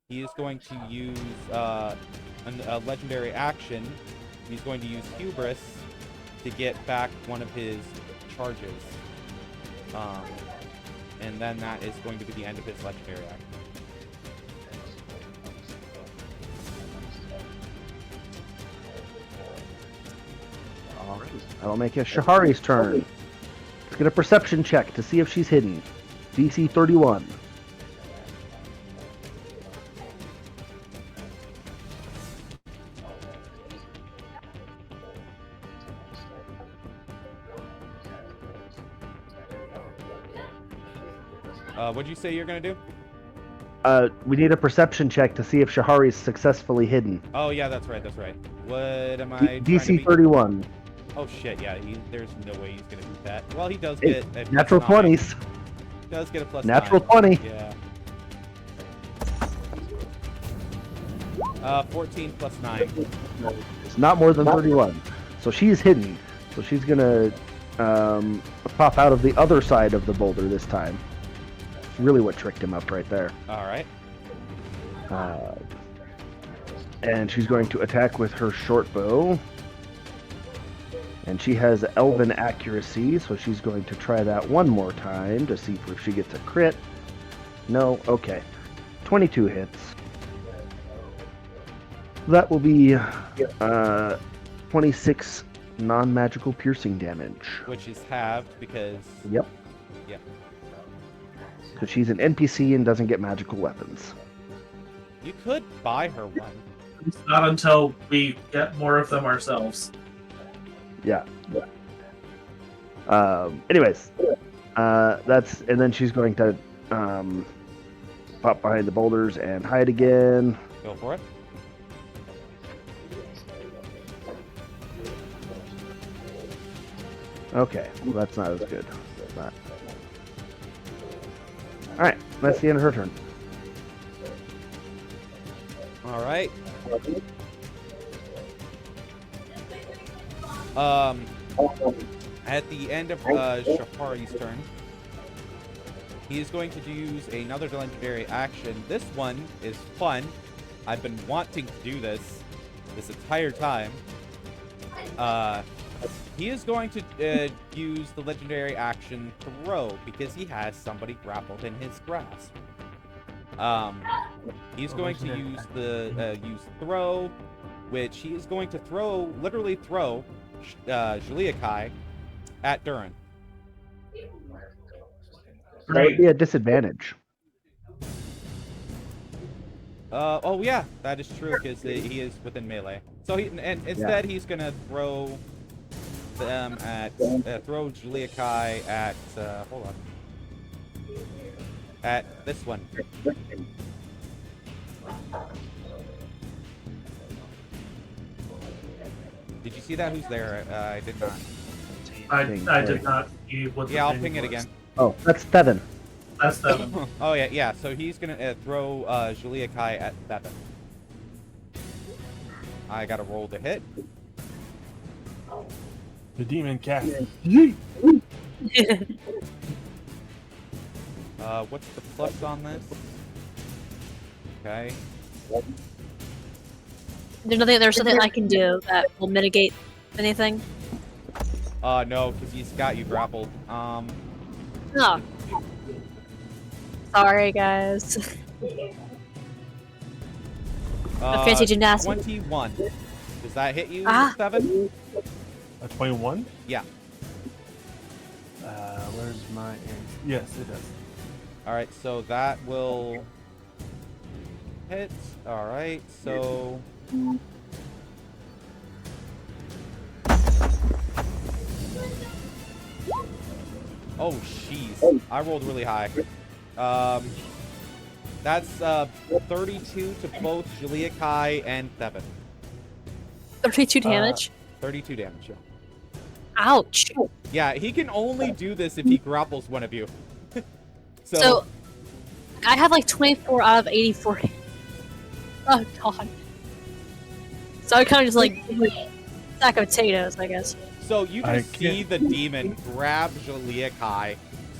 he is going to use a legendary action. He's going to use Hubris to get back one of his charges. And then that is going to be the end of his legendary action. All right. That'll make it Shahari's turn. Let's get a perception check to see if she's hidden. DC 31. What'd you say you're gonna do? We need a perception check to see if Shahari's successfully hidden. Oh yeah, that's right. What am I? trying to DC be? 31. Oh shit, yeah. There's no way he's gonna beat that. Well, he does Hey, get a natural plus 9. 20s. He does get a plus Natural 9. 20. Yeah. 14 plus 9. It's not more than 31. So she's hidden. So she's gonna pop out of the other side of the boulder this time. It's really what tricked him up right there. All right. And she's going to attack with her short bow. And she has elven accuracy, so she's going to try that one more time to see if she gets a crit. No, okay. 22 hits. That will be 26 non-magical piercing damage. Which is halved because. Yep. Yeah. Because she's an NPC and doesn't get magical weapons. You could buy her one. It's not until we get more of them ourselves. Yeah. Anyways, that's and then she's going to pop behind the boulders and hide again. Go for it. Okay, well, that's not as good. But... All right, that's the end of her turn. All right. At the end of Shahari's turn, he is going to use another legendary action. This one is fun. I've been wanting to do this entire time. He is going to use the legendary action Throw because he has somebody grappled in his grasp. He's going to use the use Throw, which he is going to literally throw Julia at Durin. That would be a disadvantage. Oh yeah, that is true because he is within melee. So instead he's gonna throw them at throw Julia at hold on, at this one. Did you see that? Who's there? I did not. I did not see what the Yeah, I'll thing ping it was. again. Oh, that's Thevin. That's them. Oh yeah. So he's gonna throw Julia at Thevin. I gotta roll to hit. The demon cast. What's the plus on this? Okay. There's something I can do that will mitigate anything. No, because he's got you grappled. Oh. Sorry, guys. Fancy gymnastics. 21. Does that hit you, Ah. 7? A 21? Yeah. Where's my aim? Yes, it does. All right, so that will hit. All right, so oh, jeez, I rolled really high. That's 32 to both Julia-Kai and Thevin. 32 damage. 32 damage. Yeah. Ouch. Yeah, he can only do this if he grapples one of you. So, I have like 24 out of 84. Oh god. So I kind of just like sack of potatoes, I guess. So you just see the demon grab Julia-Kai,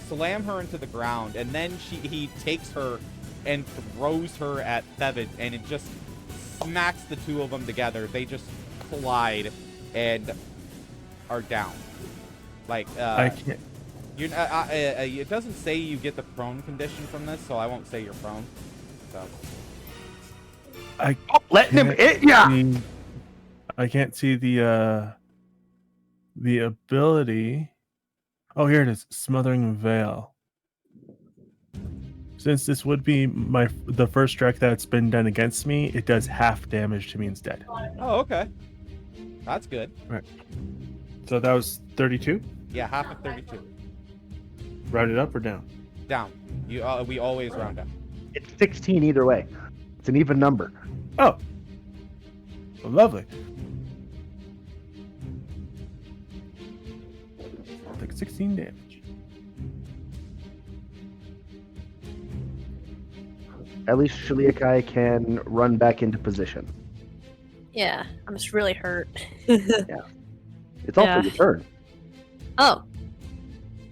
slam her into the ground, and then he takes her and throws her at Thevin, and it just smacks the two of them together. They just collide and are down. Like I can't. You're it doesn't say you get the prone condition from this, so I won't say you're prone. So Let him hit ya! I can't see the ability. Oh, here it is. Smothering Veil. Since this would be the first strike that's been done against me, it does half damage to me instead. Oh, okay. That's good. Right. So that was 32? Yeah, half of 32. Rounded up or down? Down. We always round down. It's 16 either way. It's an even number. Oh. Well, lovely. Like 16 damage. At least Julia-Kai can run back into position. Yeah, I'm just really hurt. It's also your turn. Oh.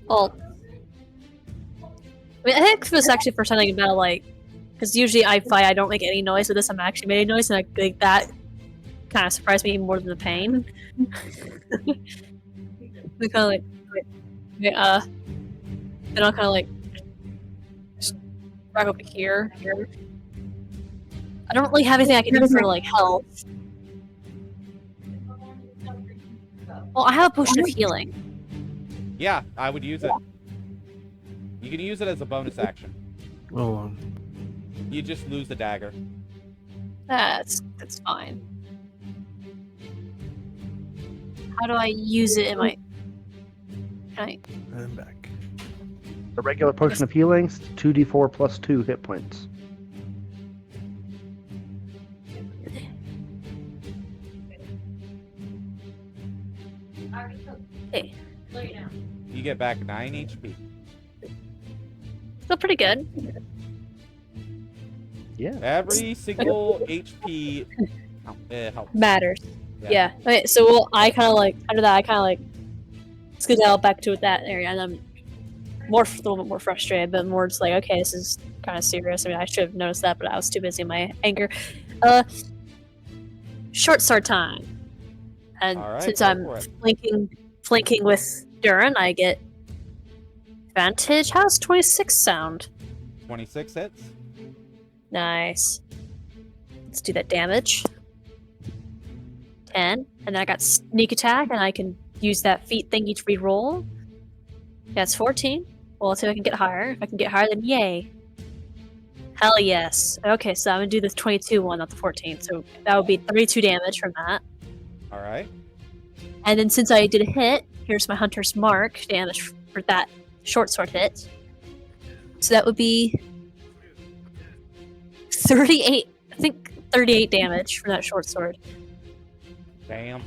Well, I mean, I think this actually for something about like, because usually I fight, I don't make any noise. So this, I'm actually making noise, and I think that kind of surprised me even more than the pain. We kind of like, then I'll kind of like just back over here. I don't really have anything I can do for like health. Well, I have a potion of healing. Yeah, I would use it. You can use it as a bonus action. Hold on. You just lose the dagger. That's fine. How do I use it in my? Can I? And back. The regular potion of healing, 2d4 plus 2 hit points. Hey, You get back 9 HP. still pretty good. Yeah. Every single HP helps. Matters. Yeah. Okay, so well, I kind of like under that. I kind of like skedaddle back to that area, and I'm a little bit more frustrated, but more just like, okay, this is kind of serious. I mean, I should have noticed that, but I was too busy in my anger. Short sword time, and All right, since go I'm for it. flanking with Durin, I get advantage. How's 26 sound? 26 hits. Nice. Let's do that damage. 10, and then I got sneak attack, and I can use that feat thingy to reroll. That's 14. Well, let's see if I can get higher. If I can get higher, then yay. Hell yes. Okay, so I'm gonna do this 22 one, not the 14. So that would be 32 damage from that. All right. And then since I did a hit, here's my Hunter's Mark damage for that short sword hit. So that would be 38. I think 38 damage for that short sword. Damn.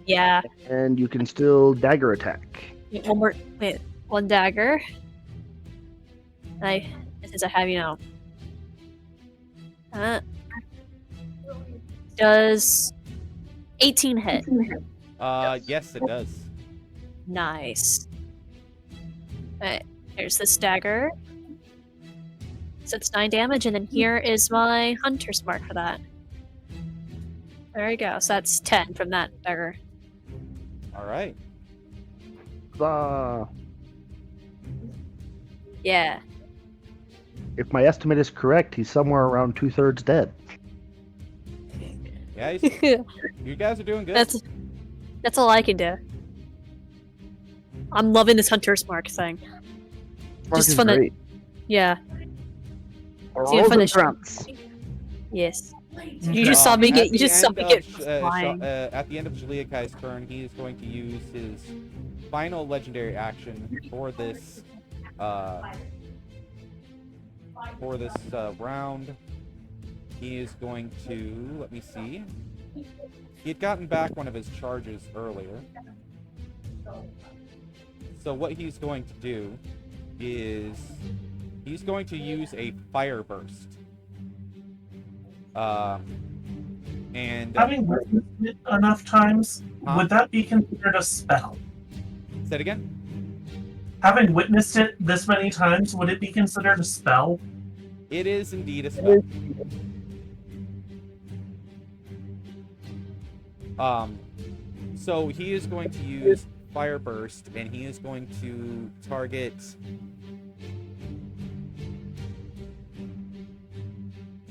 Yeah. And you can still dagger attack. One dagger. Since I have, does 18 hit? Yes, it does. Nice. Alright, here's this dagger. So it's 9 damage, and then here is my Hunter's Mark for that. There you go. So that's 10 from that dagger. All right. Yeah. If my estimate is correct, he's somewhere around 2/3 dead. Yeah, you guys are doing good. That's all I can do. I'm loving this hunter's mark thing. Mark Just is fun to- great. Yeah. Rolls finish. and trumps. Yes. You just saw me get. You just saw me get flying. At the end of Juliakai's turn, he is going to use his final legendary action for this round. He is going to, let me see. He had gotten back one of his charges earlier. So what he's going to do is he's going to use a fire burst. And Having witnessed it enough times, would that be considered a spell? say it again. Having witnessed it this many times, would it be considered a spell? It is indeed a spell. So he is going to use Fire Burst, and he is going to target.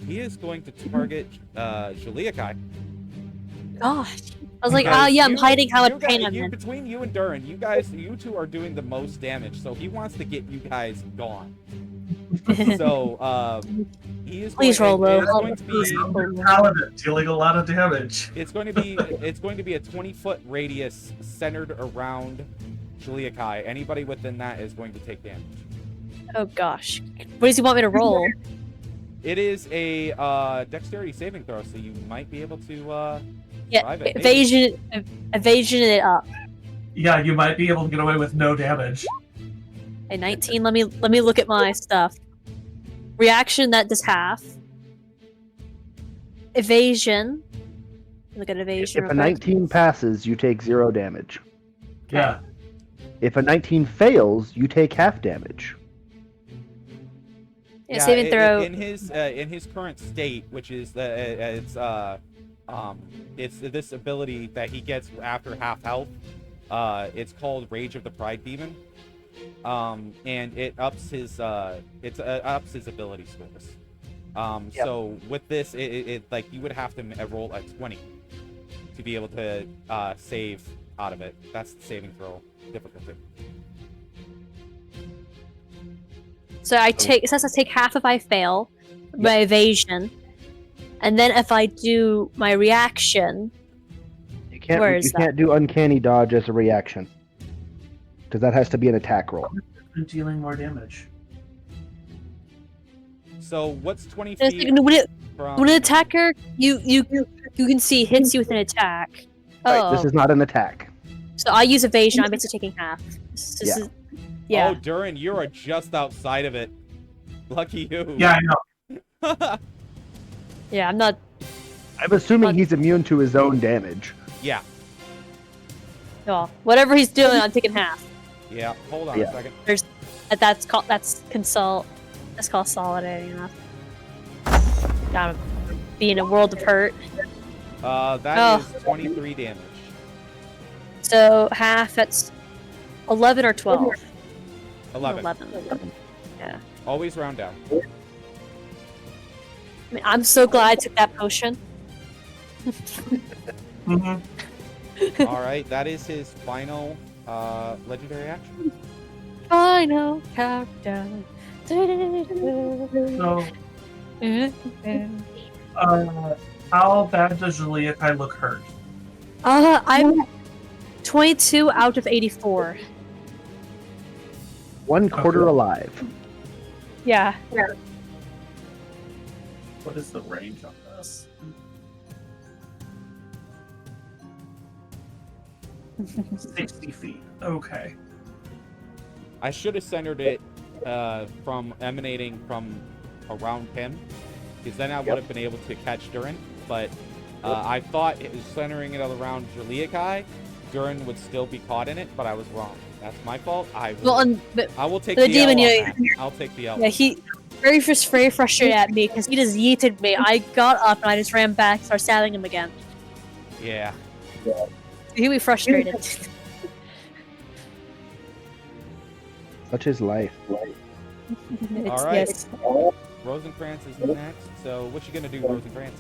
He is going to target Juliakai. Gosh. I was like, Because yeah, I'm you- hiding how you much pain guys- I'm in. Between you and Durin, you two are doing the most damage, so he wants to get you guys gone. So, he is Please roll low. It's going to be. Paladin dealing a lot of damage. It's going to be a 20-foot radius centered around Juliakai. Anybody within that is going to take damage. Oh gosh. What does he want me to roll? It is a dexterity saving throw, so you might be able to Yeah, survive it. evasion it up. Yeah, you might be able to get away with no damage. A 19. Let me look at my stuff. Reaction, that does half. Evasion. Look at evasion. If a real quick. 19 passes, you take 0 damage. Yeah. If a 19 fails, you take half damage. Yeah, saving throw. In his current state, which is it's this ability that he gets after half health. It's called Rage of the Pride Demon, and it ups his ability scores. So with this, it like you would have to roll a 20 to be able to save out of it. That's the saving throw difficulty. So it says I take half if I fail my evasion, and then if I do my reaction. You can't. Where You is that? can't do uncanny dodge as a reaction, because that has to be an attack roll. And dealing more damage. So what's 20 It's feet like, from? when an attacker you can see hits you with an attack. Right, Oh, this is not an attack. so I use evasion. I'm basically taking half. This Yeah. is- yeah. Oh, Durin, you are just outside of it. Lucky you. Yeah, I know. Yeah, I'm not. I'm assuming he's immune to his own damage. Yeah. Oh, whatever he's doing, I'm taking half. Yeah. Hold on Yeah. a second. That's called solidating enough. Gotta be in a world of hurt. That is 23 damage. So half. That's 11 or 12. 11. 11. Yeah. Always round down. I mean, I'm so glad I took that potion. Mm-hmm. All right. That is his final legendary action. Final countdown. So, how bad does Juliakai look hurt? I'm 22 out of 84. 1/4 alive. Yeah. What is the range on this? "60 feet. Okay. I should have centered it from emanating from around him, because then I would have been able to catch Durin. But I thought it was centering it around Juliakai. Durin would still be caught in it, but I was wrong. That's my fault. I will take the the demon, L on yeah, that. I'll take the L. yeah, he very frustrated at me because he just yeeted me. I got up and I just ran back, started stabbing him again. Yeah. He'd be frustrated. Such is life. It's- All right. yes. Rosencrantz is next. So what you gonna do, Rosencrantz?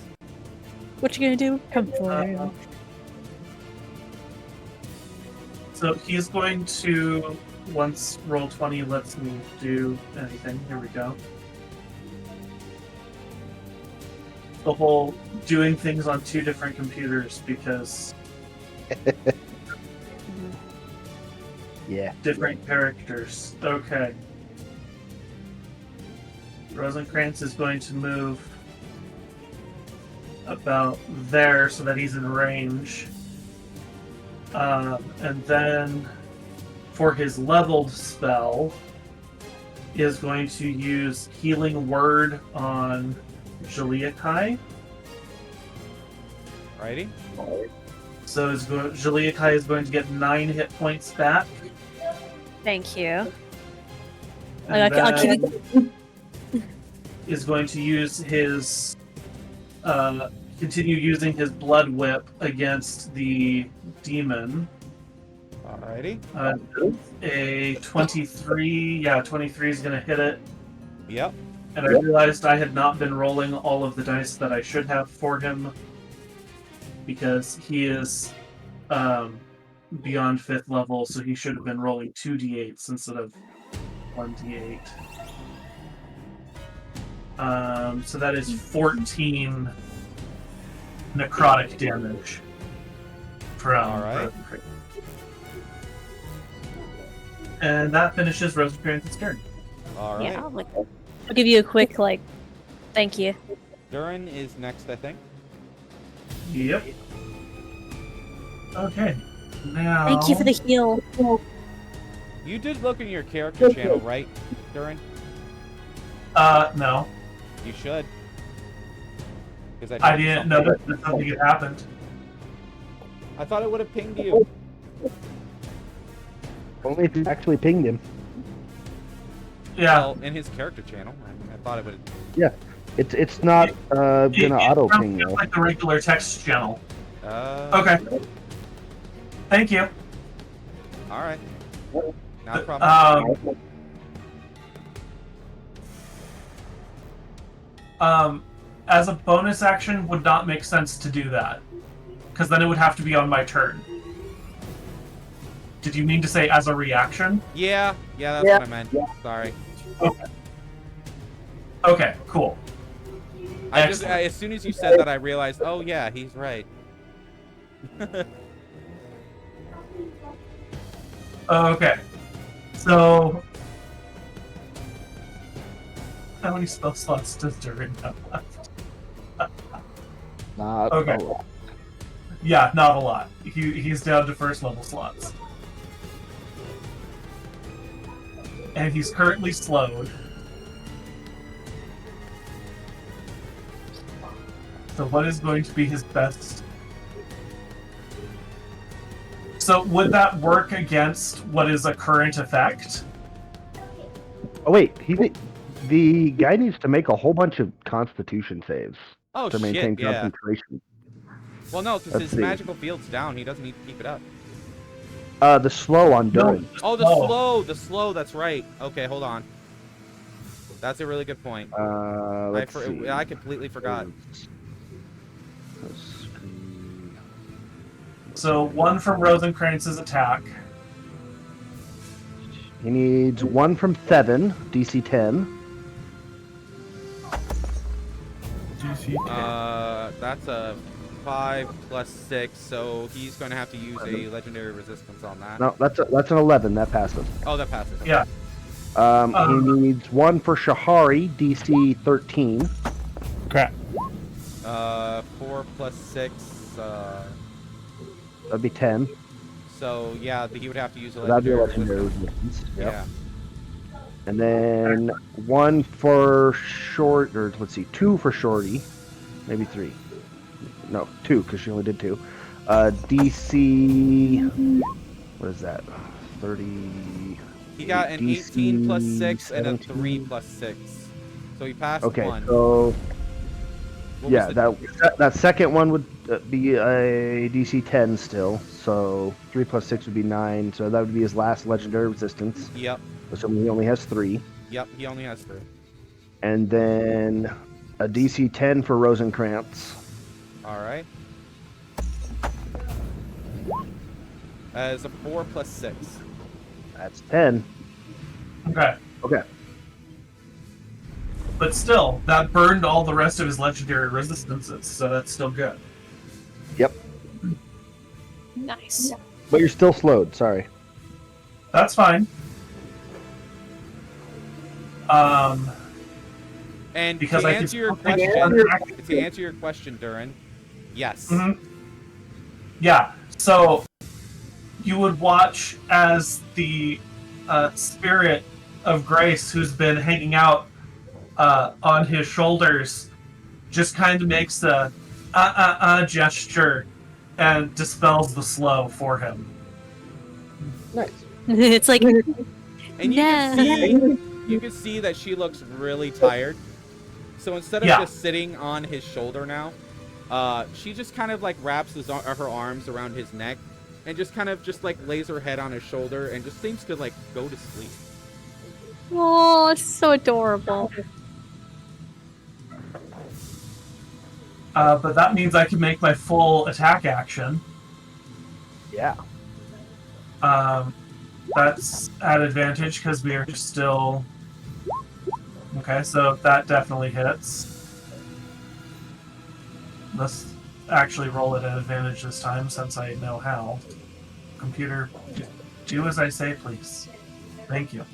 What you gonna do? Come forward. So So he's going to, once roll 20 lets me do anything, here we go. The whole doing things on two different computers because Yeah. different characters. Okay. Rosencrantz is going to move about there so that he's in range. And then for his leveled spell, is going to use Healing Word on Jaliakai. Righty. So Jaliakai is going to get 9 hit points back. Thank you. And I'll keep then is going to use his continue using his blood whip against the demon. Alrighty. A 23, yeah, 23 is going to hit it. Yep. And I realized I had not been rolling all of the dice that I should have for him because he is beyond 5th level, so he should have been rolling 2d8s instead of 1d8. So that is 14 necrotic damage from Alright. Rosencrantz. And that finishes Rosencrantz's turn. Alright. Yeah, I'll give you a quick thank you. Durin is next, I think. Yep. Okay. Now. Thank you for the heal. You did look in your character channel, right, Durin? No. You should. Because I didn't know that something had happened. I thought it would have pinged you. Only if you actually pinged him. Yeah. Well, in his character channel. I mean, I thought it would. Yeah. It's not gonna auto ping you. you. Like the regular text channel. Okay. Thank you. All right. Not a problem. As a bonus action, would not make sense to do that, because then it would have to be on my turn. Did you mean to say as a reaction? Yeah, that's what I meant. Sorry. Okay, cool. As soon as you said that, I realized, oh yeah, he's right. Okay. So, how many spell slots does Durin have left? Not Okay. a lot. Yeah, not a lot. He's down to 1st level slots. And he's currently slowed. So what is going to be his best? So would that work against what is a current effect? Oh wait, the guy needs to make a whole bunch of Constitution saves Oh to maintain shit, yeah. concentration. Well, no, because Let's his see. magical field's down. He doesn't need to keep it up. The slow on Durin. Oh, the slow. That's right. Okay, hold on. That's a really good point. Let's see. I completely forgot. So 1 from Rosencrantz's attack. He needs 1 from 7, DC 10. That's a 5 plus 6, so he's going to have to use a legendary resistance on that. No, that's an 11. That passes. Oh, that passes. Yeah. He needs 1 for Shahari, DC 13. Crap. 4 plus 6. That'd be 10. So yeah, he would have to use a That'd be a legendary legendary resistance. resistance. Yep. Yeah. And then 1 for Short, or let's see, 2 for Shorty. Maybe 3. No, 2, because she only did 2. DC. What is that? 30. He got an DC 18 plus 6 and a 17. 3 plus 6. So he passed Okay, 1. so What yeah, was the- that second one would be a DC 10 still. So 3 plus 6 would be 9. So that would be his last legendary resistance. Yep. Assuming he only has 3. Yep. He only has 3. And then a DC 10 for Rosencrantz. All right. As a 4 plus 6. That's 10. Okay. Okay. But still, that burned all the rest of his legendary resistances, so that's still good. Yep. Nice. But you're still slowed. Sorry. That's fine. And Because to I answer can your question, Durin, yes. Yeah. So you would watch as the spirit of Grace, who's been hanging out on his shoulders, just kind of makes a gesture and dispels the slow for him. Nice. It's like, And you can see that she looks really tired. So instead of just sitting on his shoulder now, she just kind of like wraps her arms around his neck and just kind of just like lays her head on his shoulder and just seems to like go to sleep. oh, it's so adorable. But that means I can make my full attack action. Yeah. That's at advantage because we are still... Okay, so that definitely hits. Let's actually roll it at advantage this time since I know how. Computer, do as I say, please. Thank you.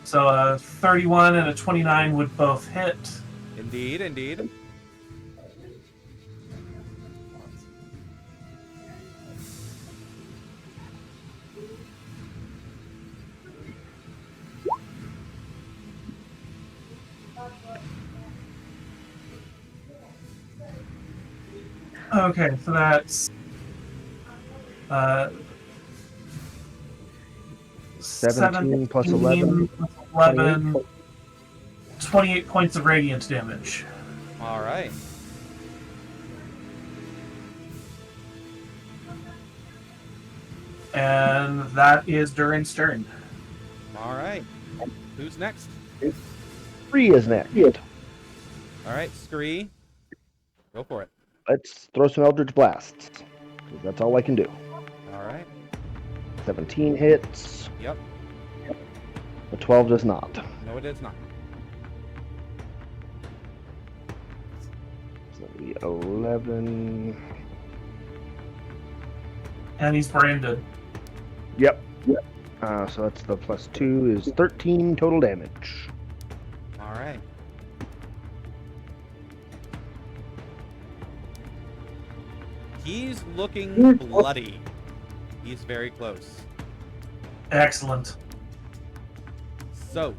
So a 31 and a 29 would both hit. Indeed, indeed. Okay, so that's 17 plus 11. Plus 11, 28 points of radiant damage. All right. And that is Durin's turn. All right. Who's next? 3 is next. All right, Scree. Go for it. Let's throw some Eldritch Blasts. 'Cause that's all I can do. All right. 17 hits. Yep. The 12 does not. No, it is not. So that'll be 11. And he's branded. Yep. So that's the plus 2 is 13 total damage. All right. He's looking bloody. He's very close. Excellent. So,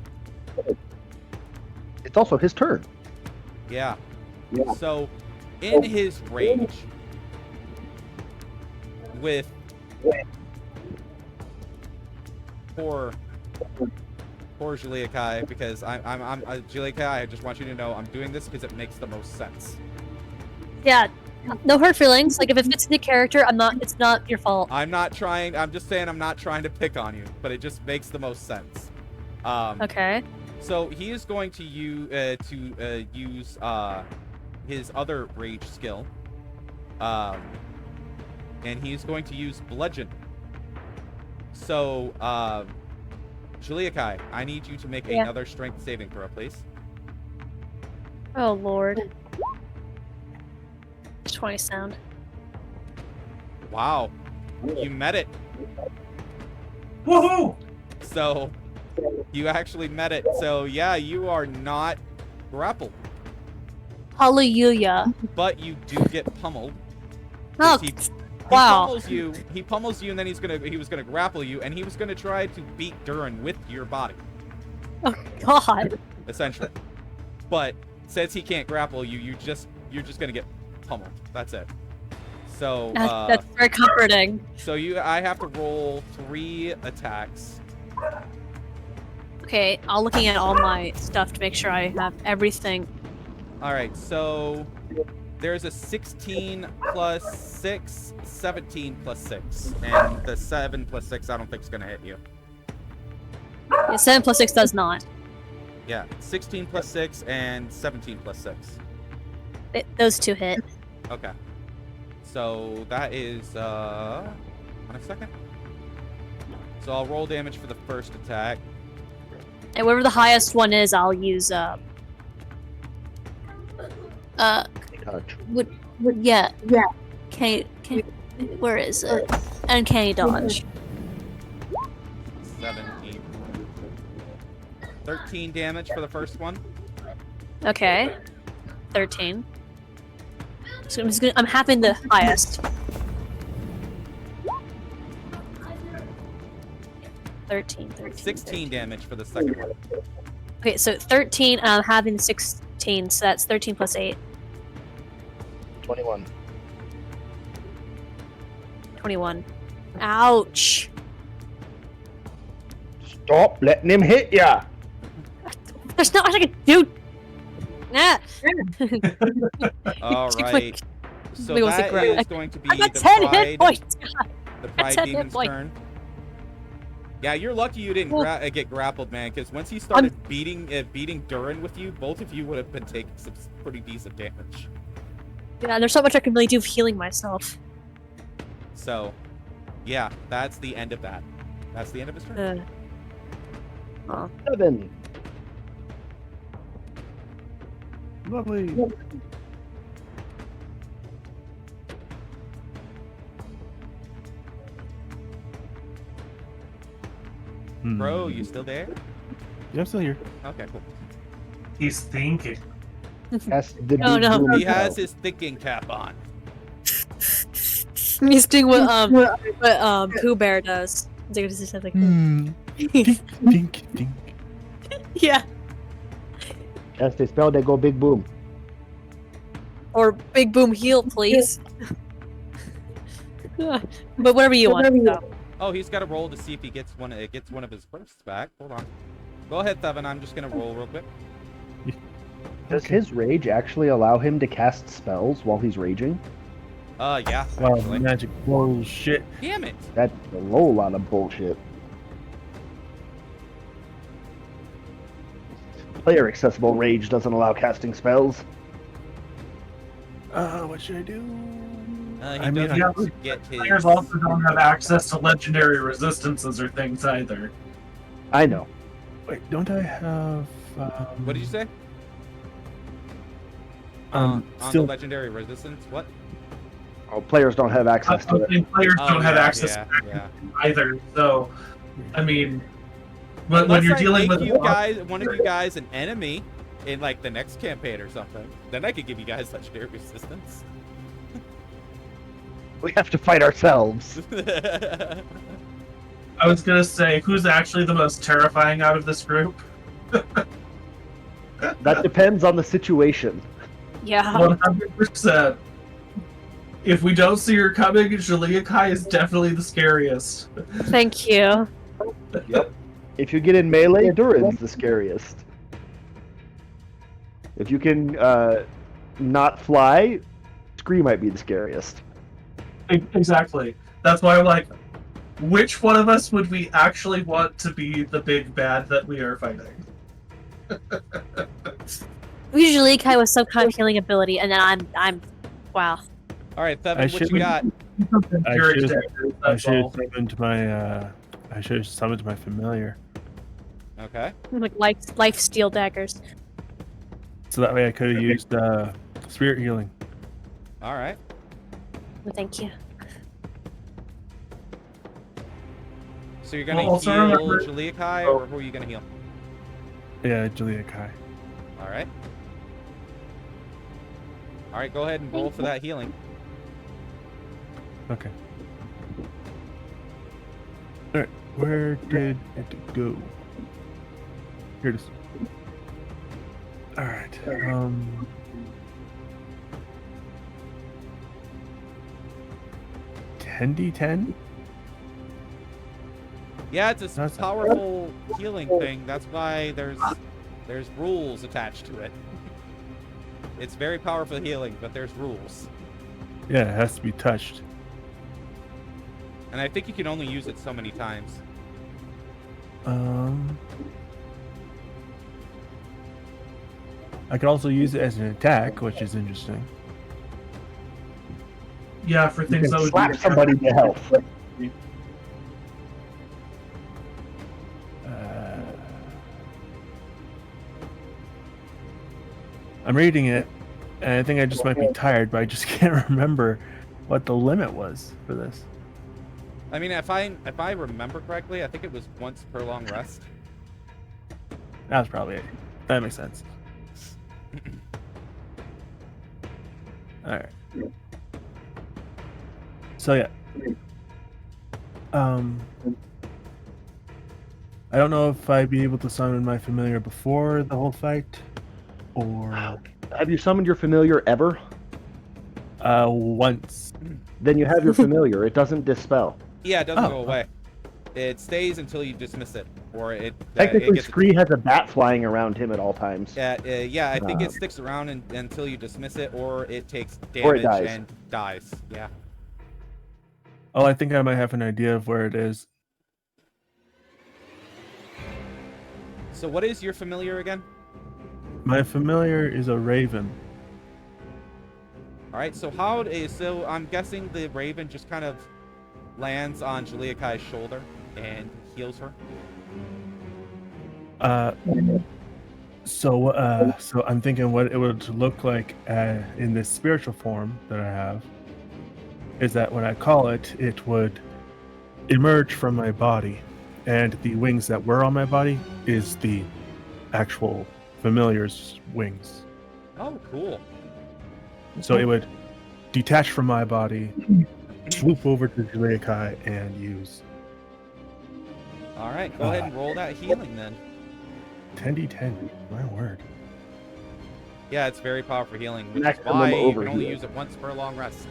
It's also his turn. yeah. So, in his rage, with poor Julia Kai, because I'm Julia Kai, I just want you to know I'm doing this because it makes the most sense. Yeah, no hurt feelings. Like, if it fits the character, it's not your fault. I'm just saying I'm not trying to pick on you, but it just makes the most sense. Okay. So he is going to use his other rage skill, and he's going to use bludgeon. So, Julia Kai, I need you to make another strength saving throw, please. Oh lord. 20 sound. Wow, you met it. Woohoo! So, you actually met it. So yeah, you are not grappled, Hallelujah. but you do get pummeled. Oh, He wow. pummels you, and then he was gonna grapple you, and he was gonna try to beat Durin with your body, Oh god. essentially. But since he can't grapple you, you're just gonna get pummeled. That's it. So That's very comforting. so I have to roll 3 attacks. Okay, I'm looking at all my stuff to make sure I have everything. All right, so there's a 16 plus 6, 17 plus 6, and the 7 plus 6 I don't think is gonna hit you. Yeah, 7 plus 6 does not. Yeah, 16 plus 6 and 17 plus 6. Those two hit. Okay. So that is, on a second. So I'll roll damage for the first attack. And whatever the highest one is, I'll use Touch. yeah. Where is it? Uncanny dodge. 17. 13 damage for the first one. Okay. 13. So I'm having the highest. 13. 16 damage for the second one. Okay, so 13, I'm having 16, so that's 13 plus 8. 21. 21. Ouch. Stop letting him hit ya! There's not much I can do. Nah. All right. So We will see that is going to be I got the 10 hit pride, points. the got pride 10 hit demon's points. turn. Yeah, you're lucky you didn't get grappled, man. Because once he I'm- started beating Durin with you, both of you would have been taking some pretty decent damage. Yeah, there's not much I can really do healing myself. So, yeah, that's the end of that. That's the end of his turn. Oh. 7. Lovely. Bro, you still there? Yeah, I'm still here. Okay, cool. He's thinking. That's the Oh, big no. boom He has bell. his thinking cap on. He's doing what Pooh Bear does. It's like, Dink, dink, dink. yeah. That's the spell that go big boom. Or Big Boom heal, please. But whatever you want. So. Oh, he's got to roll to see if he gets one of his bursts back. Hold on. Go ahead, Thevin. I'm just gonna roll real quick. Does his rage actually allow him to cast spells while he's raging? Yeah, Oh, actually. magic bullshit. Damn it. That's a whole lot of bullshit. Player accessible rage doesn't allow casting spells. What should I do? He I mean, doesn't yeah, get his. Players also don't have access to legendary resistances or things either. I know. Wait, don't I have? What did you say? On the still. legendary resistance? What? Oh, players don't have access to it. And players don't have yeah, access yeah, to yeah. either. So, I mean, when Unless you're I dealing make with one of you guys an enemy in like the next campaign or something, then I could give you guys legendary resistance. We have to fight ourselves. I was gonna say, who's actually the most terrifying out of this group? That depends on the situation. Yeah. 100%. If we don't see her coming, Jalea Kai is definitely the scariest. Thank you. Yep. If you get in melee, Durin's the scariest. If you can not fly, Scree might be the scariest. Exactly. That's why I'm like, which one of us would we actually want to be the big bad that we are fighting? Usually Kai with some kind of healing ability, and then I'm wow. All right, Thevin, I what should- you got? I Pure should- detective, I that's should have all. summoned my. I should have summoned my familiar, Okay. Like life steal daggers. so that way I could have used spirit healing. All right. Thank you. So you're gonna Well, also heal remember- Jalea Kai, or who are you gonna heal? Yeah, Jalea Kai. All right. All right, go ahead and roll for that healing. Okay. Alright, where did it go? Here it is. Alright, 10d10? Yeah, it's a That's- powerful healing thing. That's why there's rules attached to it. It's very powerful healing, but there's rules. Yeah, it has to be touched. And I think you can only use it so many times. I could also use it as an attack, which is interesting. Yeah, for You things that can would slap be somebody to health. I'm reading it, and I think I just might be tired, but I just can't remember what the limit was for this. I mean, if I remember correctly, I think it was once per long rest. That was probably it. That makes sense. All right. So yeah. I don't know if I'd be able to summon my familiar before the whole fight, or Have you summoned your familiar ever? once. Then you have your familiar. It doesn't dispel. Yeah, it doesn't Oh, go away. It stays until you dismiss it, or it Technically, it gets Scree has a bat flying around him at all times. yeah, I think Uh, it sticks around until you dismiss it, or it takes Or it damage dies. and dies. Yeah. Oh, I think I might have an idea of where it is. So what is your familiar again? My familiar is a raven. All right. So so I'm guessing the raven just kind of lands on Juliakai's shoulder and heals her. So I'm thinking what it would look like in this spiritual form that I have is that when I call it, it would emerge from my body, and the wings that were on my body is the actual familiar's wings. Oh, cool. So it would detach from my body, swoop over to Juliakai, and use All right. Go ahead and roll that healing then. 10d10. My word. Yeah, it's very powerful healing, which is Maximum why you can only overheal. use it once per long rest.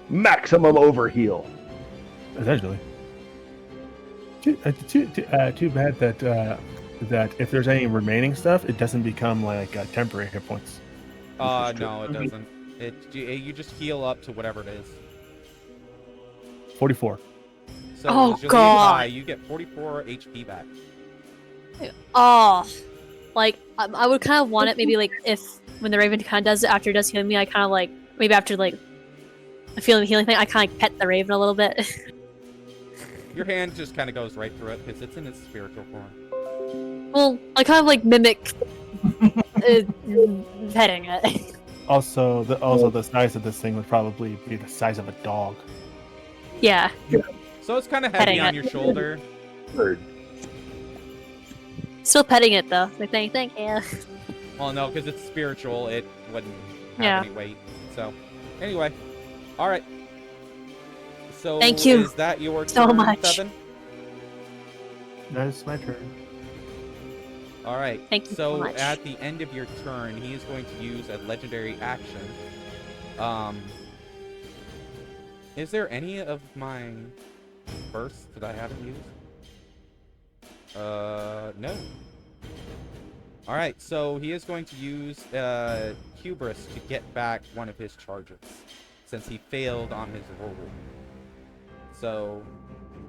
Maximum overheal. Essentially. Too bad that if there's any remaining stuff, it doesn't become like temporary hit points. No, it doesn't. You just heal up to whatever it is. 44. So Oh, Juliakai, God. you get 44 HP back. Oh, like I would kind of want it maybe like if when the raven kind of does it after it does heal me, I kind of like maybe after like I feel the healing thing, I kind of pet the raven a little bit. Your hand just kind of goes right through it because it's in its spiritual form. Well, I kind of like mimic petting it. Also, the size of this thing would probably be the size of a dog. Yeah. So it's kind of heavy Petting on it. your shoulder. Bird. Still petting it though. Like thank you. Well, no, because it's spiritual, it wouldn't have Yeah. any weight. So, anyway, all right. So Thank you is that your so turn, much. Seven? That is my turn. All right. Thank you so much. At the end of your turn, he is going to use a legendary action. Is there any of my bursts that I haven't used? No. All right. So he is going to use hubris to get back one of his charges, since he failed on his roll. So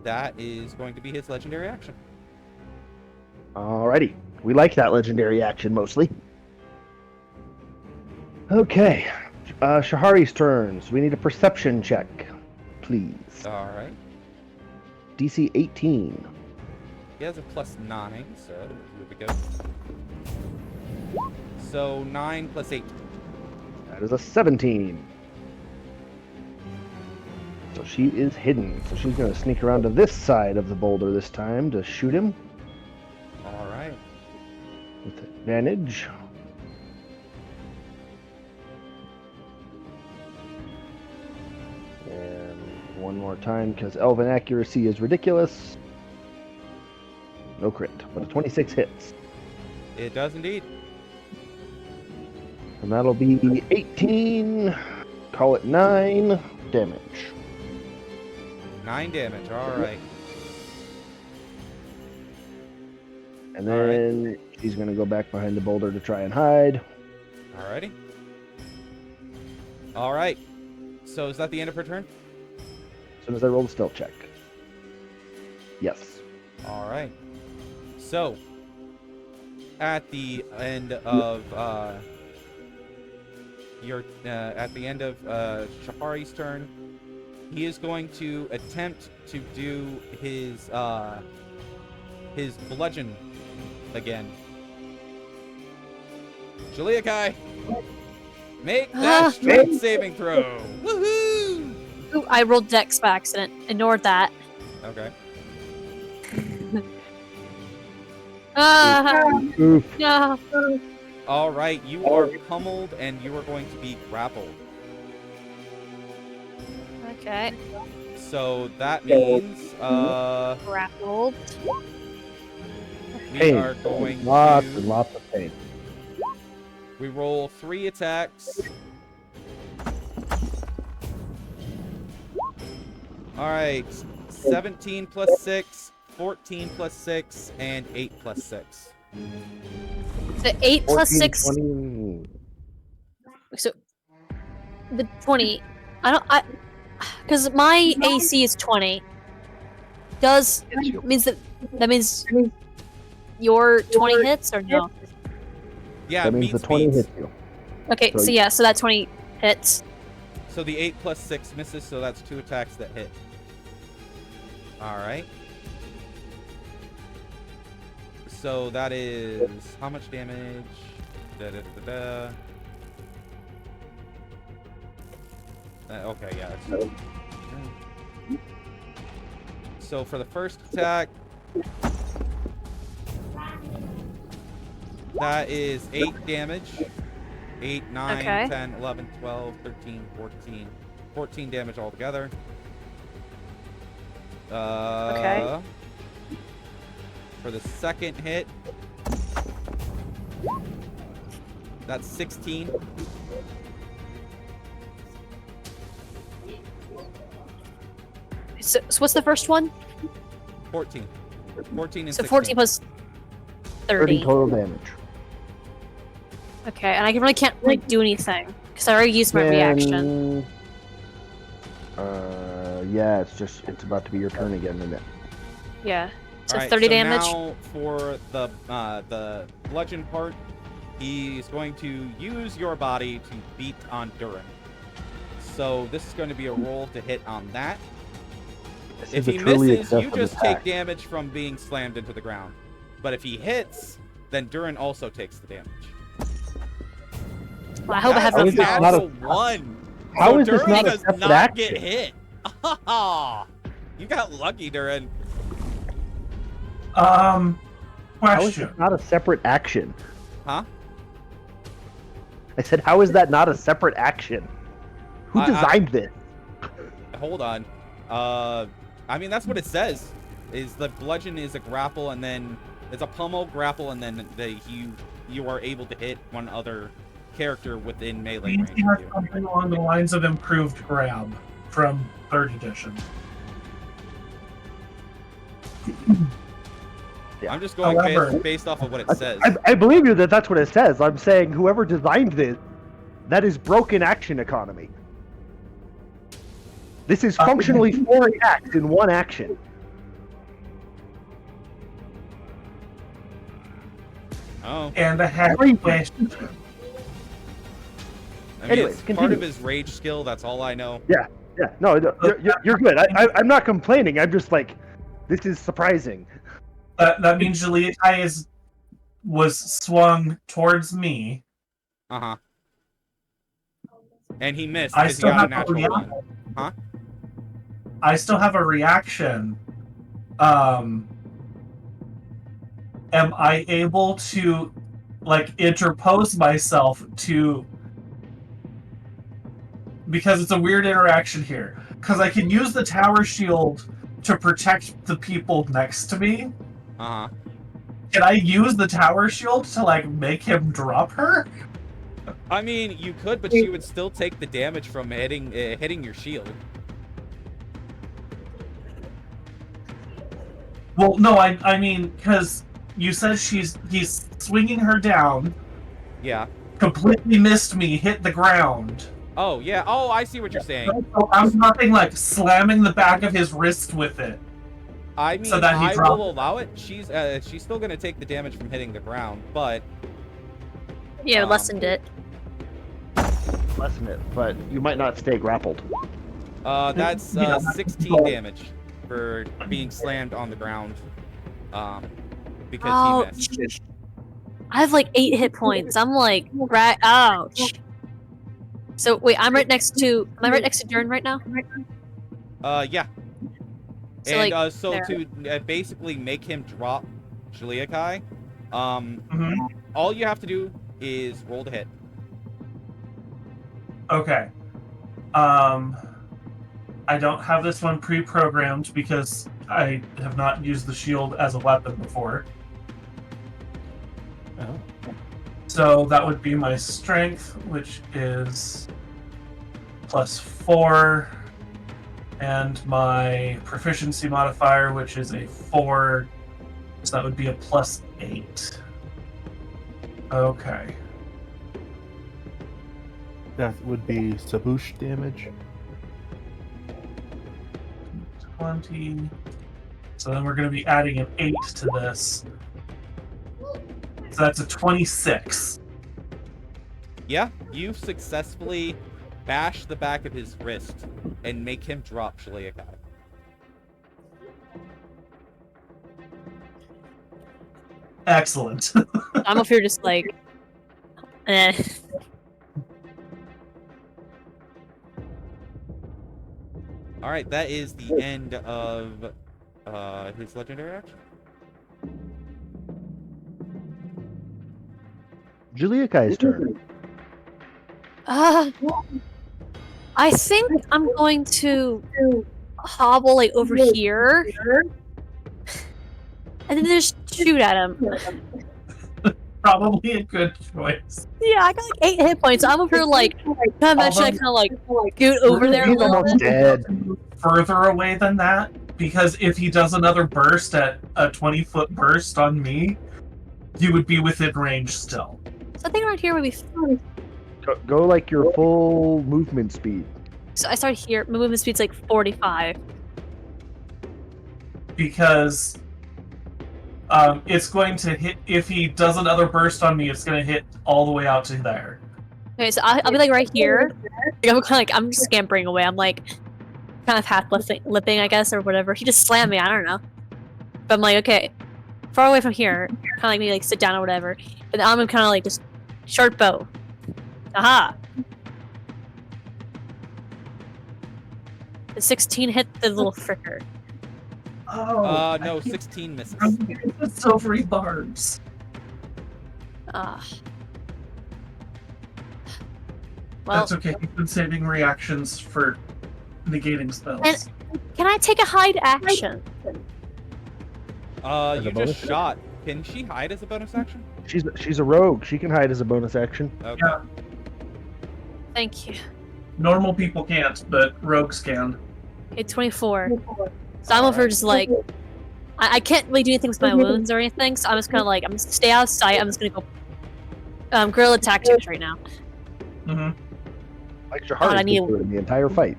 that is going to be his legendary action. Alrighty. We like that legendary action mostly. Okay. Shahari's turns. We need a perception check, please. All right. DC 18. He has a +9, so here we go. So 9 + 8. That is a 17. So she is hidden. So she's going to sneak around to this side of the boulder this time to shoot him All right. with advantage. And one more time because elven accuracy is ridiculous. No crit, but a 26 hits. It does indeed. And that'll be 18. Call it 9 damage. 9 damage. All right. And All right. then she's going to go back behind the boulder to try and hide. Alrighty. All right. So is that the end of her turn? As soon as I roll the stealth check. Yes. All right. So at the end of Shahari's turn, he is going to attempt to do his bludgeon again. Jaliakai, make that strength saving throw. Woohoo! Ooh, I rolled Dex by accident. Ignored that. Okay. Oof. No. All right, you are pummeled and you are going to be grappled. Okay. So that means Grappled. we Pain. are going Lots to and lots of pain. we roll 3 attacks. All right, 17 plus 6, 14 plus 6, and 8 plus 6. So 8 plus 14, 6. 20. So the 20. Because my AC is 20. Means that means your 20 hits or no? Yeah, That means the beats, 20 beats. hits you. Okay, So so yeah, so that 20 hits. So the 8 plus 6 misses, so that's 2 attacks that hit. All right. So that is how much damage? Okay, yeah. So for the first attack, that is 8 damage. 8, 9, Okay. 10, 11, 12, 13, 14. 14 damage altogether. Okay. For the second hit, that's 16. So what's the first one? 14. 14 and So 16. 14 plus 30 30. total damage. Okay, and I really can't do anything because I already used my reaction. Yeah, it's about to be your turn again, isn't it? Yeah. So Alright, 30 so damage. now for the bludgeon part, he's going to use your body to beat on Durin. So this is going to be a roll to hit on that. If he misses, you just take damage from being slammed into the ground. But if he hits, then Durin also takes the damage. Well, I hope I have That's enough a health. natural 1. How So is this Durin not a does separate not get action? hit. You got lucky, Durin. How is Question. this not a separate action? Huh? I said, how is that not a separate action? Who I- designed this? Hold on. I mean, that's what it says. Is the bludgeon is a grapple, and then it's a pummel, grapple, and then you are able to hit one other character within melee range. We have of you. something along the lines of improved grab from 3rd edition. I'm just going However- based off of what it says. I believe you that that's what it says. I'm saying whoever designed this, that is broken action economy. This is functionally 4 attacks in 1 action. Oh. And I have Every- wish. I mean, Anyways, it's part continue. of his rage skill. That's all I know. Yeah, no, you're good. I'm not complaining. I'm just like, this is surprising. That means Juliet was swung towards me. Uh-huh. And he missed I because he still got a have a natural reaction. 1. Huh? I still have a reaction. Am I able to, interpose myself to... Because it's a weird interaction here. Because I can use the tower shield to protect the people next to me. Uh-huh. Can I use the tower shield to, make him drop her? I mean, you could, but you would still take the damage from hitting your shield. Well, no, I mean, because you said he's swinging her down, Yeah. completely missed me, hit the ground. Oh, yeah. Oh, I see what you're saying. So I'm nothing like slamming the back of his wrist with it. I mean, So that he I dropped will it. allow it. She's still gonna take the damage from hitting the ground, but Yeah, lessened it. Lessen it, but you might not stay grappled. that's Yeah. 16 damage for being slammed on the ground. Because Oh, he missed. I have like 8 hit points. I'm like, right. Ouch. So wait, am I right next to Durin right now? Yeah. So, And like, so there. to basically make him drop Juliakai, Mhm. all you have to do is roll to hit. Okay. I don't have this one pre-programmed because I have not used the shield as a weapon before. Oh. So that would be my strength, which is +4, and my proficiency modifier, which is a 4. So that would be a +8. Okay. That would be Saboosh damage. 20. So then we're going to be adding an 8 to this. So that's a 26. Yeah, you've successfully bashed the back of his wrist and make him drop Juliakai. Excellent. I'm up here just like, eh. All right, that is the end of his legendary action. Juliakai's turn. I think I'm going to hobble like over here, and then just shoot at him. Probably a good choice. Yeah, I got like 8 hit points. So I'm over here like, eventually I kind of like scoot over there a He's little almost bit. dead. Further away than that, because if he does another burst at a 20-foot burst on me, you would be within range still. So I think around here would be fun. Go like your full movement speed. So I start here. My movement speed's like 45. Because it's going to hit, if he does another burst on me, it's going to hit all the way out to there. Okay, so I'll be like right here. Like, I'm kind of like, I'm just scampering away. I'm like kind of half lipping, I guess, or whatever. He just slammed me. I don't know. But I'm like, okay, far away from here. Kind of like me like sit down or whatever. But I'm kind of like just short bow. Aha! The 16 hit the little fricker. Oh, No, 16 misses. The silvery barbs. Well, That's okay. He's been saving reactions for negating spells. And- can I take a hide action? As a You bonus just shot. Can she hide as a bonus action? She's a rogue. She can hide as a bonus action. Okay. Yeah. Thank you. Normal people can't, but rogues can. Okay, 24. So I'm over just like, I can't really do anything with my wounds or anything, so I'm just kind of like, I'm just stay out of sight. I'm just gonna go guerrilla tactics right now. Mm-hmm. Like God, I Jahari need- in the entire fight.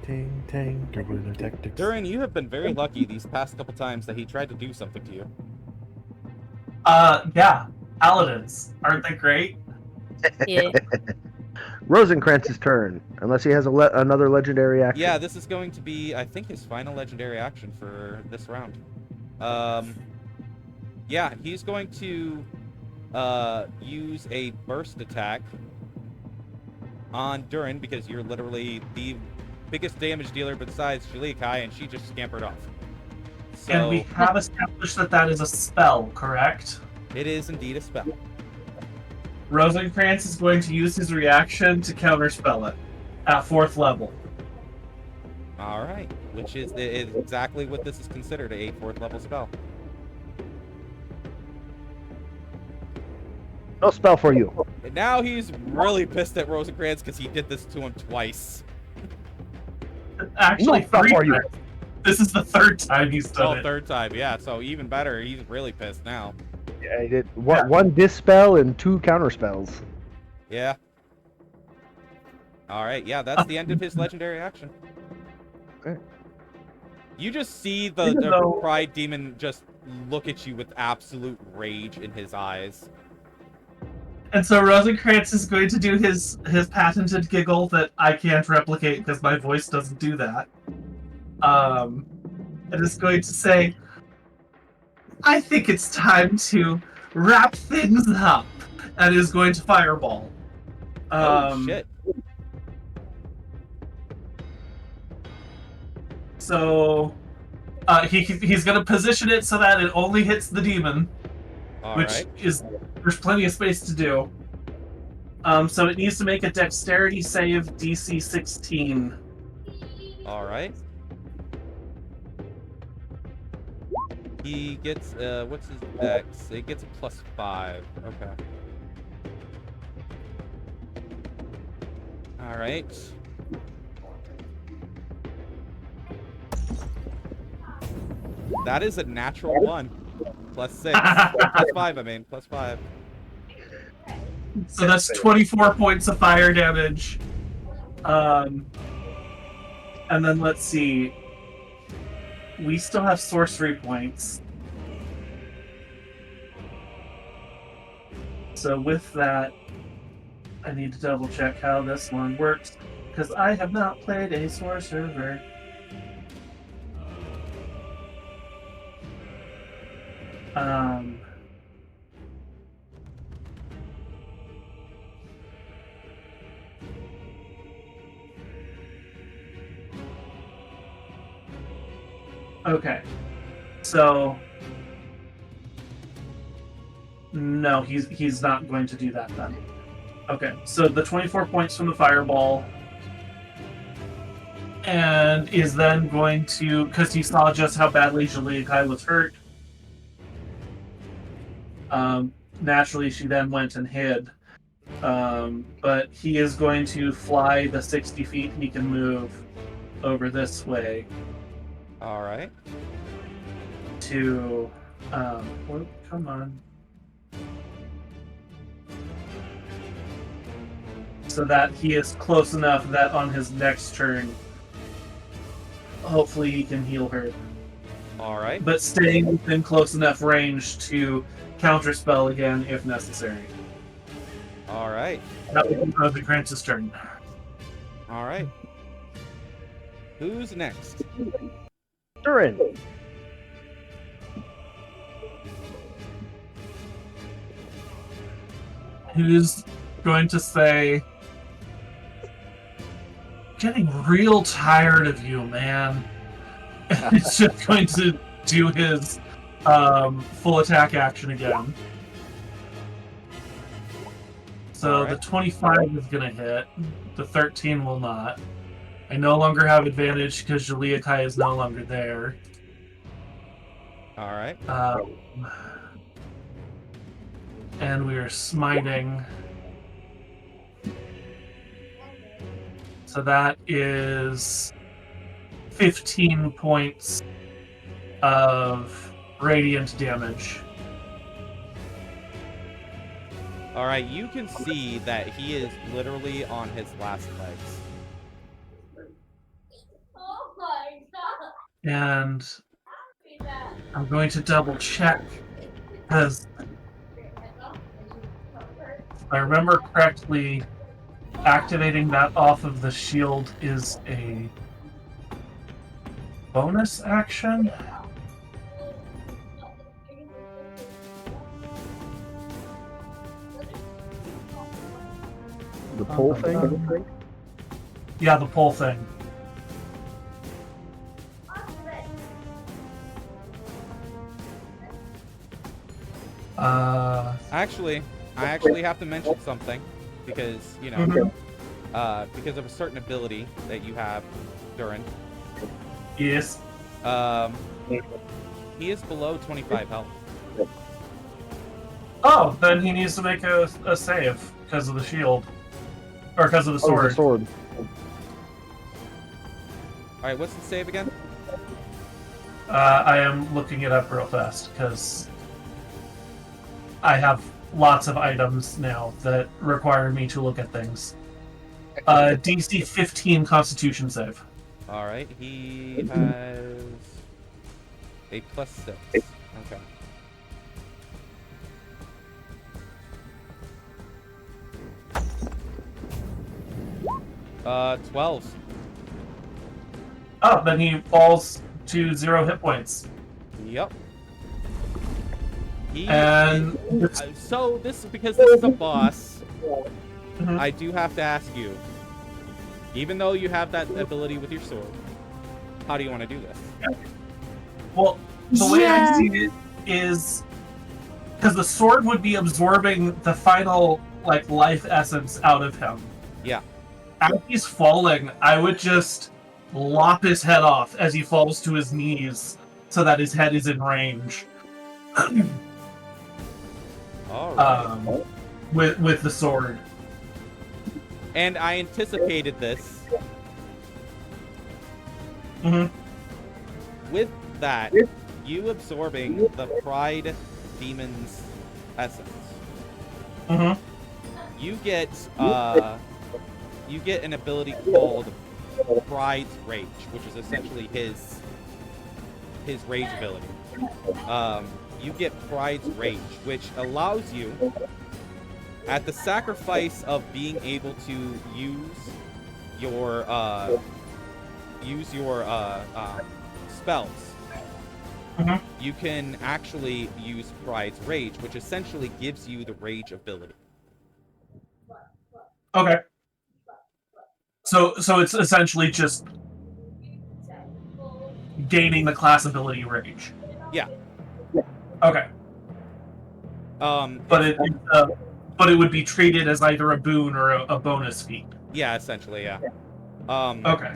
Ting tang, guerrilla tactics. Durin, you have been very lucky these past couple times that he tried to do something to you. Yeah. Paladins. Aren't they great? Yeah. Rosencrantz's turn, unless he has another legendary action. Yeah, this is going to be, I think, his final legendary action for this round. Yeah, he's going to use a burst attack on Durin because you're literally the biggest damage dealer besides Juliakai, and she just scampered off. So And we have established that that is a spell, correct? it is indeed a spell. Rosencrantz is going to use his reaction to counterspell it at 4th level. All right, which is exactly what this is considered, a 4th level spell. No spell for you. And now he's really pissed at Rosencrantz because he did this to him twice. Actually, No spell 3 for you. times. This is the 3rd time he's done Oh, it. third time, yeah. So even better. He's really pissed now. Yeah, he did one dispel and 2 counterspells. Yeah. All right. Yeah, that's the end of his legendary action. You just see the Even though- pride demon just look at you with absolute rage in his eyes. And so Rosencrantz is going to do his patented giggle that I can't replicate because my voice doesn't do that. And is going to say, I think it's time to wrap things up. And is going to fireball. Oh, shit. So he's going to position it so that it only hits the demon. Alright. There's plenty of space to do. So it needs to make a dexterity save DC 16. Alright. He gets, what's his dex? He gets a +5. Okay. Alright. That is a natural 1. +6. +5, I mean. +5. So that's 24 points of fire damage. And then let's see. We still have sorcery points. So with that, I need to double check how this one works, because I have not played a sorcerer. Okay, so no, he's not going to do that then. Okay, so the 24 points from the fireball, and is then going to, because he saw just how badly Jaliakai was hurt. Naturally, she then went and hid. But he is going to fly the 60 feet he can move over this way. Alright. To, come on. So that he is close enough that on his next turn, hopefully he can heal her. Alright. But staying within close enough range to counterspell again if necessary. Alright. That would be Rosencrantz's turn. Alright. Who's next? Durin. Who's going to say, getting real tired of you, man. It's just going to do his full attack action again. So Alright. the 25 is going to hit. The 13 will not. I no longer have advantage because Jaliakai is no longer there. Alright. And we are smiting. So that is 15 points of radiant damage. Alright, you can see that he is literally on his last legs. Oh my god. And I'm going to double check because if I remember correctly, activating that off of the shield is a bonus action. The pole thing? Yeah, the pull thing. Actually, I actually have to mention something because, you know, because of a certain ability that you have, Durin. Yes. He is below 25 health. Oh, then he needs to make a save because of the shield. Or because of the sword. Oh, the sword. Alright, what's the save again? I am looking it up real fast because I have lots of items now that require me to look at things. DC 15 Constitution save. All right, he has a +6. Okay. Uh, 12. Oh, then he falls to 0 hit points. Yep. He And so this because this is a boss, Mhm. I do have to ask you. Even though you have that ability with your sword, how do you want to do this? well, the way I Yeah. see it is because the sword would be absorbing the final like life essence out of him. Yeah. As he's falling, I would just lop his head off as he falls to his knees, so that his head is in range. All right. With the sword. And I anticipated this. Mhm. With that, you absorbing the Pride Demon's essence, Mhm. you get an ability called Pride's Rage, which is essentially his rage ability. You get Pride's Rage, which allows you, at the sacrifice of being able to use your spells, Mhm. you can actually use Pride's Rage, which essentially gives you the rage ability. Okay. So it's essentially just gaining the class ability rage. Yeah. Okay. But it would be treated as either a boon or a bonus feat. Yeah, essentially, yeah. Okay.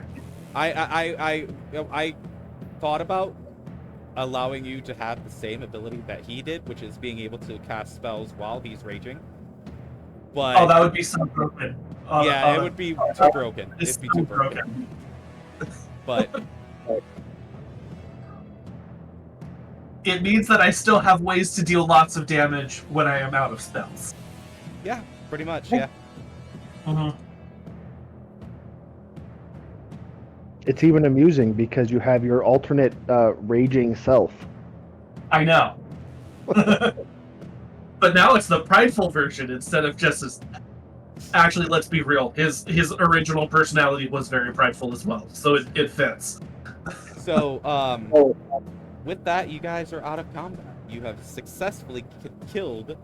I thought about allowing you to have the same ability that he did, which is being able to cast spells while he's raging. But Oh, that would be so broken. yeah, it would be too broken. It's It'd be so too broken. But it means that I still have ways to deal lots of damage when I am out of spells. yeah, pretty much, yeah. Mm-hmm. It's even amusing because you have your alternate raging self. I know. But now it's the prideful version instead of just as. Actually, let's be real. His original personality was very prideful as well, so it fits. So, with that, you guys are out of combat. You have successfully killed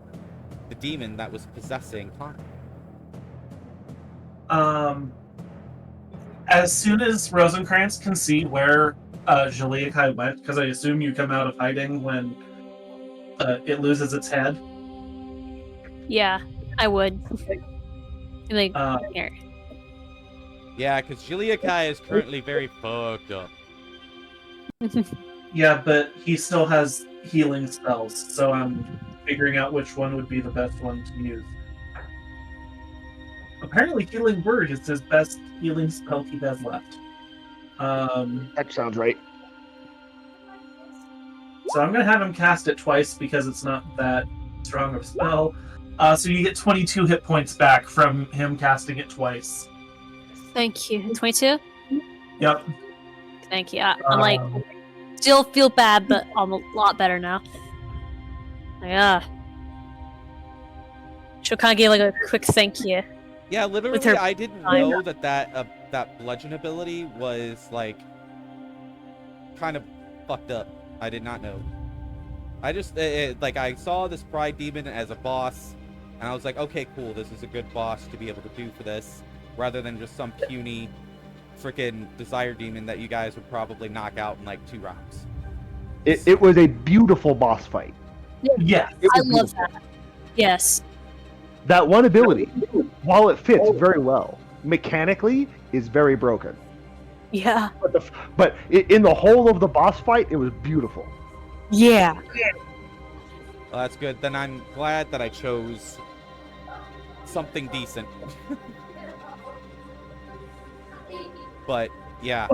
the demon that was possessing Connor. As soon as Rosencrantz can see where Jaliakai went, because I assume you come out of hiding when it loses its head. Yeah, I would. Like, here. Yeah, because Jiliakai is currently very fucked up. Yeah, but he still has healing spells, so I'm figuring out which one would be the best one to use. Apparently, Healing Word is his best healing spell he has left. That sounds right. So I'm going to have him cast it twice because it's not that strong of a spell. So you get 22 hit points back from him casting it twice. Thank you. 22? Yep. Thank you. I'm like, still feel bad, but I'm a lot better now. Yeah. She'll kind of give like a quick thank you. Yeah, literally, her- I didn't know that bludgeon ability was like kind of fucked up. I did not know. I just like I saw this Pride Demon as a boss, and I was like, okay, cool, this is a good boss to be able to do for this, rather than just some puny freaking Desire Demon that you guys would probably knock out in like 2 rounds. It was a beautiful boss fight. Yeah. It I was love beautiful. that. Yes. That one ability, while it fits very well, mechanically is very broken. Yeah. But in the whole of the boss fight, it was beautiful. Yeah. Well, that's good. Then I'm glad that I chose something decent. But yeah,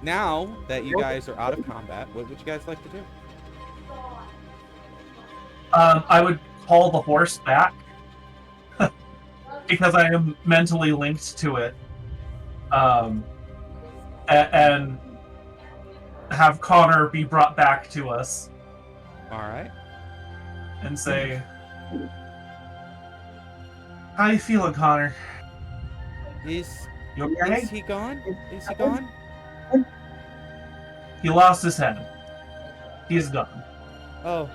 now that you guys are out of combat, what would you guys like to do? I would call the horse back because I am mentally linked to it. and have Connor be brought back to us All right. and say, "How you feeling, Connor? Is You okay?" he gone? Is he gone? He lost his head. He's gone. Oh.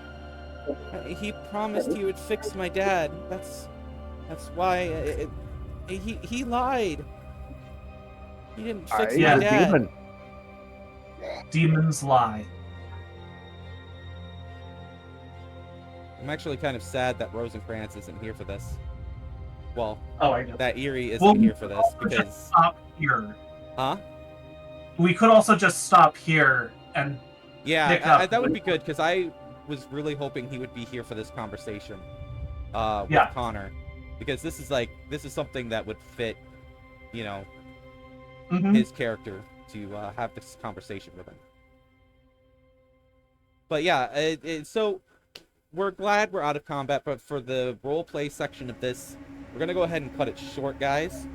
He promised he would fix my dad. That's why he lied. He didn't fix He's my Yeah. a dad. demon. Demons lie. I'm actually kind of sad that Rosencrantz isn't here for this. Well, Oh, I know. that Eerie isn't Well, here for this we could because, stop here. huh? We could also just stop here and pick Yeah, up that would with- be good because I was really hoping he would be here for this conversation with Yeah. Connor, because this is something that would fit, you know, Mhm. his character to have this conversation with him. But yeah, so we're glad we're out of combat, but for the roleplay section of this, we're gonna go ahead and cut it short, guys,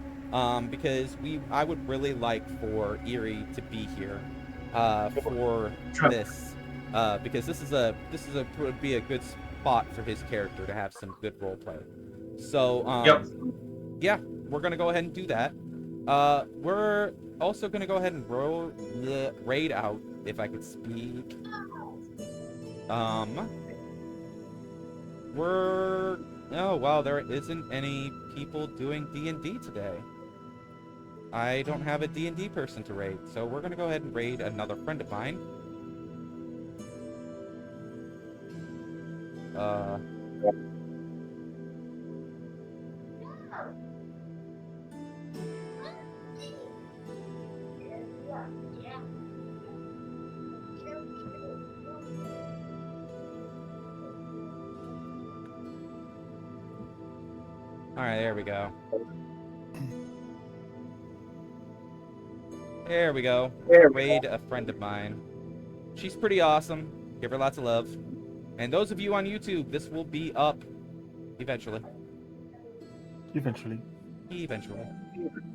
because I would really like for Eerie to be here for Sure. this, because this would be a good spot for his character to have some good roleplay. So Yep. yeah, we're gonna go ahead and do that. We're also gonna go ahead and roll the raid out, if I could speak. Oh wow, there isn't any people doing D&D today. I don't have a D&D person to raid, so we're gonna go ahead and raid another friend of mine. Alright, there we go. There we go. Raid a friend of mine. She's pretty awesome. Give her lots of love. And those of you on YouTube, this will be up eventually. Eventually. Eventually.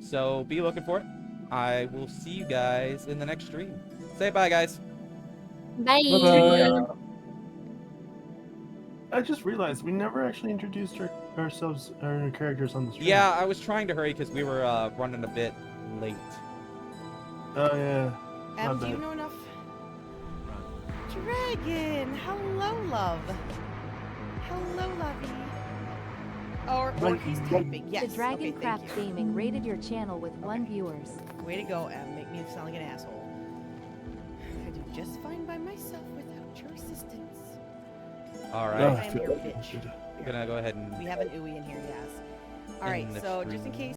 So be looking for it. I will see you guys in the next stream. Say bye, guys. Bye. Bye-bye. I just realized we never actually introduced our characters on the stream. Yeah, I was trying to hurry because we were running a bit late. Oh yeah. Adam, My do you bad. know enough? Dragon! Hello, love. Hello, lovey. Or he's typing. Yes. The Dragon okay, thank Craft you. Gaming rated your channel with 1 viewers. Way to go, Em. Make me sound like an asshole. I do just fine by myself without your assistance. Alright. Oh, I I am feel- your bitch. I'm gonna go ahead and We have an ooey in here, yes. In Alright, the so just in stream. case